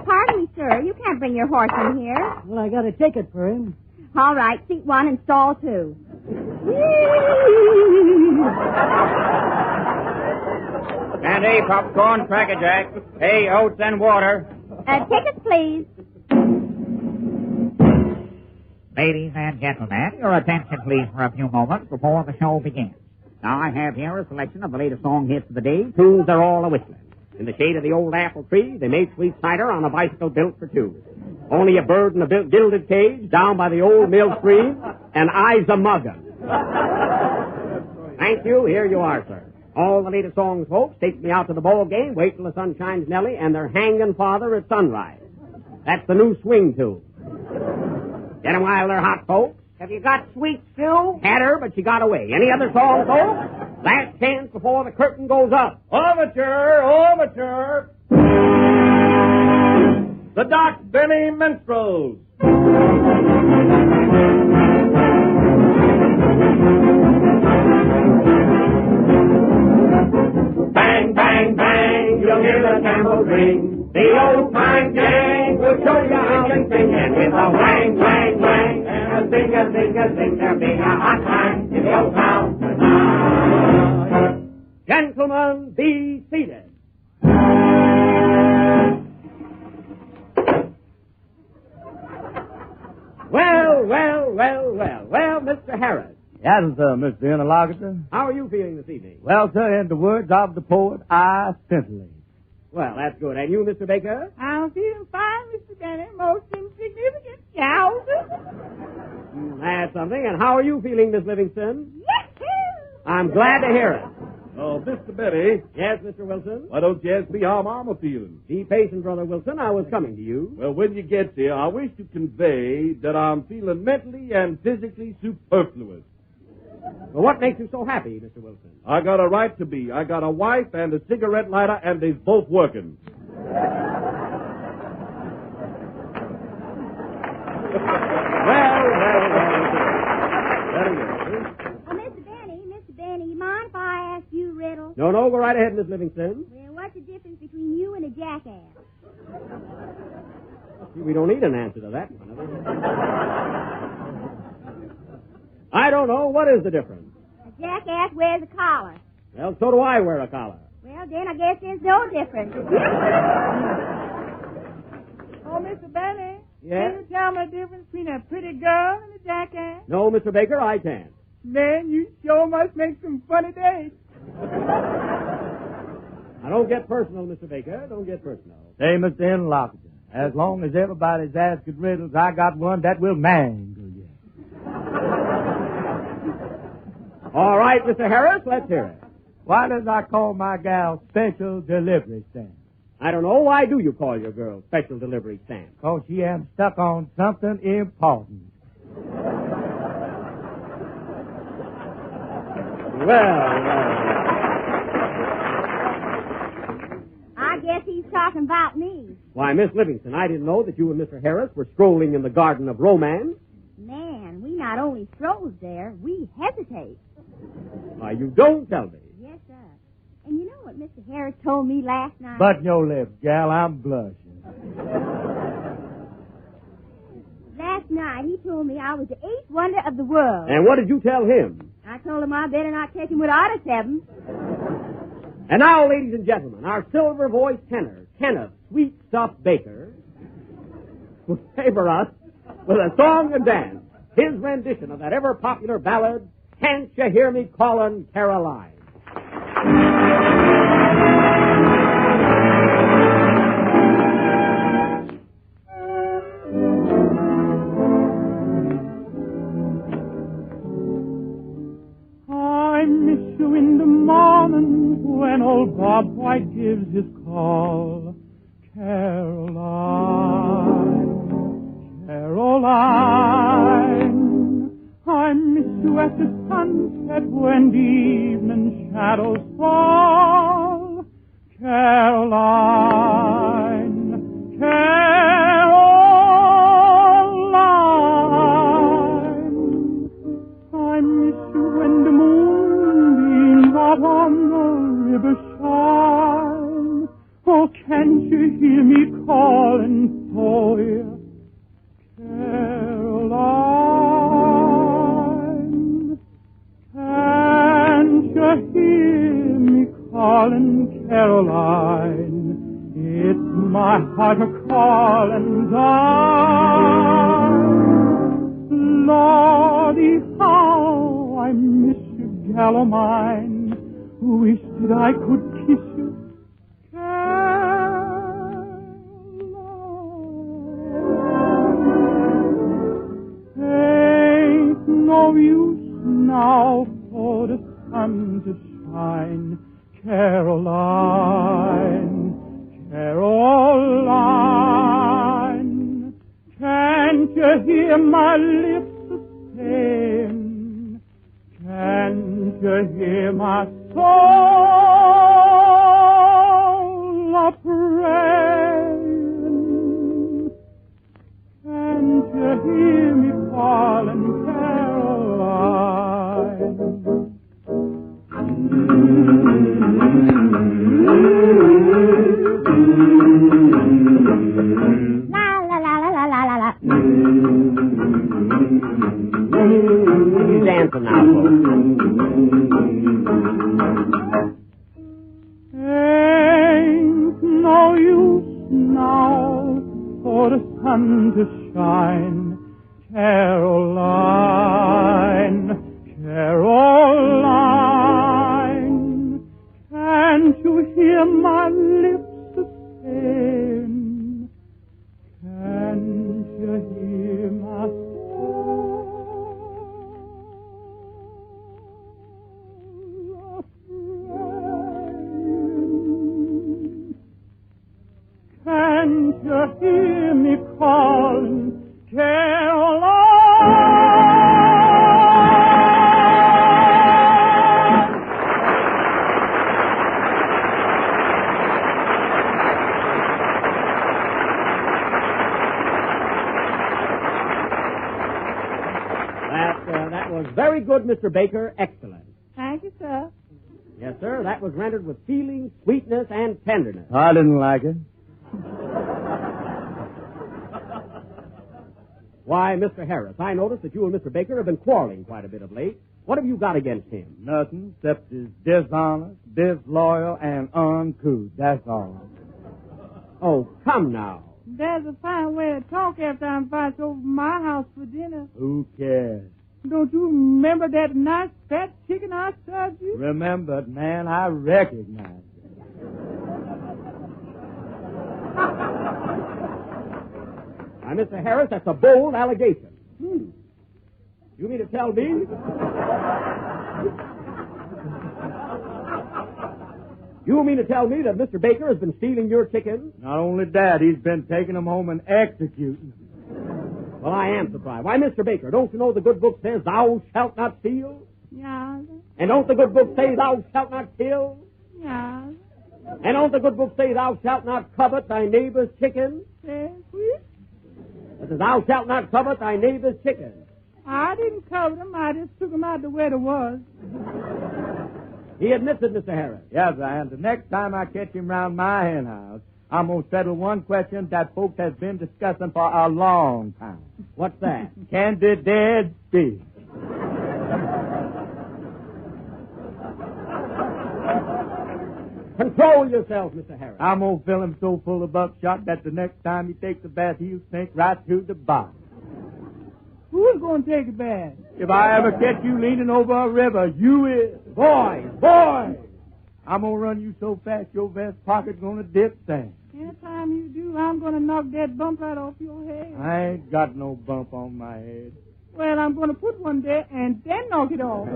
Pardon me, sir. You can't bring your horse in here. Well, I got a ticket for him. All right, seat 1 and stall 2. Candy, popcorn, Cracker Jack. Hay, oats, and water. Tickets, please. Ladies and gentlemen, your attention please for a few moments before the show begins. Now, I have here a selection of the latest song hits of the day. Tunes they're all a-whistling. In the shade of the old apple tree, they made sweet cider on a bicycle built for two. Only a bird in a gilded cage down by the old mill stream, and I's a-muggin'. Thank you. Here you are, sir. All the latest songs, folks, take me out to the ball game, wait till the sun shines Nellie, and they're hanging father at sunrise. That's the new swing tune. Get 'em while they're hot, folks. Have you got Sweet Sue? Had her, but she got away. Any other song, folks? Last chance before the curtain goes up. Overture, overture. The Doc Benny Minstrels. Bang, bang, bang, you'll hear the tambours ring. The old-time gang will show you how they sing, and with a wang, wang, wang, and a zing, a zing, a zing, there'll be a hot time in the old town tonight. Gentlemen, be seated. Well, Mr. Harris. Yes, Mr. Interlocutor. How are you feeling this evening? Well, sir, in the words of the poet, I scintillate. Well, that's good. And you, Mr. Baker? I'm feeling fine, Mr. Benny. Most insignificant cows. That's something. And how are you feeling, Miss Livingston? I'm glad to hear it. Oh, Mr. Benny. Yes, Mr. Wilson? Why don't you ask me how Mama feeling? Be patient, Brother Wilson. I was coming to you. Well, when you get there, I wish to convey that I'm feeling mentally and physically superfluous. Well, what makes you so happy, Mr. Wilson? I got a right to be. I got a wife and a cigarette lighter, and they's both working. Mr. Benny, you mind if I ask you a riddle? No, go right ahead, Miss Livingston. Well, what's the difference between you and a jackass? We don't need an answer to that one. I don't know. What is the difference? A jackass wears a collar. Well, so do I wear a collar. Well, then I guess there's no difference. Oh, Mr. Benny. Yes? Can you tell me the difference between a pretty girl and a jackass? No, Mr. Baker, I can't. Man, you sure must make some funny days. Now, don't get personal, Mr. Baker. Don't get personal. Say, Mr. Interlocutor, as long as everybody's asking riddles, I got one that will mangle you. All right, Mr. Harris, let's hear it. Why does I call my gal Special Delivery Stamp? I don't know. Why do you call your girl Special Delivery Stamp? Because she am stuck on something important. Well. I guess he's talking about me. Why, Miss Livingston, I didn't know that you and Mr. Harris were strolling in the Garden of Romance. Man, we not only stroll there, we hesitate. Why, you don't tell me. Yes, sir. And you know what Mr. Harris told me last night? Button your lips, gal. I'm blushing. Last night he told me I was the eighth wonder of the world. And what did you tell him? I told him I better not take him with Otter Seven. And now, ladies and gentlemen, our silver-voiced tenor, Kenneth Sweet Stuff Baker, will favor us with a song and dance, his rendition of that ever-popular ballad, Can't You Hear Me Callin' Caroline? I miss you in the morning when old Bob White gives his call. Caroline, Caroline, I miss you at the sunset when the evening shadows fall. Caroline, Caroline, I miss you when the moonbeams out on the river shine. Oh, can't you hear me calling for you? Caroline, can't you hear me calling, Caroline? It's my heart a-calling down. Lordy, how I miss you, gal o' mine. Wish that I could kiss you. Ain't no use now for the sun to shine. Caroline, Caroline, can't you hear my lips a-saying? Can't you hear my soul a-praying? Can't you hear me calling, Caroline? La la la la la la la la. He's dancing now, folks. Ain't no use now for the sun to shine. Caroline, Caroline, can't you hear my lips a-saying? Can't you hear my soul a-praying? Can't you hear me calling, Caroline? That was very good, Mr. Baker. Excellent. Thank you, sir. Yes, sir. That was rendered with feeling, sweetness, and tenderness. I didn't like it. Why, Mr. Harris, I notice that you and Mr. Baker have been quarreling quite a bit of late. What have you got against him? Nothing except he's dishonest, disloyal, and uncouth. That's all. Oh, come now. That's a fine way to talk after I'm invited over my house for dinner. Who cares? Don't you remember that nice fat chicken I served you? Remember it, man. I recognize it. Now, Mr. Harris, that's a bold allegation. You mean to tell me? You mean to tell me that Mr. Baker has been stealing your chickens? Not only that, he's been taking them home and executing them. Well, I am surprised. Why, Mr. Baker, don't you know the good book says thou shalt not steal? Yeah. And don't the good book say thou shalt not kill? Yeah. And don't the good book say thou shalt not covet thy neighbor's chicken? Yes. It says thou shalt not covet thy neighbor's chicken. I didn't cover them. I just took them out the way it was. He admits it, Mr. Harris. Yes, and the next time I catch him round my hen house, I'm going to settle one question that folks has been discussing for a long time. What's that? Can the dead speak? Control yourself, Mr. Harris. I'm going to fill him so full of buckshot that the next time he takes a bath, he'll sink right through the bottom. Who's going to take a bath? If I ever catch you leaning over a river, you is. Boys! I'm going to run you so fast your vest pocket's going to dip sand. Anytime you do, I'm going to knock that bump right off your head. I ain't got no bump on my head. Well, I'm going to put one there and then knock it off.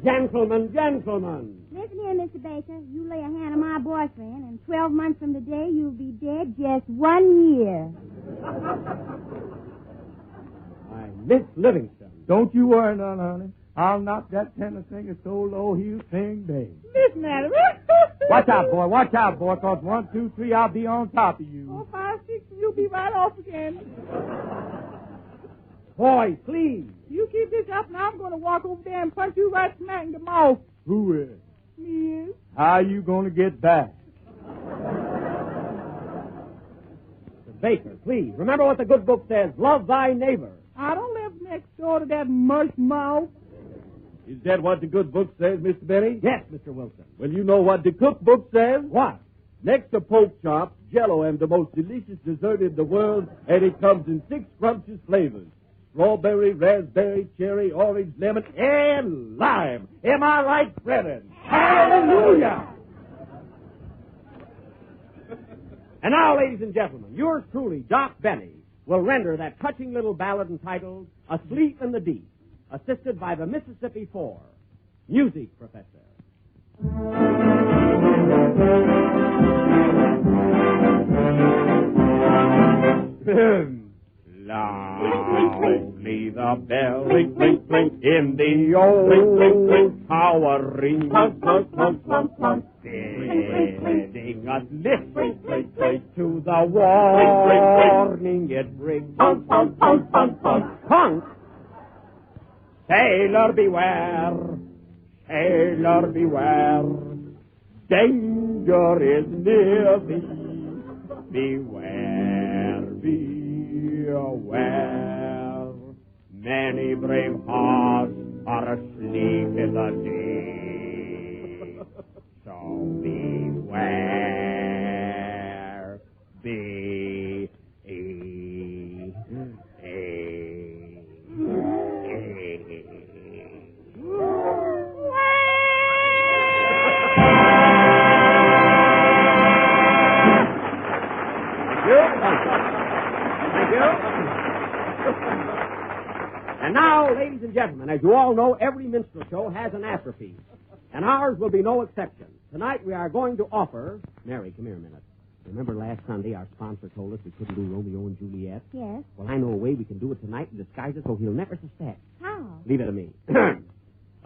Gentlemen. Listen here, Mr. Baker. You lay a hand on my boyfriend, and 12 months from today, you'll be dead just 1 year. Miss Livingston. Don't you worry none, honey. I'll knock that tenor singer so low he'll sing bass. Listen at him. Watch out, boy, because 1, 2, 3, I'll be on top of you. 4, 5, 6, and you'll be right off again. Boys, please. You keep this up, and I'm going to walk over there and punch you right smack in the mouth. Who is? Me is. How you going to get back? Mr. Baker, please. Remember what the good book says. Love thy neighbor. I don't live next door to that mush mouth. Is that what the good book says, Mr. Benny? Yes, Mr. Wilson. Well, you know what the cookbook says? What? Next to pork chops, Jell-O am the most delicious dessert in the world, and it comes in 6 scrumptious flavors. Strawberry, raspberry, cherry, orange, lemon, and lime. Am I right, brethren? Hallelujah! And now, ladies and gentlemen, yours truly, Doc Benny, will render that touching little ballad entitled Asleep in the Deep, assisted by the Mississippi Four. Music, Professor. Loudly the bell ring, ring, ring, in the old tower ring, bidding us listen to the warning it brings. Punk! Sailor beware, danger is near thee. Beware, beware. Many brave hearts are asleep in the deep. So beware, Thank you. And now, ladies and gentlemen, as you all know, every minstrel show has an afterpiece. And ours will be no exception. Tonight we are going to offer... Mary, come here a minute. Remember last Sunday our sponsor told us we couldn't do Romeo and Juliet? Yes. Well, I know a way we can do it tonight and disguise it so he'll never suspect. How? Leave it to me.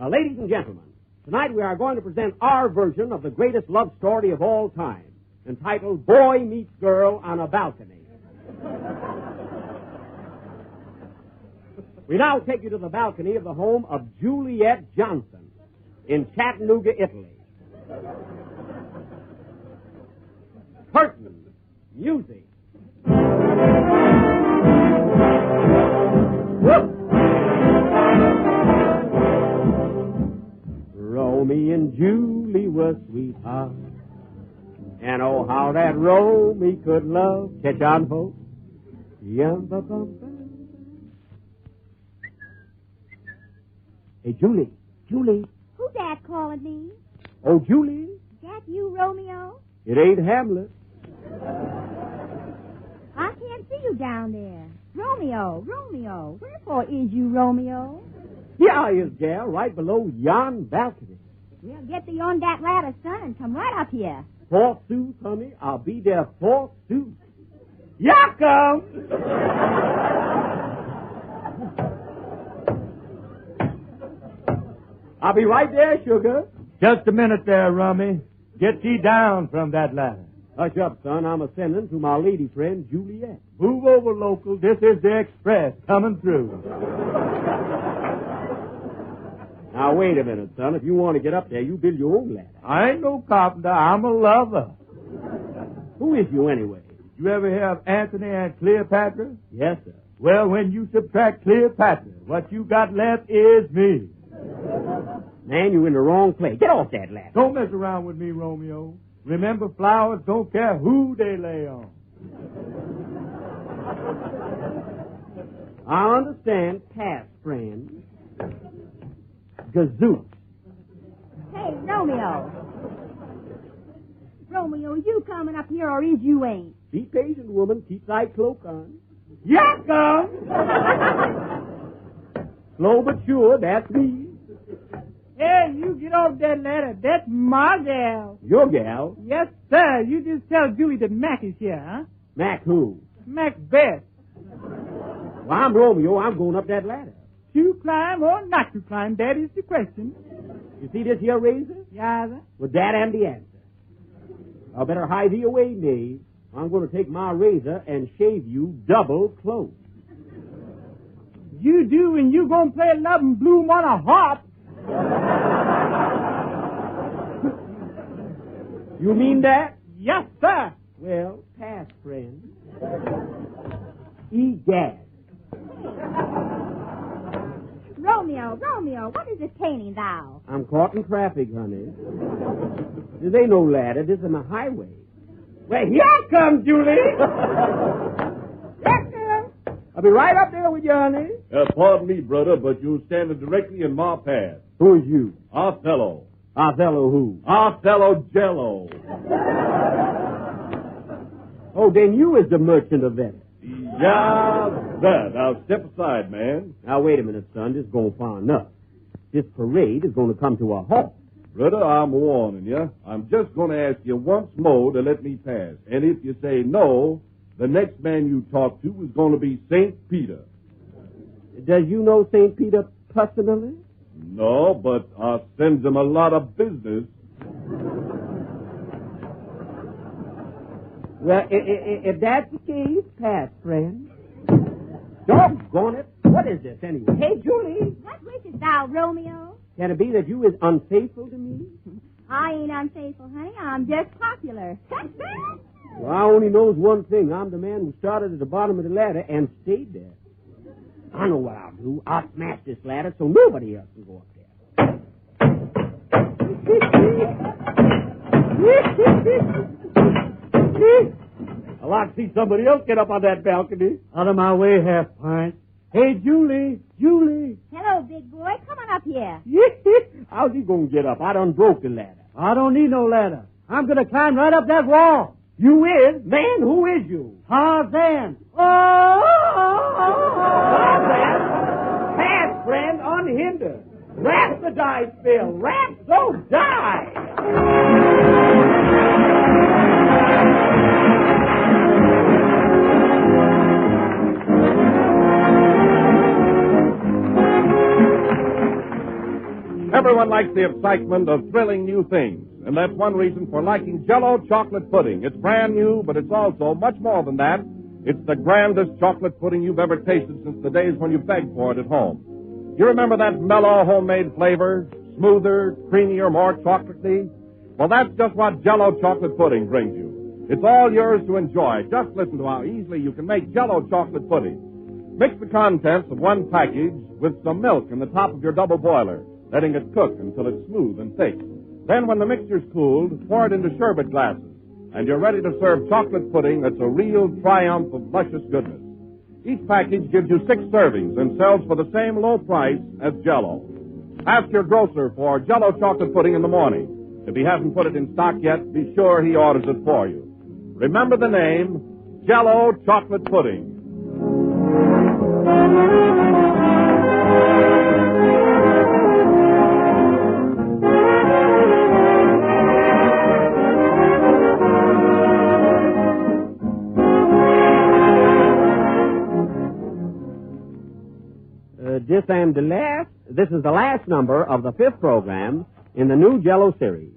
Ladies and gentlemen, tonight we are going to present our version of the greatest love story of all time, entitled Boy Meets Girl on a Balcony. We now take you to the balcony of the home of Juliet Johnson in Chattanooga, Italy. Curtain, music. Whoop! sweetheart. And oh, how that roll me could love. Catch on, folks. Yum-ba-bum-ba. Hey, Julie. Julie. Who's that calling me? Oh, Julie. That you, Romeo? It ain't Hamlet. I can't see you down there. Romeo, Romeo. Wherefore is you, Romeo? Here I is, gal, right below yon balcony. Well, get thee on that ladder, son, and come right up here. Forsooth, honey, I'll be there forsooth. Ya come! I'll be right there, sugar. Just a minute there, Rummy. Get thee down from that ladder. Hush up, son. I'm a-sending to my lady friend, Juliet. Move over, local. This is the express coming through. Now, wait a minute, son. If you want to get up there, you build your own ladder. I ain't no carpenter. I'm a lover. Who is you, anyway? You ever hear of Anthony and Cleopatra? Yes, sir. Well, when you subtract Cleopatra, what you got left is me. Man, you're in the wrong place. Get off that ladder. Don't mess around with me, Romeo. Remember, flowers don't care who they lay on. I understand, past friend. Gazoo. Hey, Romeo. Romeo, you coming up here or is you ain't? Be patient, woman. Keep thy cloak on. Ya come! Slow but sure, that's me. Hey, you get off that ladder. That's my gal. Your gal? Yes, sir. You just tell Julie that Mac is here, huh? Mac who? Macbeth. Well, I'm Romeo. I'm going up that ladder. To climb or not to climb, that is the question. You see this here razor? Yeah, sir. Well, that am the answer. I better hide thee away, knave. I'm going to take my razor and shave you double close. You do, and you going to play Love and Bloom on a harp. You mean that? Yes, sir. Well, pass, friend. Egad. Romeo, Romeo, what is detaining thou? I'm caught in traffic, honey. This ain't no ladder. This is my highway. Well, here comes Julie. Here comes. I'll be right up there with you, honey. Pardon me, brother, but you're standing directly in my path. Who is you? Othello. Othello who? Othello Jello. Oh, then you is the merchant of Venice. Yeah, that. Now, step aside, man. Now, wait a minute, son. This is going far enough. This parade is going to come to a halt. Brother, I'm warning you. I'm just going to ask you once more to let me pass. And if you say no, the next man you talk to is going to be St. Peter. Does you know St. Peter personally? No, but I sends him a lot of business. Well, if that's the case, pass, friend. Doggone it. What is this, anyway? Hey, Julie. What wishes thou, Romeo? Can it be that you is unfaithful to me? I ain't unfaithful, honey. I'm just popular. Well, I only knows one thing. I'm the man who started at the bottom of the ladder and stayed there. I know what I'll do. I'll smash this ladder so nobody else can go up there. I'd like to see somebody else get up on that balcony. Out of my way, half-pint. Hey, Julie. Julie. Hello, big boy. Come on up here. How's he going to get up? I done broke the ladder. I don't need no ladder. I'm going to climb right up that wall. You is? Man, who is you? Tarzan. Tarzan? Pass, friend, unhindered. Rap the dice, Bill. Rap, so die. Everyone likes the excitement of thrilling new things, and that's one reason for liking Jell-O chocolate pudding. It's brand new, but it's also much more than that. It's the grandest chocolate pudding you've ever tasted since the days when you begged for it at home. You remember that mellow homemade flavor? Smoother, creamier, more chocolatey? Well, that's just what Jell-O chocolate pudding brings you. It's all yours to enjoy. Just listen to how easily you can make Jell-O chocolate pudding. Mix the contents of one package with some milk in the top of your double boiler, letting it cook until it's smooth and thick. Then, when the mixture's cooled, pour it into sherbet glasses, and you're ready to serve chocolate pudding that's a real triumph of luscious goodness. Each package gives you 6 servings and sells for the same low price as Jell-O. Ask your grocer for Jell-O chocolate pudding in the morning. If he hasn't put it in stock yet, be sure he orders it for you. Remember the name, Jell-O chocolate pudding. This is the last number of the 5th program in the new Jell-O series.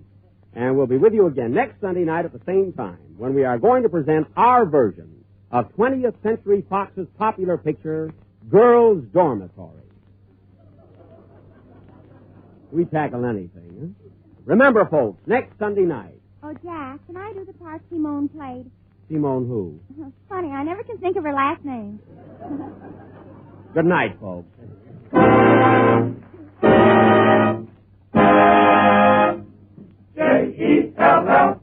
And we'll be with you again next Sunday night at the same time when we are going to present our version of 20th Century Fox's popular picture, Girls' Dormitory. We tackle anything, huh? Remember, folks, next Sunday night. Oh, Jack, can I do the part Simone played? Simone who? Funny, I never can think of her last name. Good night, folks. J-E-L-L.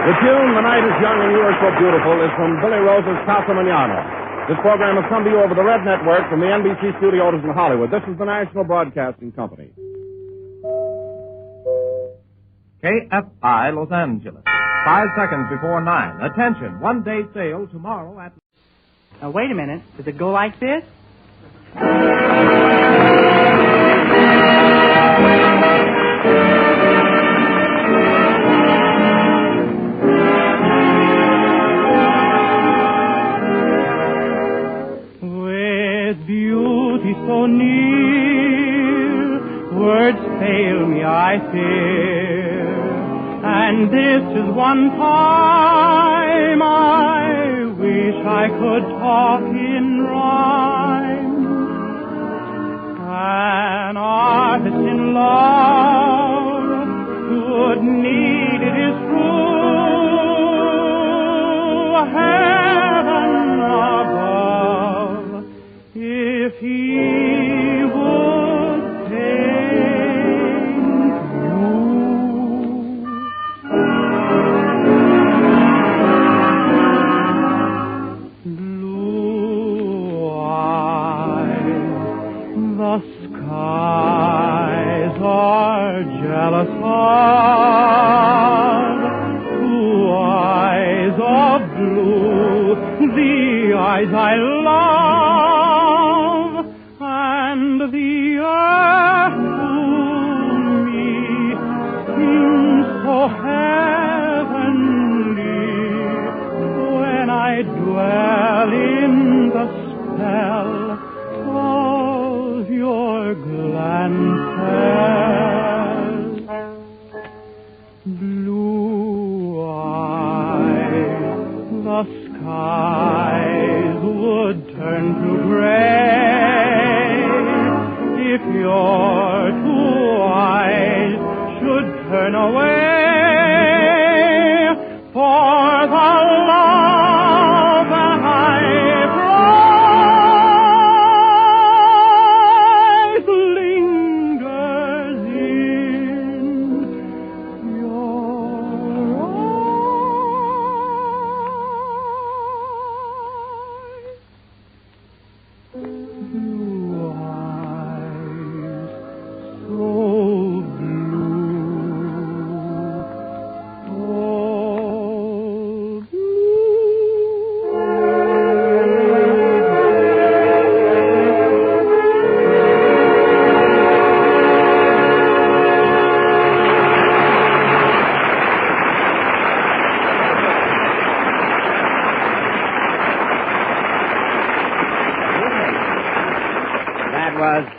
The tune, The Night is Young and You Are So Beautiful, is from Billy Rose's Casa Manana. This program has come to you over the Red Network from the NBC studios in Hollywood. This is the National Broadcasting Company. KFI Los Angeles. 5 seconds before 9. Attention, one-day sale tomorrow at... Now, wait a minute. Does it go like this? With beauty so near, words fail me, I fear. And this is one time I wish I could talk in rhyme. An artist in love would need, it is true, heaven above if he would paint blue eyes. The skies are jealous of 2 eyes of blue, the eyes I love, and the earth to me seems so heavenly when I dwell in the spell of your glances. Blue eyes, the skies would turn to gray if your 2 eyes should turn away. For the love that I prize lingers in your eyes. Blue eyes, so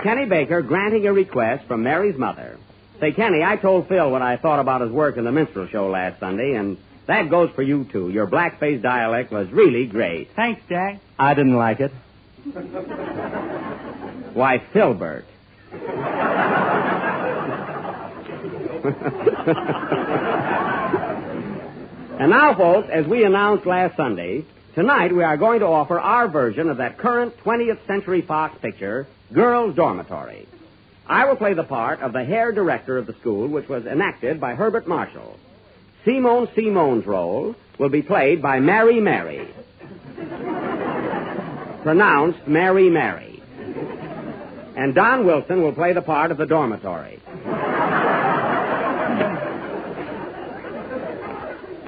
Kenny Baker granting a request from Mary's mother. Say, Kenny, I told Phil what I thought about his work in the minstrel show last Sunday, and that goes for you, too. Your blackface dialect was really great. Thanks, Jack. I didn't like it. Why, Philbert. And now, folks, as we announced last Sunday, tonight we are going to offer our version of that current 20th Century Fox picture, Girls' Dormitory. I will play the part of the hair director of the school, which was enacted by Herbert Marshall. Simone Simone's role will be played by Mary Mary. Pronounced Mary Mary. And Don Wilson will play the part of the dormitory.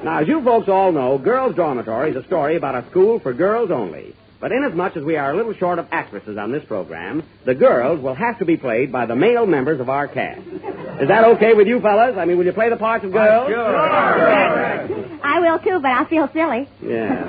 Now, as you folks all know, Girls' Dormitory is a story about a school for girls only. But inasmuch as we are a little short of actresses on this program, the girls will have to be played by the male members of our cast. Is that okay with you fellas? I mean, will you play the parts of girls? Sure. I will, too, but I'll feel silly. Yeah.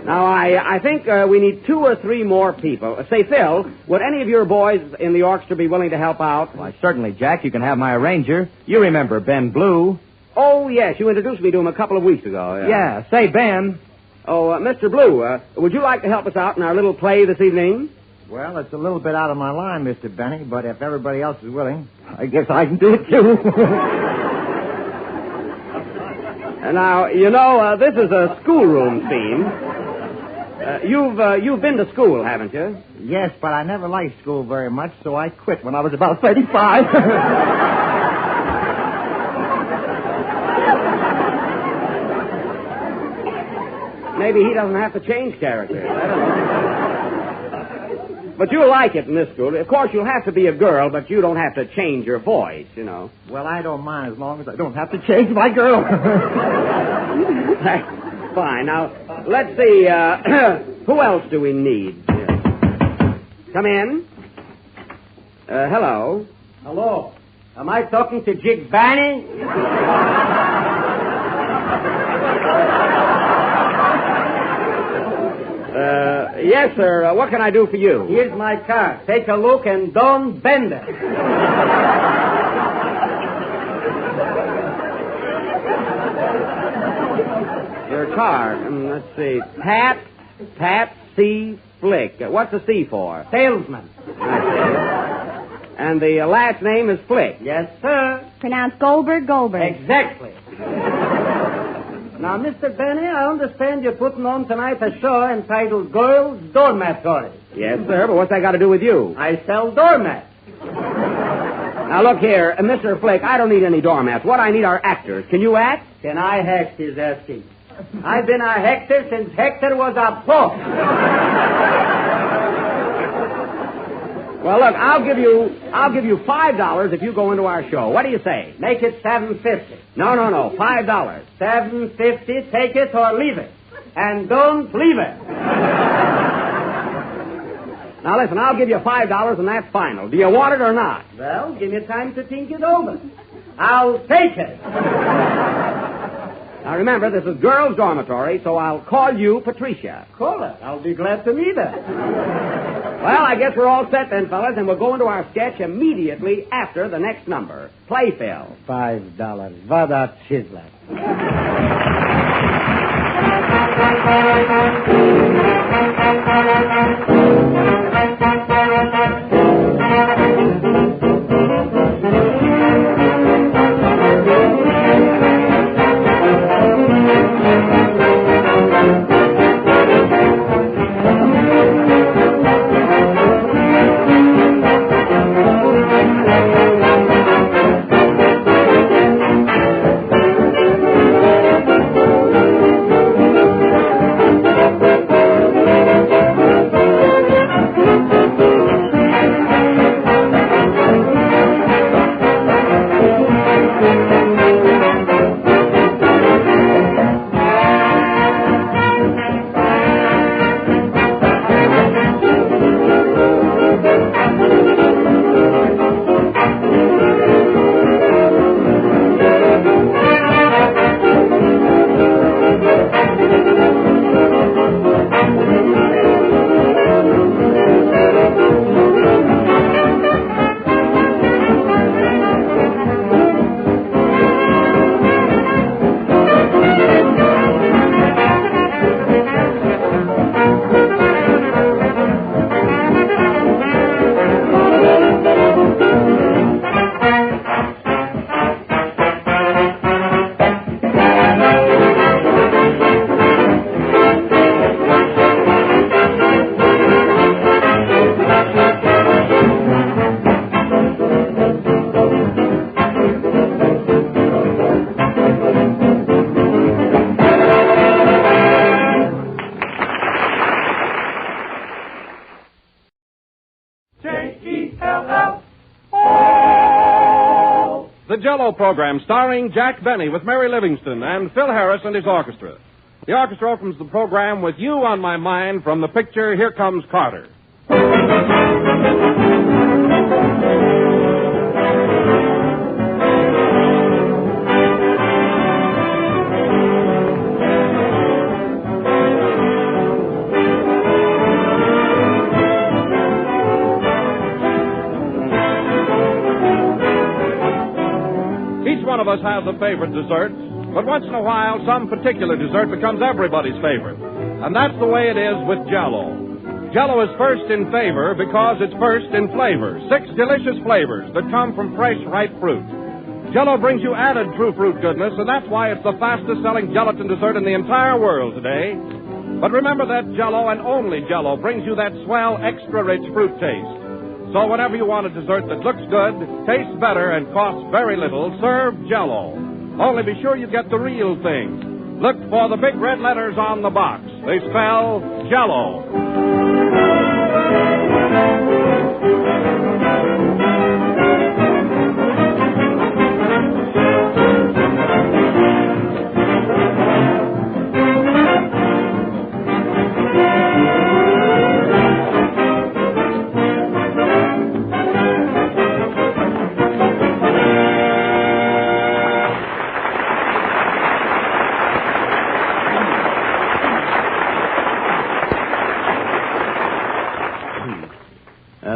Now, I think we need 2 or 3 more people. Say, Phil, would any of your boys in the orchestra be willing to help out? Why, certainly, Jack. You can have my arranger. You remember Ben Blue. Oh, yes. You introduced me to him a couple of weeks ago. Yeah. Say, Ben. Oh, Mr. Blue, would you like to help us out in our little play this evening? Well, it's a little bit out of my line, Mr. Benny, but if everybody else is willing, I guess I can do it, too. Now, you know, this is a schoolroom scene. You've been to school, haven't you? Yes, but I never liked school very much, so I quit when I was about 35. Maybe he doesn't have to change characters. I don't know. But you'll like it in this school. Of course, you'll have to be a girl, but you don't have to change your voice, you know. Well, I don't mind as long as I don't have to change my girl. Fine. Now, let's see. Who else do we need? Come in. Hello. Hello. Am I talking to Jig Banny? Yes, sir. What can I do for you? Here's my car. Take a look and don't bend it. Your car. Let's see. Pat C. Flick. What's the C for? Salesman. And the last name is Flick. Yes, sir. Pronounced Goldberg. Exactly. Now, Mr. Benny, I understand you're putting on tonight a show entitled Girls' Dormitory. Yes, sir, but what's that got to do with you? I sell doormats. Now, look here, Mr. Flick, I don't need any doormats. What I need are actors. Can you act? Can I act, he's asking. I've been a Hector since Hector was a pup. Well, look, I'll give you $5 if you go into our show. What do you say? Make it $7.50. No, $5. $7.50. Take it or leave it, and don't leave it. Now listen, I'll give you $5, and that's final. Do you want it or not? Well, give me time to think it over. I'll take it. Now remember, this is Girls' Dormitory, so I'll call you Patricia. Call her. I'll be glad to meet her. Well, I guess we're all set then, fellas, and we'll go into our sketch immediately after the next number. Play, Phil. $5. What a chiseler. Jell-O program starring Jack Benny with Mary Livingston and Phil Harris and his orchestra. The orchestra opens the program with You on My Mind from the picture Here Comes Carter. One of us has a favorite dessert, but once in a while, some particular dessert becomes everybody's favorite. And that's the way it is with Jell-O. Jell-O is first in favor because it's first in flavor. 6 delicious flavors that come from fresh, ripe fruit. Jell-O brings you added true fruit goodness, and that's why it's the fastest-selling gelatin dessert in the entire world today. But remember that Jell-O and only Jell-O brings you that swell, extra-rich fruit taste. So whenever you want a dessert that looks good, tastes better, and costs very little, serve Jell-O. Only be sure you get the real thing. Look for the big red letters on the box. They spell Jell-O.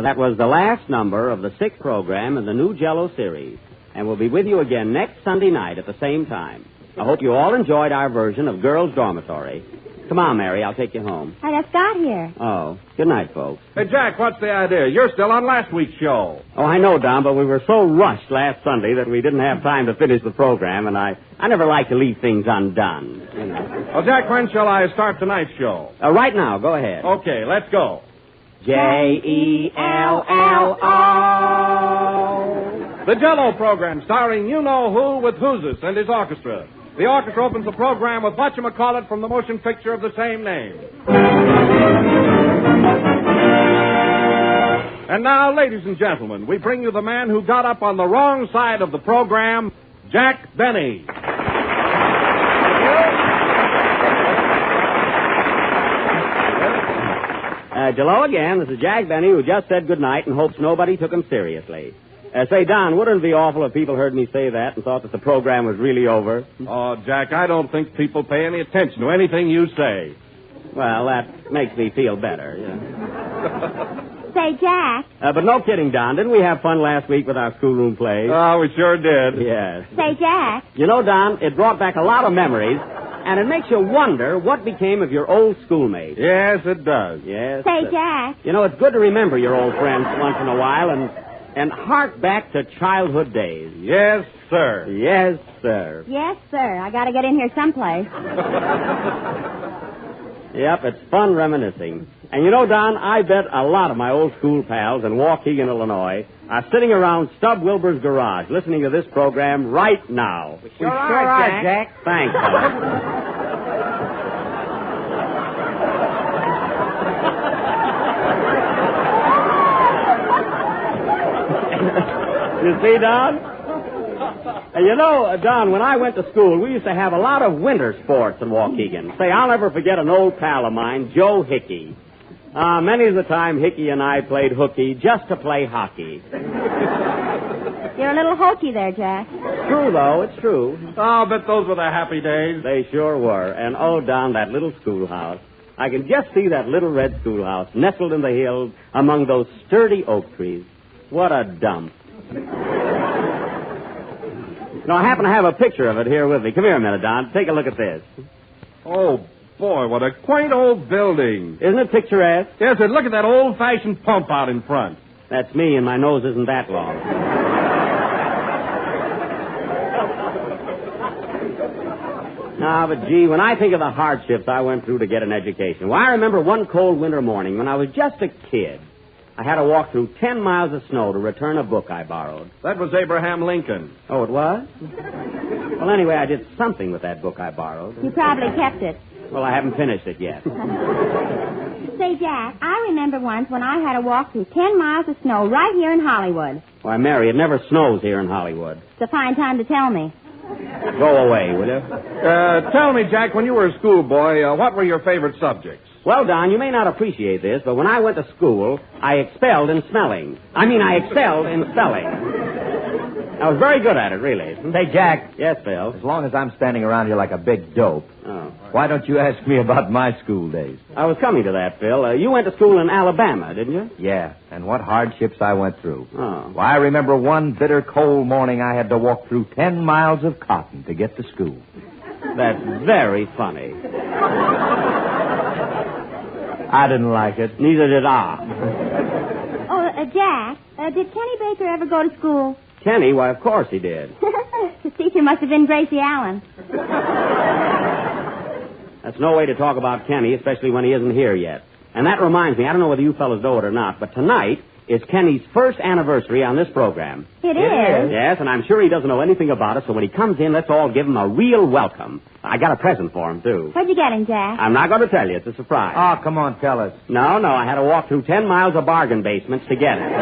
That was the last number of the 6th program in the new Jell-O series. And we'll be with you again next Sunday night at the same time. I hope you all enjoyed our version of Girls' Dormitory. Come on, Mary, I'll take you home. I just got here. Oh, good night, folks. Hey, Jack, what's the idea? You're still on last week's show. Oh, I know, Don, but we were so rushed last Sunday that we didn't have time to finish the program, and I never like to leave things undone, you know. Well, Jack, when shall I start tonight's show? Right now, go ahead. Okay, let's go. Jell-O. The Jell-O program starring you-know-who with Whozus and his orchestra. The orchestra opens the program with whatchamacallit from the motion picture of the same name. And now, ladies and gentlemen, we bring you the man who got up on the wrong side of the program, Jack Benny. Jell-O again. This is Jack Benny, who just said goodnight and hopes nobody took him seriously. Say, Don, wouldn't it be awful if people heard me say that and thought that the program was really over? Oh, Jack, I don't think people pay any attention to anything you say. Well, that makes me feel better, yeah. Say, Jack. But no kidding, Don. Didn't we have fun last week with our schoolroom plays? Oh, we sure did. Yes. Say, Jack. You know, Don, it brought back a lot of memories, and it makes you wonder what became of your old schoolmates. Yes, it does. Yes. Say, Jack. You know, it's good to remember your old friends once in a while and hark back to childhood days. Yes, sir. Yes, sir. Yes, sir. I got to get in here someplace. Yep, it's fun reminiscing. And you know, Don, I bet a lot of my old school pals in Waukegan, Illinois, are sitting around Stub Wilbur's garage listening to this program right now. We sure are, Jack. Thanks, fella. You see, Don? And you know, Don, when I went to school, we used to have a lot of winter sports in Waukegan. Say, I'll never forget an old pal of mine, Joe Hickey. Many of the time, Hickey and I played hooky just to play hockey. You're a little hokey there, Jack. True, though. It's true. Oh, I bet those were the happy days. They sure were. And, oh, Don, that little schoolhouse. I can just see that little red schoolhouse nestled in the hills among those sturdy oak trees. What a dump. Now, I happen to have a picture of it here with me. Come here a minute, Don. Take a look at this. Oh, boy, what a quaint old building. Isn't it picturesque? Yes, sir. Look at that old-fashioned pump out in front. That's me, and my nose isn't that long. But gee, when I think of the hardships I went through to get an education. Well, I remember one cold winter morning when I was just a kid. I had to walk through 10 miles of snow to return a book I borrowed. That was Abraham Lincoln. Oh, it was? Well, anyway, I did something with that book I borrowed. You probably kept it. Well, I haven't finished it yet. Say, Jack, I remember once when I had to walk through 10 miles of snow right here in Hollywood. Why, Mary, it never snows here in Hollywood. It's a fine time to tell me. Go away, will you? Tell me, Jack, when you were a schoolboy, what were your favorite subjects? Well, Don, you may not appreciate this, but when I went to school, I excelled in spelling. I excelled in spelling. I was very good at it, really. Say, Jack. Yes, Phil? As long as I'm standing around here like a big dope, why don't you ask me about my school days? I was coming to that, Phil. You went to school in Alabama, didn't you? Yeah, and what hardships I went through. Oh. Why, I remember one bitter cold morning I had to walk through 10 miles of cotton to get to school. That's very funny. I didn't like it. Neither did I. Oh, Jack, did Kenny Baker ever go to school? Kenny? Why, of course he did. His teacher must have been Gracie Allen. That's no way to talk about Kenny, especially when he isn't here yet. And that reminds me, I don't know whether you fellas know it or not, but tonight is Kenny's first anniversary on this program. It is? Yes, and I'm sure he doesn't know anything about it, so when he comes in, let's all give him a real welcome. I got a present for him, too. What'd you get him, Jack? I'm not going to tell you. It's a surprise. Oh, come on, tell us. No, I had to walk through 10 miles of bargain basements to get it.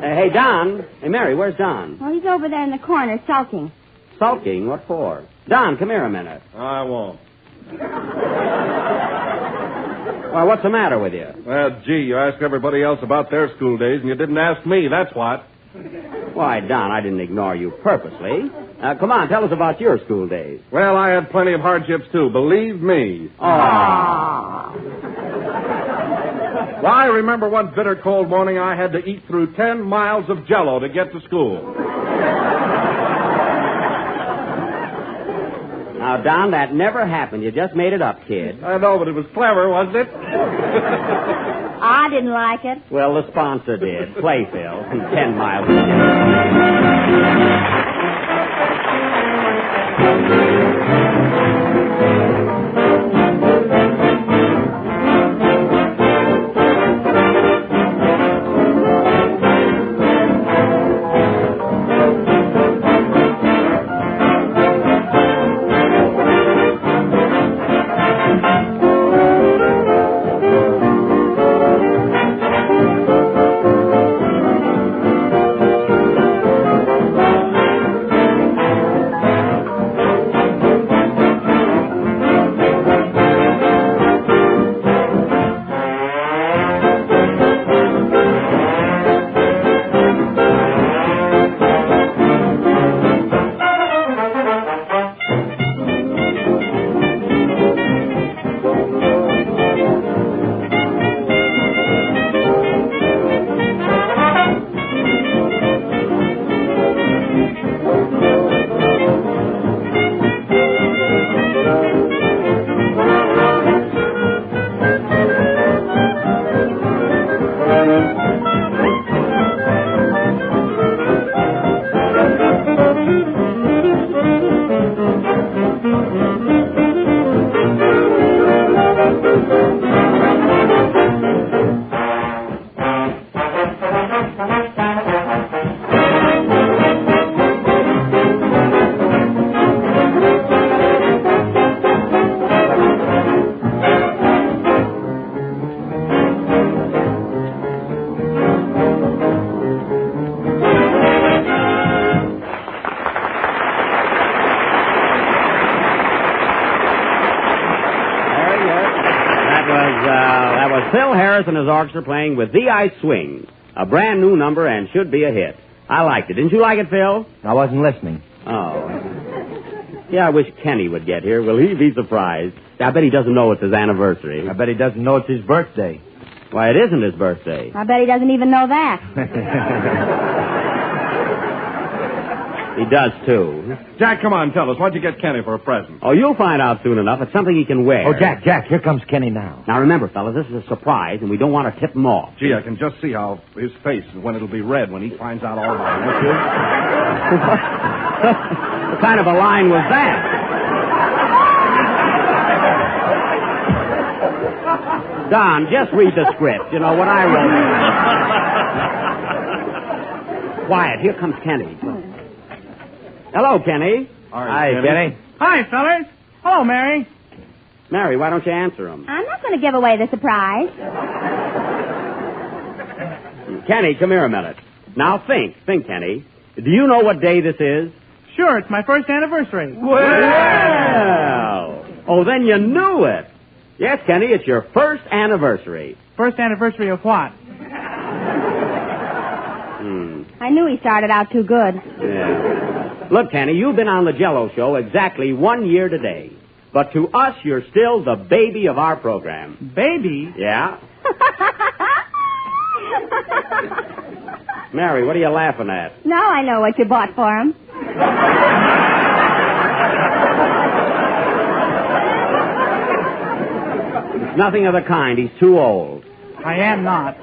Hey, Don. Hey, Mary, where's Don? Well, he's over there in the corner, sulking. Sulking? What for? Don, come here a minute. I won't. Well, what's the matter with you? Well, gee, you asked everybody else about their school days, and you didn't ask me, that's what. Why, Don, I didn't ignore you purposely. Come on, tell us about your school days. Well, I had plenty of hardships, too, believe me. Well, I remember one bitter cold morning I had to eat through 10 miles of Jell-O to get to school. Now, Don, that never happened. You just made it up, kid. I know, but it was clever, wasn't it? I didn't like it. Well, the sponsor did. Play, Phil. 10 miles. Phil Harris and his orchestra playing With Thee I Swing, a brand new number and should be a hit. I liked it. Didn't you like it, Phil? I wasn't listening. Oh. Yeah, I wish Kenny would get here. Will he be surprised? I bet he doesn't know it's his anniversary. I bet he doesn't know it's his birthday. Why, it isn't his birthday. I bet he doesn't even know that. He does, too. Jack, come on, tell us. What'd you get Kenny for a present? Oh, you'll find out soon enough. It's something he can wear. Oh, Jack, here comes Kenny now. Now, remember, fellas, this is a surprise, and we don't want to tip him off. Gee, I can just see how his face is when it'll be red when he finds out all about it. What kind of a line was that? Don, just read the script. You know, what I wrote. Quiet. Here comes Kenny. Hello, Kenny. Hi, Kenny. Hi, fellas. Hello, Mary. Mary, why don't you answer him? I'm not going to give away the surprise. Kenny, come here a minute. Now think, Kenny. Do you know what day this is? Sure, it's my first anniversary. Well, oh, then you knew it. Yes, Kenny, it's your first anniversary. First anniversary of what? I knew he started out too good. Yeah. Look, Kenny, you've been on the Jell-O show exactly 1 year today. But to us, you're still the baby of our program. Baby? Yeah. Mary, what are you laughing at? Now I know what you bought for him. It's nothing of the kind. He's too old. I am not.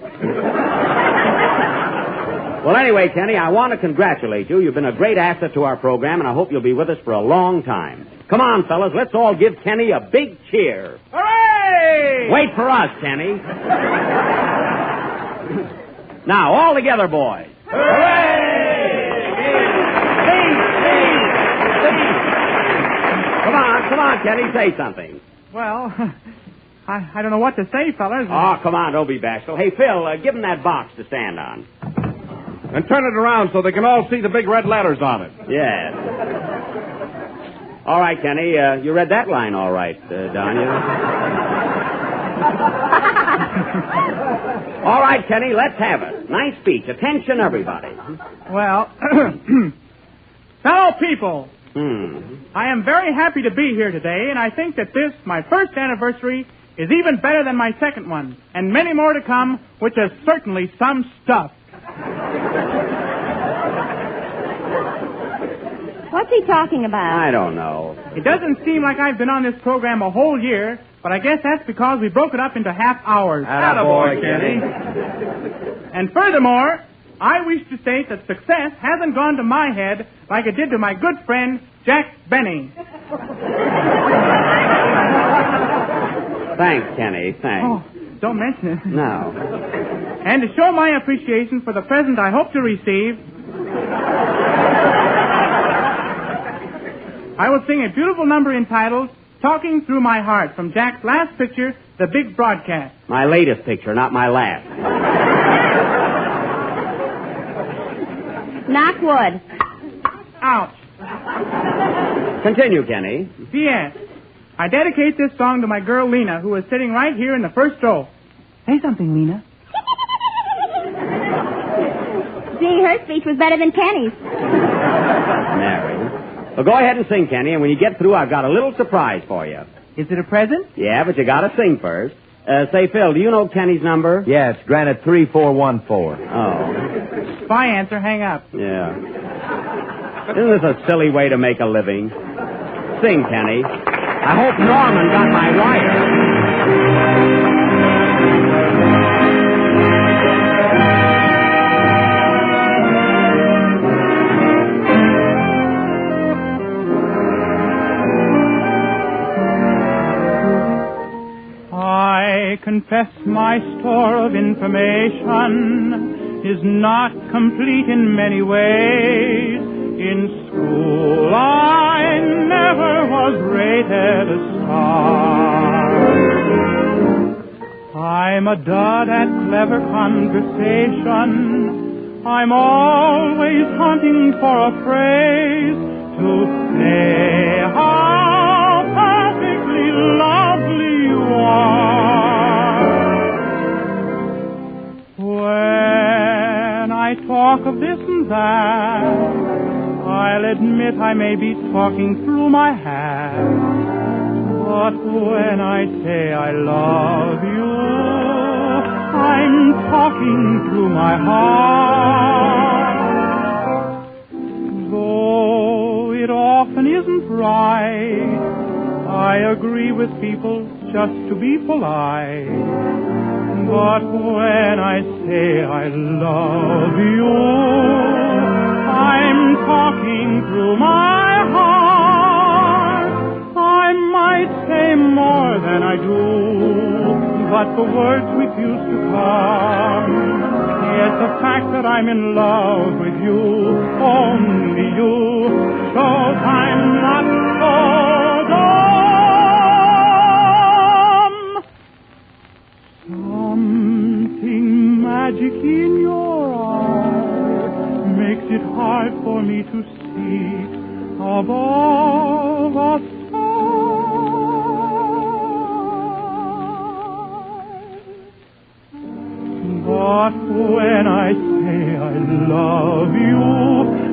Well, anyway, Kenny, I want to congratulate you. You've been a great asset to our program, and I hope you'll be with us for a long time. Come on, fellas, let's all give Kenny a big cheer. Hooray! Wait for us, Kenny. Now, all together, boys. Come on, Kenny, say something. Well, I don't know what to say, fellas. Oh, come on, don't be bashful. Hey, Phil, give him that box to stand on. And turn it around so they can all see the big red letters on it. Yes. All right, Kenny, you read that line all right, Don. All right, Kenny, let's have it. Nice speech. Attention, everybody. Well, fellow people, I am very happy to be here today, and I think that this, my first anniversary, is even better than my second one, and many more to come, which is certainly some stuff. What's he talking about? I don't know. It doesn't seem like I've been on this program a whole year, but I guess that's because we broke it up into half hours. Attaboy, Kenny. And furthermore, I wish to state that success hasn't gone to my head like it did to my good friend, Jack Benny. Thanks, Kenny. Thanks. Oh, don't mention it. No. And to show my appreciation for the present I hope to receive, I will sing a beautiful number entitled Talking Through My Heart from Jack's last picture, The Big Broadcast. My latest picture, not my last. Knock wood. Ouch. Continue, Kenny. P.S. I dedicate this song to my girl, Lena, who is sitting right here in the first row. Say something, Lena. Gee, her speech was better than Kenny's. Mary. Well, go ahead and sing, Kenny, and when you get through, I've got a little surprise for you. Is it a present? Yeah, but you got to sing first. Say, Phil, do you know Kenny's number? Yes, granted 3414. Oh. Spy answer, hang up. Yeah. Isn't this a silly way to make a living? Sing, Kenny. I hope Norman got my wire. I confess my store of information is not complete in many ways. In school, I never was rated a star. I'm a dud at clever conversation. I'm always hunting for a phrase to say how perfectly lovely you are. When I talk of this and that, I'll admit I may be talking through my hat. But when I say I love you, I'm talking through my heart. Though it often isn't right, I agree with people just to be polite. But when I say I love you, I'm talking through my heart. I might say more than I do, but the words refuse to come. It's a fact that I'm in love with you, only you. So are for me to see above the But when I say I love you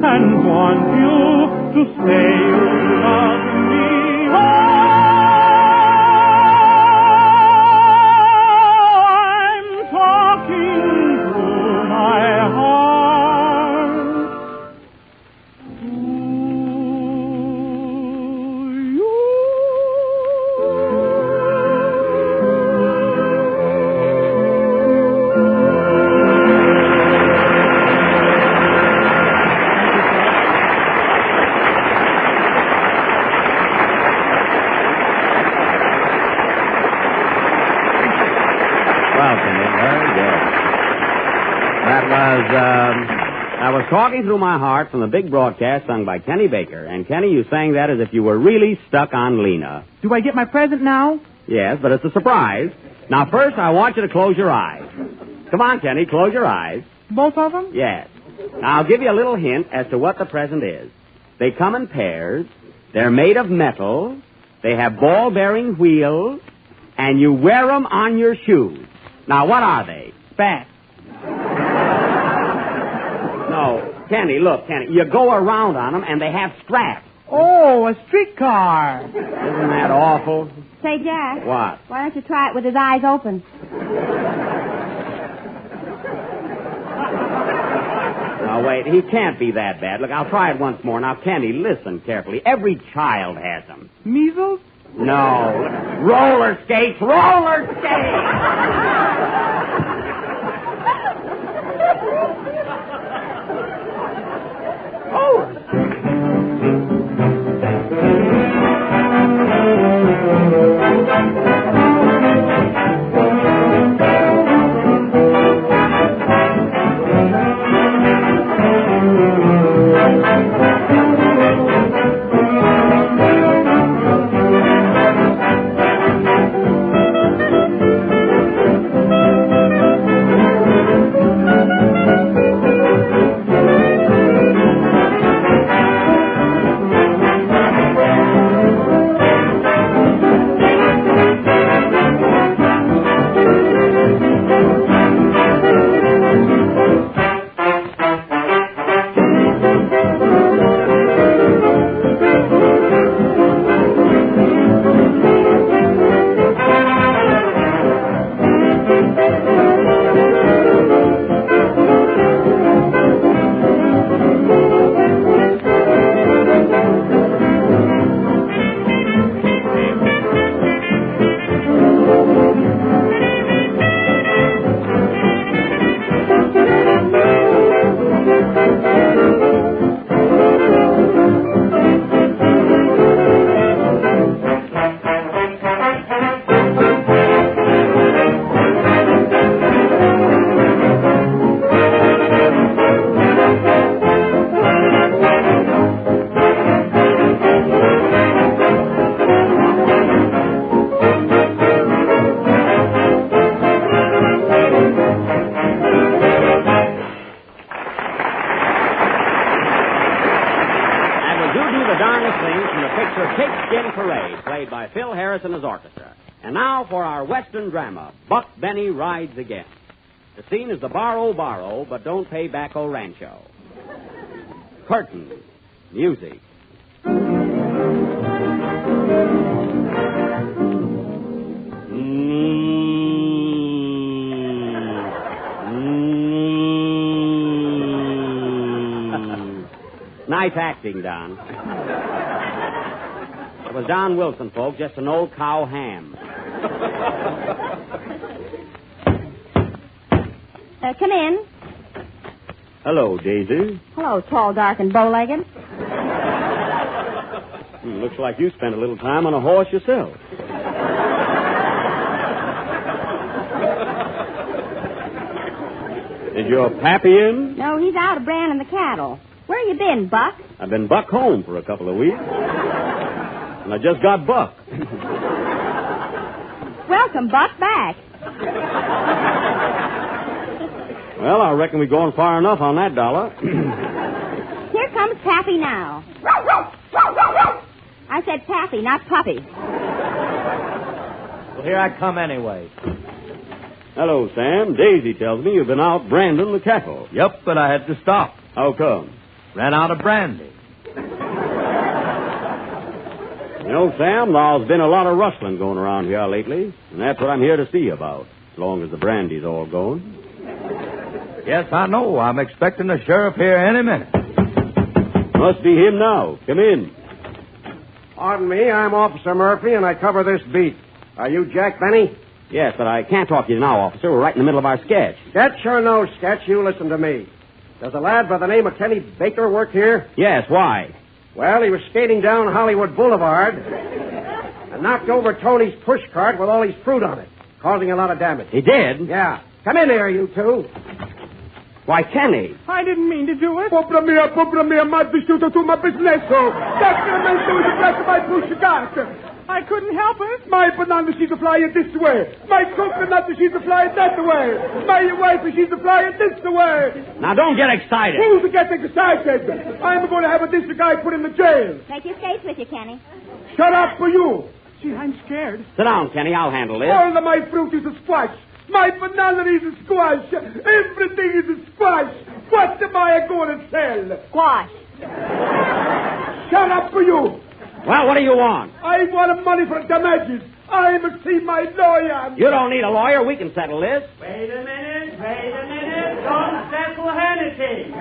and want you to say you love me, I'm talking to my heart. I was talking through my heart from the big broadcast sung by Kenny Baker. And, Kenny, you sang that as if you were really stuck on Lena. Do I get my present now? Yes, but it's a surprise. Now, first, I want you to close your eyes. Come on, Kenny, close your eyes. Both of them? Yes. Now, I'll give you a little hint as to what the present is. They come in pairs. They're made of metal. They have ball-bearing wheels. And you wear them on your shoes. Now, what are they? Bats. No, Kenny, look, Kenny, you go around on them and they have straps. Oh, a streetcar. Isn't that awful? Say, Jack. What? Why don't you try it with his eyes open? Now, wait, he can't be that bad. Look, I'll try it once more. Now, Kenny, listen carefully. Every child has them. Measles? No. Roller skates, roller skates! And his orchestra. And now for our Western drama, Buck Benny Rides Again. The scene is the borrow, but don't pay bacco rancho. Curtain. Music. Nice acting, Don. It was Don Wilson, folks, just an old cow ham. Come in. Hello, Daisy. Hello, tall, dark, and bow-legged. Looks like you spent a little time on a horse yourself. Is your pappy in? No, he's out branding the cattle. Where you been, Buck? I've been buck home for a couple of weeks. And I just got Buck. Welcome, Buck, back. Well, I reckon we're going far enough on that dollar. Here's Here comes Pappy now. I said Pappy, not Puppy. Well, here I come anyway. Hello, Sam. Daisy tells me you've been out branding the cattle. Yep, but I had to stop. How come? Ran out of brandy. You know, Sam, there's been a lot of rustling going around here lately, and that's what I'm here to see about, as long as the brandy's all going. Yes, I know. I'm expecting the sheriff here any minute. Must be him now. Come in. Pardon me, I'm Officer Murphy, and I cover this beat. Are you Jack Benny? Yes, but I can't talk to you now, officer. We're right in the middle of our sketch. Sketch or no sketch, you listen to me. Does a lad by the name of Kenny Baker work here? Yes, why? Well, he was skating down Hollywood Boulevard and knocked over Tony's push cart with all his fruit on it, causing a lot of damage. He did? Yeah. Come in here, you two. Why, Kenny? I didn't mean to do it. Popra mia, my vissuto tu, ma bisnesso. Tecnicamente with the rest of my push cart. I couldn't help it. My banana, she's a flyer this way. My coconut, she's a flyer that way. My wife, she's a flyer this way. Now, don't get excited. Who's getting excited? I'm going to have this guy put in the jail. Take your skates with you, Kenny. Shut up for you. Gee, I'm scared. Sit down, Kenny. I'll handle this. All of my fruit is a squash. My banana is a squash. Everything is a squash. What am I going to sell? Squash. Shut up for you. Well, what do you want? I want money for damages. I must see my lawyer. You don't need a lawyer. We can settle this. Wait a minute. Don't settle anything.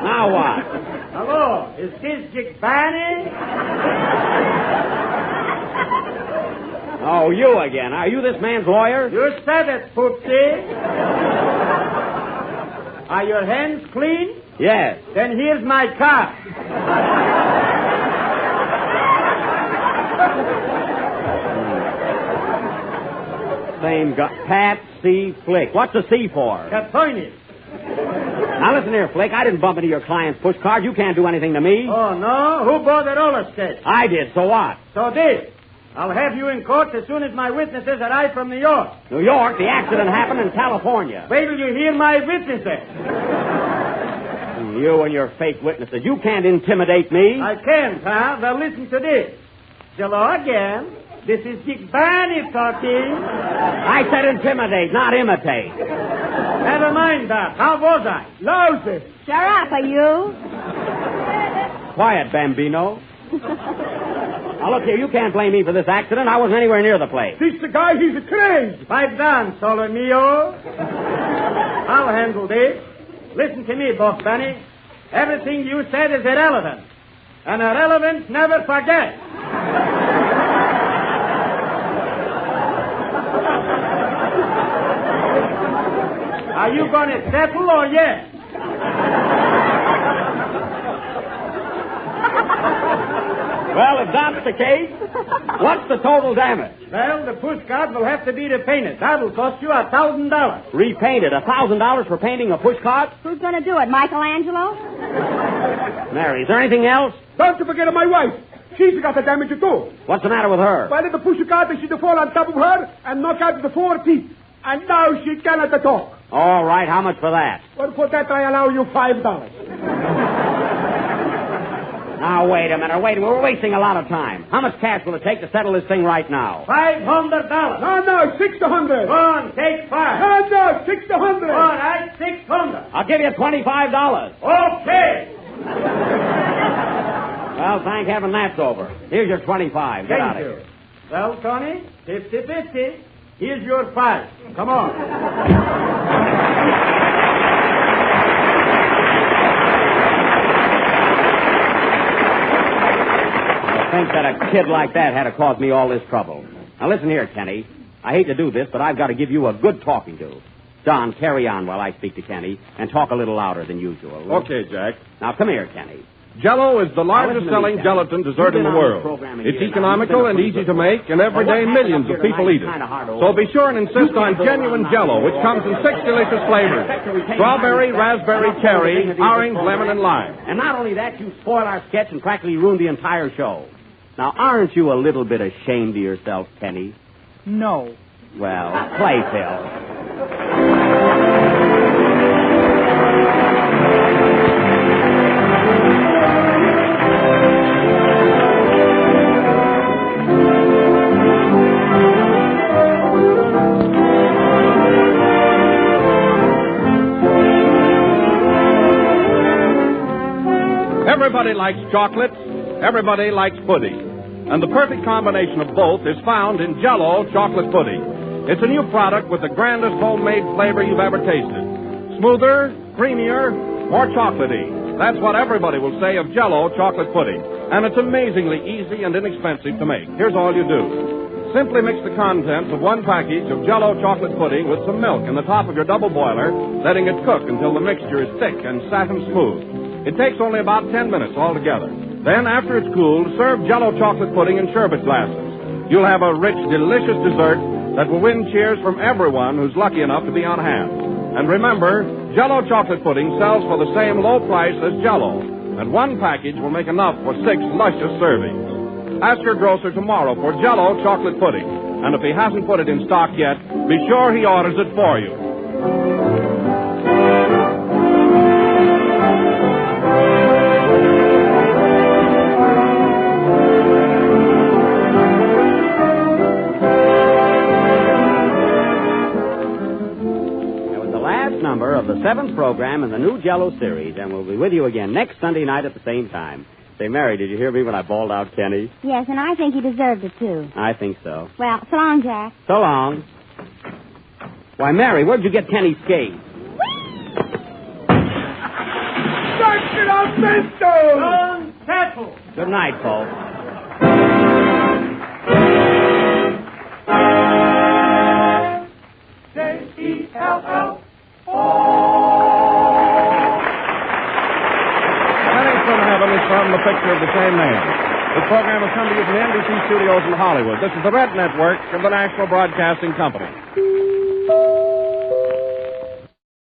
Now what? Hello, is this Dick Barney? Oh, you again. Are you this man's lawyer? You said it, Poopsie. Are your hands clean? Yes. Then here's my card. Same guy. Pat C. Flick. What's the C for? Catonis. Now, listen here, Flick. I didn't bump into your client's push cart. You can't do anything to me. Oh, no? Who bought the roller skate? I did. So what? So this. I'll have you in court as soon as my witnesses arrive from New York. New York? The accident happened in California. Wait till you hear my witnesses. You and your fake witnesses. You can't intimidate me. I can't, huh? Well, listen to this. Hello again. This is Dick Barney talking. I said intimidate, not imitate. Never mind that. How was I? Lousy. Shut up, are you? Quiet, Bambino. Now, look here, you can't blame me for this accident. I wasn't anywhere near the place. This the guy, he's a crazy. Pipe down, solo mio. I'll handle this. Listen to me, Boss Benny. Everything you said is irrelevant. And irrelevant never forget. Are you going to settle or yes? Well, if that's the case, what's the total damage? Well, the push cart will have to be repainted. That'll cost you $1,000. Repainted? $1,000 for painting a push cart? Who's going to do it, Michelangelo? Mary, is there anything else? Don't you forget of my wife. She's got the damage too. What's the matter with her? Well, in the push cart, she fall on top of her and knock out the 4 teeth. And now she cannot talk. All right, how much for that? Well, for that I allow you $5. Now, wait a minute. We're wasting a lot of time. How much cash will it take to settle this thing right now? $500. No, $600. Go on, take 5. No, $600. All right, $600. I'll give you $25. Okay. Well, thank heaven that's over. Here's your 25. Get out of here. Well, Tony, 50-50. Here's your 5. Come on. I think that a kid like that had to cause me all this trouble. Now, listen here, Kenny. I hate to do this, but I've got to give you a good talking to. Don, carry on while I speak to Kenny, and talk a little louder than usual. Okay, Jack. Now, come here, Kenny. Jello is the largest selling gelatin dessert in the world. It's economical and easy to make, and every day millions of people eat it. So be sure and insist on genuine Jello, which comes in 6 delicious flavors: strawberry, raspberry, cherry, orange, lemon, and lime. And not only that, you spoiled our sketch and practically ruined the entire show. Now, aren't you a little bit ashamed of yourself, Kenny? No. Well, play, Phil. Everybody likes chocolates. Everybody likes pudding. And the perfect combination of both is found in Jell-O chocolate pudding. It's a new product with the grandest homemade flavor you've ever tasted. Smoother, creamier, more chocolatey. That's what everybody will say of Jell-O chocolate pudding. And it's amazingly easy and inexpensive to make. Here's all you do. Simply mix the contents of one package of Jell-O chocolate pudding with some milk in the top of your double boiler, letting it cook until the mixture is thick and satin smooth. It takes only about 10 minutes altogether. Then, after it's cooled, serve Jell-O chocolate pudding in sherbet glasses. You'll have a rich, delicious dessert that will win cheers from everyone who's lucky enough to be on hand. And remember, Jell-O chocolate pudding sells for the same low price as Jell-O, and one package will make enough for 6 luscious servings. Ask your grocer tomorrow for Jell-O chocolate pudding, and if he hasn't put it in stock yet, be sure he orders it for you. Number of the 7th program in the new Jell-O series, and we'll be with you again next Sunday night at the same time. Say, Mary, did you hear me when I bawled out Kenny? Yes, and I think he deserved it, too. I think so. Well, so long, Jack. So long. Why, Mary, where'd you get Kenny's skate? Search it out, Mister! Unsettled. Good night, folks. J-E-L-L. Pennies from Heaven is from the picture of the same name. This program has come to you from the NBC studios in Hollywood. This is the Red Network of the National Broadcasting Company.